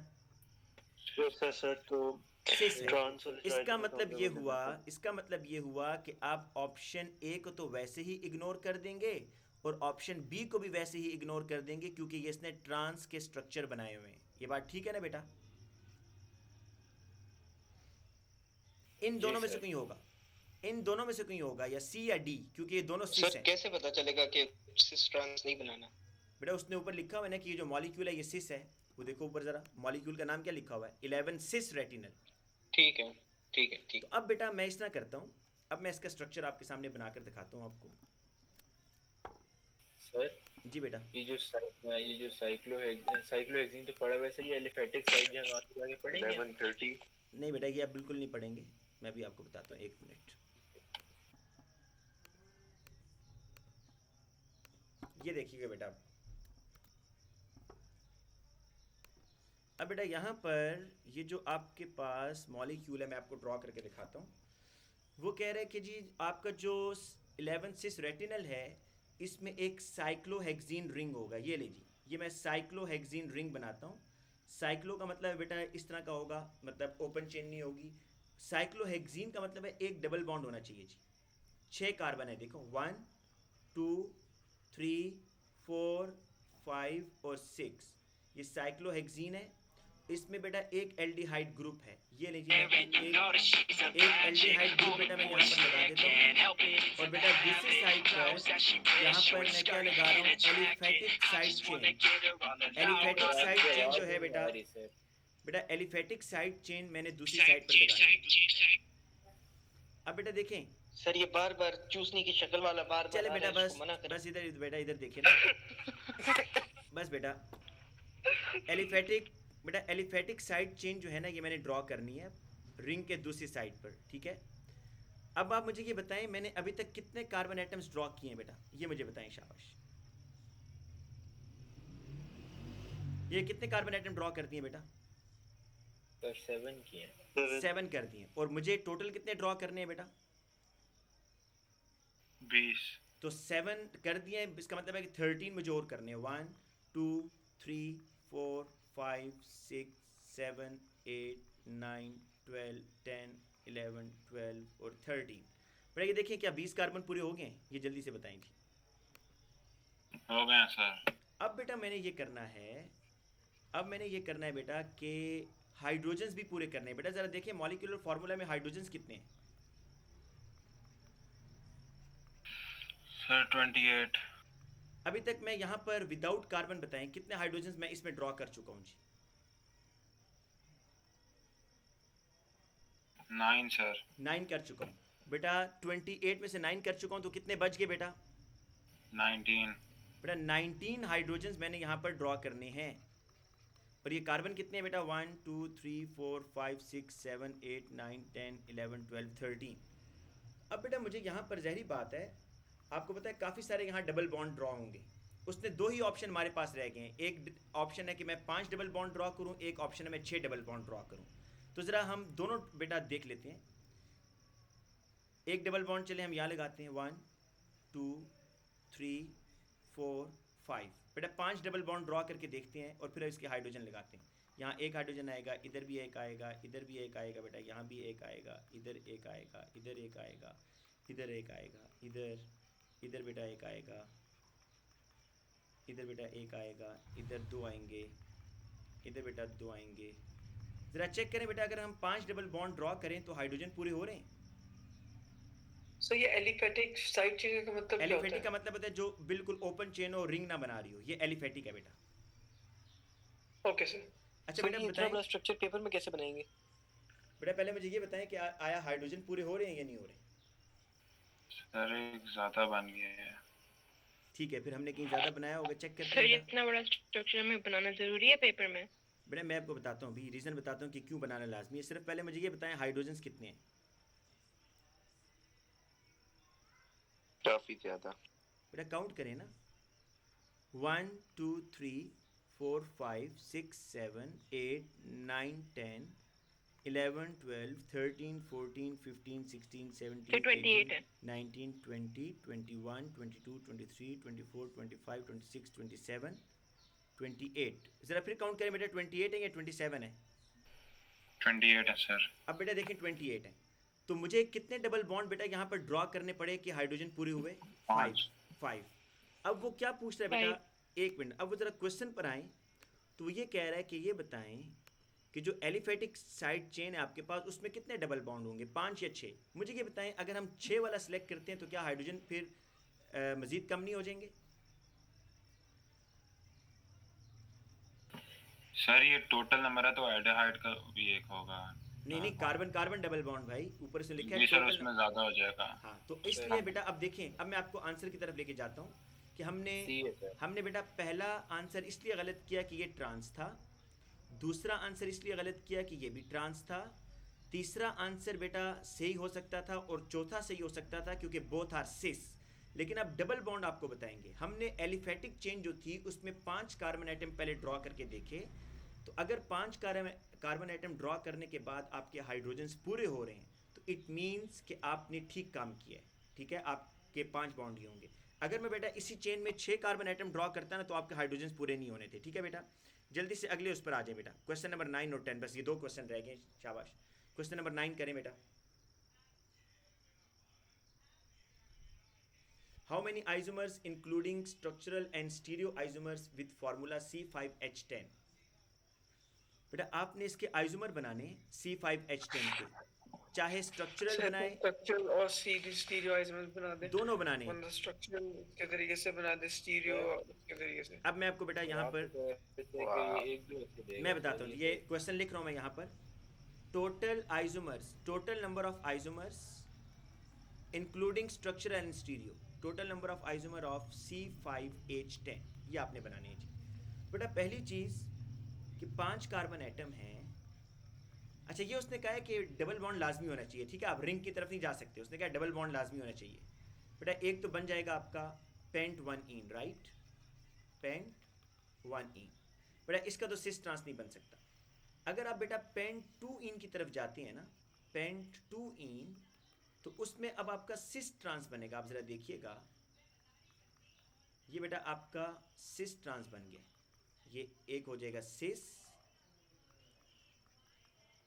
Speaker 8: सर तो
Speaker 1: सिस है।
Speaker 8: ट्रांस और
Speaker 1: इसका
Speaker 8: साइड
Speaker 1: मतलब
Speaker 8: में
Speaker 1: ये
Speaker 8: तो
Speaker 1: हुआ, इसका मतलब ये हुआ कि आप ऑप्शन ए को तो वैसे ही इग्नोर कर देंगे और ऑप्शन बी को भी वैसे ही इग्नोर कर देंगे क्योंकि ये इसने ट्रांस के स्ट्रक्चर बनाए हुए हैं। ये बात ठीक है ना बेटा? इन दोनों में से कोई होगा, इन दोनों में से कोई होगा, या सी या डी, क्योंकि ये दोनों सिस
Speaker 2: सर
Speaker 1: हैं।
Speaker 2: कैसे पता चलेगा कि सिस ट्रांस नहीं बनाना?
Speaker 1: बेटा उसने ऊपर लिखा हुआ है ना कि ये जो मॉलिक्यूल है ये सिस है, वो देखो ऊपर जरा, मॉलिक्यूल का नाम क्या लिखा हुआ है? 11 सिस रेटिनल।
Speaker 2: ठीक है ठीक है ठीक।
Speaker 1: तो अब बेटा मैं इस तरह करता हूँ, अब मैं इसका स्ट्रक्चर आपके सामने बनाकर दिखाता हूँ आपको।
Speaker 6: सर
Speaker 1: जी बेटा
Speaker 6: ये जो साइक्लोहेक्सीन तो पढ़ा, वैसे ये एलिफैटिक साइड जहाँ आगे पढ़ेंगे
Speaker 8: 1130।
Speaker 1: नहीं बेटा ये आप बिल्कुल नहीं पढ़ेंगे, मैं भी आपको बताता हूँ, एक मिनट। ये देखिएगा बेटा, अब बेटा यहाँ पर ये जो आपके पास मॉलिक्यूल है मैं आपको ड्रॉ करके दिखाता हूँ। वो कह रहा है कि जी आपका जो 11 सिस रेटिनल है इसमें एक साइक्लोहेक्सीन रिंग होगा। ये लीजिए, ये मैं साइक्लोहेक्सीन रिंग बनाता हूँ। साइक्लो का मतलब है बेटा इस तरह का होगा, मतलब ओपन चेन नहीं होगी। साइक्लोहेक्सीन का मतलब है एक डबल बॉन्ड होना चाहिए जी। 6 कार्बन है, देखो 1 2 3 4 5 और 6, ये साइक्लोहेक्सीन है। इसमें बेटा एक एल्डिहाइड ग्रुप है, ये लीजिए एक एल्डिहाइड ग्रुप बेटा मैं यहाँ पर लगा देता हूँ। और बेटा दूसरी साइड पर यहाँ पर मैं क्या लगा रहा हूँ? Aliphatic side chain. Aliphatic side chain जो है बेटा, एलिफैटिक साइड चेन मैंने दूसरी साइड पर लगाई। अब बेटा देखें
Speaker 2: सर ये बार बार चूसने की शक्ल वाला बार
Speaker 1: चले बेटा, बस इधर बेटा इधर देखिए ना बस बेटा एलिफैटिक साइड चेन जो है ना ये मैंने ड्रॉ करनी है रिंग के दूसरी साइड पर, ठीक है। अब आप मुझे ये बताएं मैंने अभी तक कितने कार्बन एटम्स ड्रॉ किए हैं बेटा, ये मुझे बताएं, शाबाश। ये कितने कार्बन एटम ड्रॉ कर दिए बेटा?
Speaker 6: 7 किए,
Speaker 1: 7 कर दिए। और मुझे टोटल कितने ड्रॉ करने हैं बेटा?
Speaker 4: 20।
Speaker 1: तो 7 कर दिए, इसका मतलब है कि 13 मुझे और करने हैं। 1 2 3 4 5 6 7 8 9 12 10 11 12 और 13। बेटा ये देखिए क्या 20 कार्बन पूरे हो गए हैं? ये जल्दी से बताएंगे।
Speaker 4: हो गए सर।
Speaker 1: अब बेटा मैंने ये करना है, बेटा कि हाइड्रोजन्स भी पूरे करने हैं। बेटा ज़रा देखिए मॉलिक्यूलर फार्मूला में हाइड्रोजन्स कितने हैं?
Speaker 4: सर 28।
Speaker 1: अभी तक मैं यहाँ पर विदाउट कार्बन बताएं कितने हाइड्रोजन्स मैं इसमें ड्रॉ कर चुका हूँ जी?
Speaker 4: 9 सर।
Speaker 1: 9 कर चुका हूँ बेटा। 28 में से 9 कर चुका हूँ तो कितने बच गए बेटा?
Speaker 4: 19।
Speaker 1: बेटा 19 हाइड्रोजन्स मैंने यहाँ पर ड्रॉ करने हैं। और ये कार्बन कितने हैं बेटा? 1 2 3 4 5 6 7 8 9 10 11 12 13। अब बेटा मुझे यहाँ पर ज़हरी बात है, आपको पता है काफ़ी सारे यहाँ डबल बॉन्ड ड्रॉ होंगे। उसने 2 ही ऑप्शन हमारे पास रह गए हैं। एक ऑप्शन है कि मैं 5 डबल बॉन्ड ड्रॉ करूँ, एक ऑप्शन है मैं 6 डबल बॉन्ड ड्रॉ करूँ। तो ज़रा हम दोनों बेटा देख लेते हैं। एक डबल बॉन्ड चले हम यहाँ लगाते हैं, 1 2 3 4 5। बेटा 5 डबल बॉन्ड ड्रॉ करके देखते हैं और फिर इसके हाइड्रोजन लगाते हैं। यहाँ एक हाइड्रोजन आएगा, इधर भी एक आएगा, इधर भी एक आएगा बेटा, यहाँ भी एक आएगा, इधर एक आएगा, इधर एक आएगा, इधर एक आएगा, इधर बेटा एक आएगा, इधर बेटा एक आएगा, इधर दो आएंगे, इधर बेटा दो आएंगे। ज़रा चेक करें बेटा, अगर हम 5 डबल बॉन्ड ड्रॉ करें तो हाइड्रोजन पूरे हो रहे हैं।
Speaker 7: सो ये एलिफेटिक साइड चेन का मतलब क्या होता
Speaker 1: एलिफेटिक
Speaker 7: है?
Speaker 1: का मतलब होता है जो बिल्कुल ओपन चेन हो, रिंग ना बना रही हो, ये एलिफेटिक है बेटा।
Speaker 7: Okay sir.
Speaker 1: अच्छा बेटा बताएं
Speaker 11: स्ट्रक्चर पेपर में कैसे बनाएंगे?
Speaker 1: बेटा, पहले मुझे ये बताएं कि आया हाइड्रोजन पूरे हो रहे हैं या नहीं हो रहे?
Speaker 4: सर एक ज़्यादा बन गया है।
Speaker 1: ठीक है, फिर हमने कहीं ज़्यादा बनाया होगा, चेक करते
Speaker 3: सर
Speaker 1: हैं
Speaker 3: ये
Speaker 1: बेटा।
Speaker 3: इतना बड़ा स्ट्रक्चर हमें बनाना जरूरी है पेपर में?
Speaker 1: बेटा मैं आपको बताता हूँ, अभी रीज़न बताता हूँ कि क्यों बनाना लाजमी है। सिर्फ पहले मुझे ये बताएं हाइड्रोजन कितने हैं?
Speaker 12: काफी ज्यादा।
Speaker 1: बेटा काउंट करें ना, 1 2 3 4 5 6 7 8 9 10 11 12 13 14 15 16 17
Speaker 3: फिर 28 है।
Speaker 1: 19 20 21 22 23 24 25 26 27 28। ज़रा फिर काउंट करें बेटा, 28 है या 27 है?
Speaker 4: 28 है सर।
Speaker 1: अब बेटा देखें 28 है, तो मुझे कितने डबल बॉन्ड बेटा यहाँ पर ड्रॉ करने पड़े कि हाइड्रोजन पूरे हुए? 5। अब वो क्या पूछ रहा है बेटा, एक मिनट, अब वो ज़रा क्वेश्चन पर आए तो ये कह रहा है कि ये बताएं कि जो एलिफेटिक साइड चेन है आपके पास उसमें कितने डबल बॉन्ड होंगे, 5 या 6? मुझे ये बताएं, अगर हम 6 वाला सिलेक्ट करते हैं तो क्या हाइड्रोजन फिर मज़ीद कम नहीं हो जाएंगे?
Speaker 4: सर ये टोटल नंबर है तो एल्डिहाइड का भी एक होगा।
Speaker 1: नहीं कार्बन कार्बन डबल बॉन्ड भाई, ऊपर से लिखा है
Speaker 4: जी सर,
Speaker 1: टोटल।
Speaker 4: उसमें ज़्यादा हो जाएगा।
Speaker 1: हाँ तो इसलिए बेटा अब देखें, अब मैं आपको आंसर की तरफ लेके जाता हूँ कि हमने बेटा पहला आंसर इसलिए गलत किया कि ये ट्रांस था, दूसरा आंसर इसलिए गलत किया कि ये भी ट्रांस था, तीसरा आंसर बेटा सही हो सकता था और चौथा सही हो सकता था क्योंकि बोथ आर सिस। लेकिन अब डबल बॉन्ड आपको बताएंगे। हमने एलिफेटिक चेन जो थी उसमें 5 कार्बन आइटम पहले ड्रॉ करके देखे, तो अगर 5 कार्बन आइटम ड्रॉ करने के बाद आपके हाइड्रोजन्स पूरे हो रहे हैं तो इट मीन्स कि आपने ठीक काम किया है, ठीक है, आपके 5 बॉन्ड ही होंगे। अगर मैं बेटा इसी चेन में 6 कार्बन आइटम ड्रॉ करता ना तो आपके हाइड्रोजन्स पूरे नहीं होने थे, ठीक है बेटा। जल्दी से अगले उस पर आ जाए बेटा, क्वेश्चन नंबर 9 और 10, बस ये 2 क्वेश्चन रह गए, शाबाश। क्वेश्चन नंबर 9 करें बेटा। How many isomers including structural and stereo isomers with formula C5H10? बेटा आपने इसके आइसोमर बनाने C5H10 के, चाहे स्ट्रक्चरल बनाए,
Speaker 7: स्ट्रक्चरल और स्टीरियो आइसोमर्स बना दे,
Speaker 1: दोनों बनाने हैं।
Speaker 7: मतलब स्ट्रक्चरल के तरीके से बना दे, स्टीरियो के तरीके से।
Speaker 1: अब मैं आपको बेटा यहाँ पर मैं बताता हूँ, ये क्वेश्चन लिख रहा हूँ मैं यहाँ पर। Total isomers, total number of isomers including structural and stereo, total number of isomer of C5H10, ये आपने बनाने हैं जी। बेटा पहली चीज़ कि 5 कार्बन एटम हैं। अच्छा ये उसने कहा है कि डबल बॉन्ड लाजमी होना चाहिए, ठीक है, आप रिंग की तरफ नहीं जा सकते, उसने कहा डबल बॉन्ड लाजमी होना चाहिए। बेटा एक तो बन जाएगा आपका पेंट 1 इन, राइट, पेंट 1 इन। बेटा इसका तो सिस ट्रांस नहीं बन सकता। अगर आप बेटा पेंट 2 इन की तरफ जाते हैं ना, पेंट 2 इन, तो उसमें अब आपका सिस ट्रांस बनेगा। आप ज़रा देखिएगा, ये बेटा आपका सिस ट्रांस बन गया, ये एक हो जाएगा सिस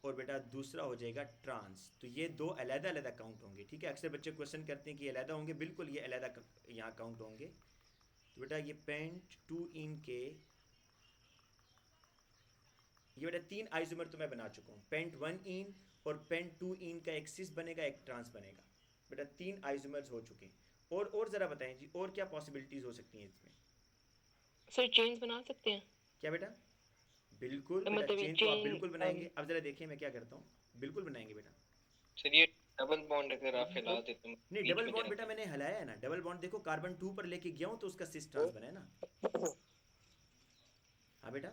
Speaker 1: और बेटा दूसरा हो जाएगा ट्रांस। तो ये 2 अलग अलग काउंट होंगे, ठीक है। अक्सर बच्चे क्वेश्चन करते हैं कि अलग होंगे, बिल्कुल ये अलग यहाँ काउंट होंगे। तो बेटा ये पेंट 2 इन के, ये बेटा 3 आइसोमर तो मैं बना चुका हूँ, पेंट 1 इन और पेंट 2 इन का एक सिस बनेगा, एक ट्रांस बनेगा। बेटा 3 आइसोमर्स हो चुके हैं। और ज़रा बताएं जी, और क्या पॉसिबिलिटीज़ हो सकती हैं इसमें?
Speaker 3: सर चेन्स बना सकते हैं
Speaker 1: क्या बेटा? बिल्कुल बेटा,
Speaker 3: मतलब
Speaker 1: चेन तो आप बिल्कुल बनाएंगे। अब जरा देखिए मैं क्या करता हूँ, बिल्कुल बनाएंगे बेटा।
Speaker 2: सर ये डबल बॉन्ड अगर आप हिला दे तो
Speaker 1: नहीं डबल बॉन्ड बेटा मैंने हिलाया है ना, डबल बॉन्ड देखो कार्बन 2 पर लेके गया हूँ तो उसका सिस ट्रांस बना है ना। हाँ बेटा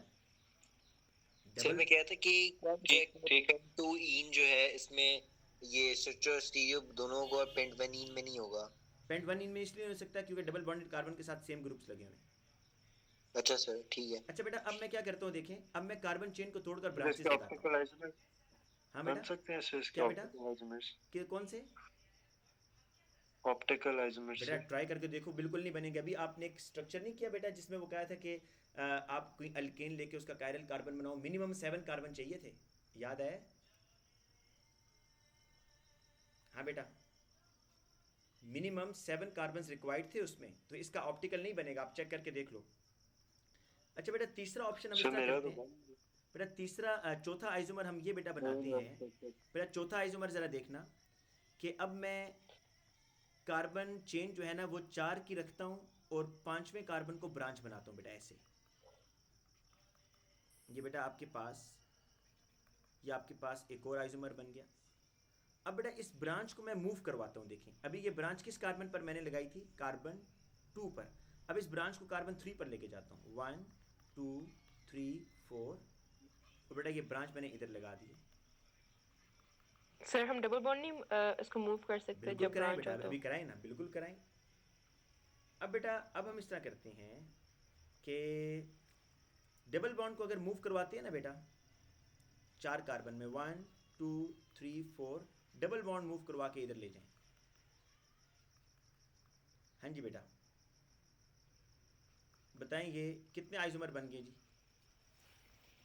Speaker 11: सर मैं कह रहा था कि
Speaker 2: ठीक है,
Speaker 11: 2 इन जो है इसमें ये स्ट्रक्चर स्टीरियो दोनों को पेंट 1 इन में नहीं होगा।
Speaker 1: पेंट 1 इन में इसलिए हो सकता है क्योंकि डबल बॉन्डेड कार्बन के साथ सेम ग्रुप्स लगे हुए हैं।
Speaker 11: अच्छा सर ठीक है।
Speaker 1: अच्छा बेटा अब मैं क्या करता हूँ देखें, अब मैं कार्बन चेन को तोड़कर ब्रांचेस लगाता हूँ। हाँ बेटा
Speaker 8: सकते हैं
Speaker 1: क्या बेटा?
Speaker 8: आइसोमर्स,
Speaker 1: कि कौन से
Speaker 8: ऑप्टिकल आइसोमर्स
Speaker 1: बेटा? ट्राई करके देखो, बिल्कुल नहीं बनेंगे। अभी आपने एक स्ट्रक्चर नहीं किया बेटा जिसमें वो कहा था कि आप कोई अल्केन लेके उसका कायरल कार्बन बनाओ, मिनिमम 7 कार्बन चाहिए थे, याद है? हाँ बेटा मिनिमम 7 कार्बन रिक्वायर्ड थे उसमें, तो इसका ऑप्टिकल नहीं बनेगा, आप चेक करके देख लो। अच्छा बेटा तीसरा ऑप्शन हम इस
Speaker 8: सर
Speaker 1: तरह
Speaker 8: मेरा
Speaker 1: करते
Speaker 8: तो
Speaker 1: हैं बेटा तीसरा चौथा आइसोमर हम ये बेटा बनाते हैं बेटा चौथा आइसोमर ज़रा देखना कि अब मैं कार्बन चेन जो है ना वो 4 की रखता हूँ और 5वें कार्बन को ब्रांच बनाता हूँ बेटा ऐसे। ये बेटा आपके पास एक और आइसोमर बन गया। अब बेटा इस ब्रांच को मैं मूव करवाता हूँ। देखें अभी ये ब्रांच किस कार्बन पर मैंने लगाई थी, कार्बन 2 पर। अब इस ब्रांच को कार्बन 3 पर लेके जाता हूँ, 1 2 3 4। तो बेटा ये ब्रांच मैंने इधर लगा दी।
Speaker 3: सर हम डबल बॉन्ड नहीं इसको मूव कर सकते
Speaker 1: बिल्कुल
Speaker 3: जब
Speaker 1: कराएं
Speaker 3: ब्रांच
Speaker 1: बेटा,
Speaker 3: हो तो?
Speaker 1: अभी कराएं ना, बिल्कुल कराएं। अब बेटा अब हम इस तरह करते हैं कि डबल बॉन्ड को अगर मूव करवाते हैं ना बेटा 4 कार्बन में 1 2 3 4 डबल बॉन्ड मूव करवा के इधर ले जाएं। हाँ जी बेटा बताएं ये कितने आइसोमर बन गए जी?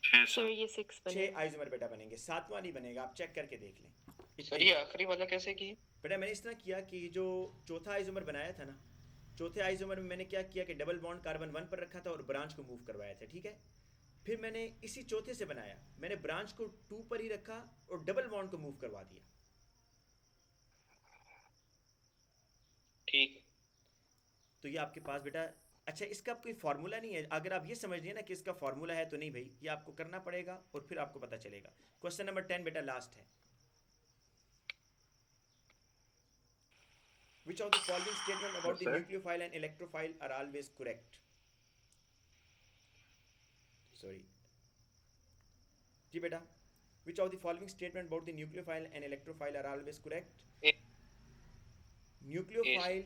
Speaker 4: 6
Speaker 3: सर ये 6 बने।
Speaker 1: 6 आइसोमर बेटा बनेंगे, 7वां नहीं बनेगा, आप चेक करके देख लें।
Speaker 2: सर ये आखिरी वाला कैसे किए?
Speaker 1: बेटा मैंने इस तरह किया कि जो चौथा आइसोमर बनाया था ना, चौथे आइसोमर में मैंने क्या किया कि डबल बॉन्ड कार्बन 1 पर रखा था और ब्रांच को मूव करवाया था, ठीक है। फिर मैंने इसी चौथे से बनाया, मैंने ब्रांच को 2 पर ही रखा और डबल बॉन्ड को मूव करवा दिया।
Speaker 2: ठीक।
Speaker 1: तो ये आपके पास बेटा, अच्छा इसका कोई फार्मूला नहीं है। अगर आप ये समझ लिए ना कि इसका फार्मूला है तो नहीं भाई, ये आपको करना पड़ेगा और फिर आपको पता चलेगा। क्वेश्चन नंबर 10 बेटा लास्ट है। Which of the following statement about the
Speaker 8: sir.
Speaker 1: nucleophile and electrophile are always correct? Sorry. जी बेटा, which of the following statement about the nucleophile and electrophile are always correct?
Speaker 2: A.
Speaker 1: Nucleophile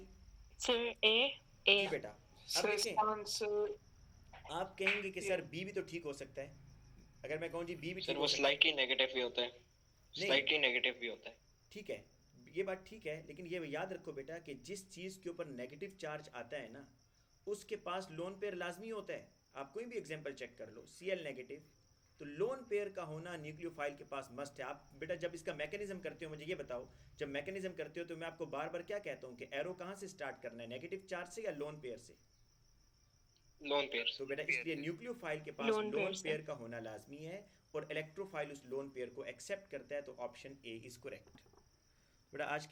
Speaker 3: sir A
Speaker 1: जी बेटा। अब
Speaker 7: sir
Speaker 1: देखें
Speaker 7: इसका answer
Speaker 1: आप कहेंगे कि sir B भी तो ठीक हो सकता है। अगर मैं कहूँ जी बी भी
Speaker 2: सर
Speaker 1: ठीक
Speaker 2: वो
Speaker 1: हो सकता है,
Speaker 2: स्लाइटली नेगेटिव भी होता है, स्लाइटली नेगेटिव भी होता है।
Speaker 1: ठीक है ये बात ठीक है, लेकिन ये याद रखो बेटा कि जिस चीज़ के ऊपर नेगेटिव चार्ज आता है ना उसके पास लोन पेयर लाजमी होता है। आप कोई भी एग्जांपल चेक कर लो, Cl नेगेटिव, तो लोन पेयर का होना न्यूक्लियोफाइल के पास मस्ट है। आप बेटा जब इसका मैकेनिज्म करते हो मुझे ये बताओ, जब मैकेनिज्म करते हो तो मैं आपको बार बार क्या कहता हूँ कि एरो कहाँ से स्टार्ट करना है, नेगेटिव चार्ज से या लोन पेयर से?
Speaker 2: Lone pair.
Speaker 1: तो बेटा इसलिए न्यूक्लियोफाइल के पास
Speaker 3: लोन
Speaker 1: लोन
Speaker 3: पेयर से।
Speaker 1: पेयर का होना लाजमी है और इलेक्ट्रोफाइल उस लोन पेयर को एक्सेप्ट करता है, तो ऑप्शन ए इज करेक्ट। बेटा आज की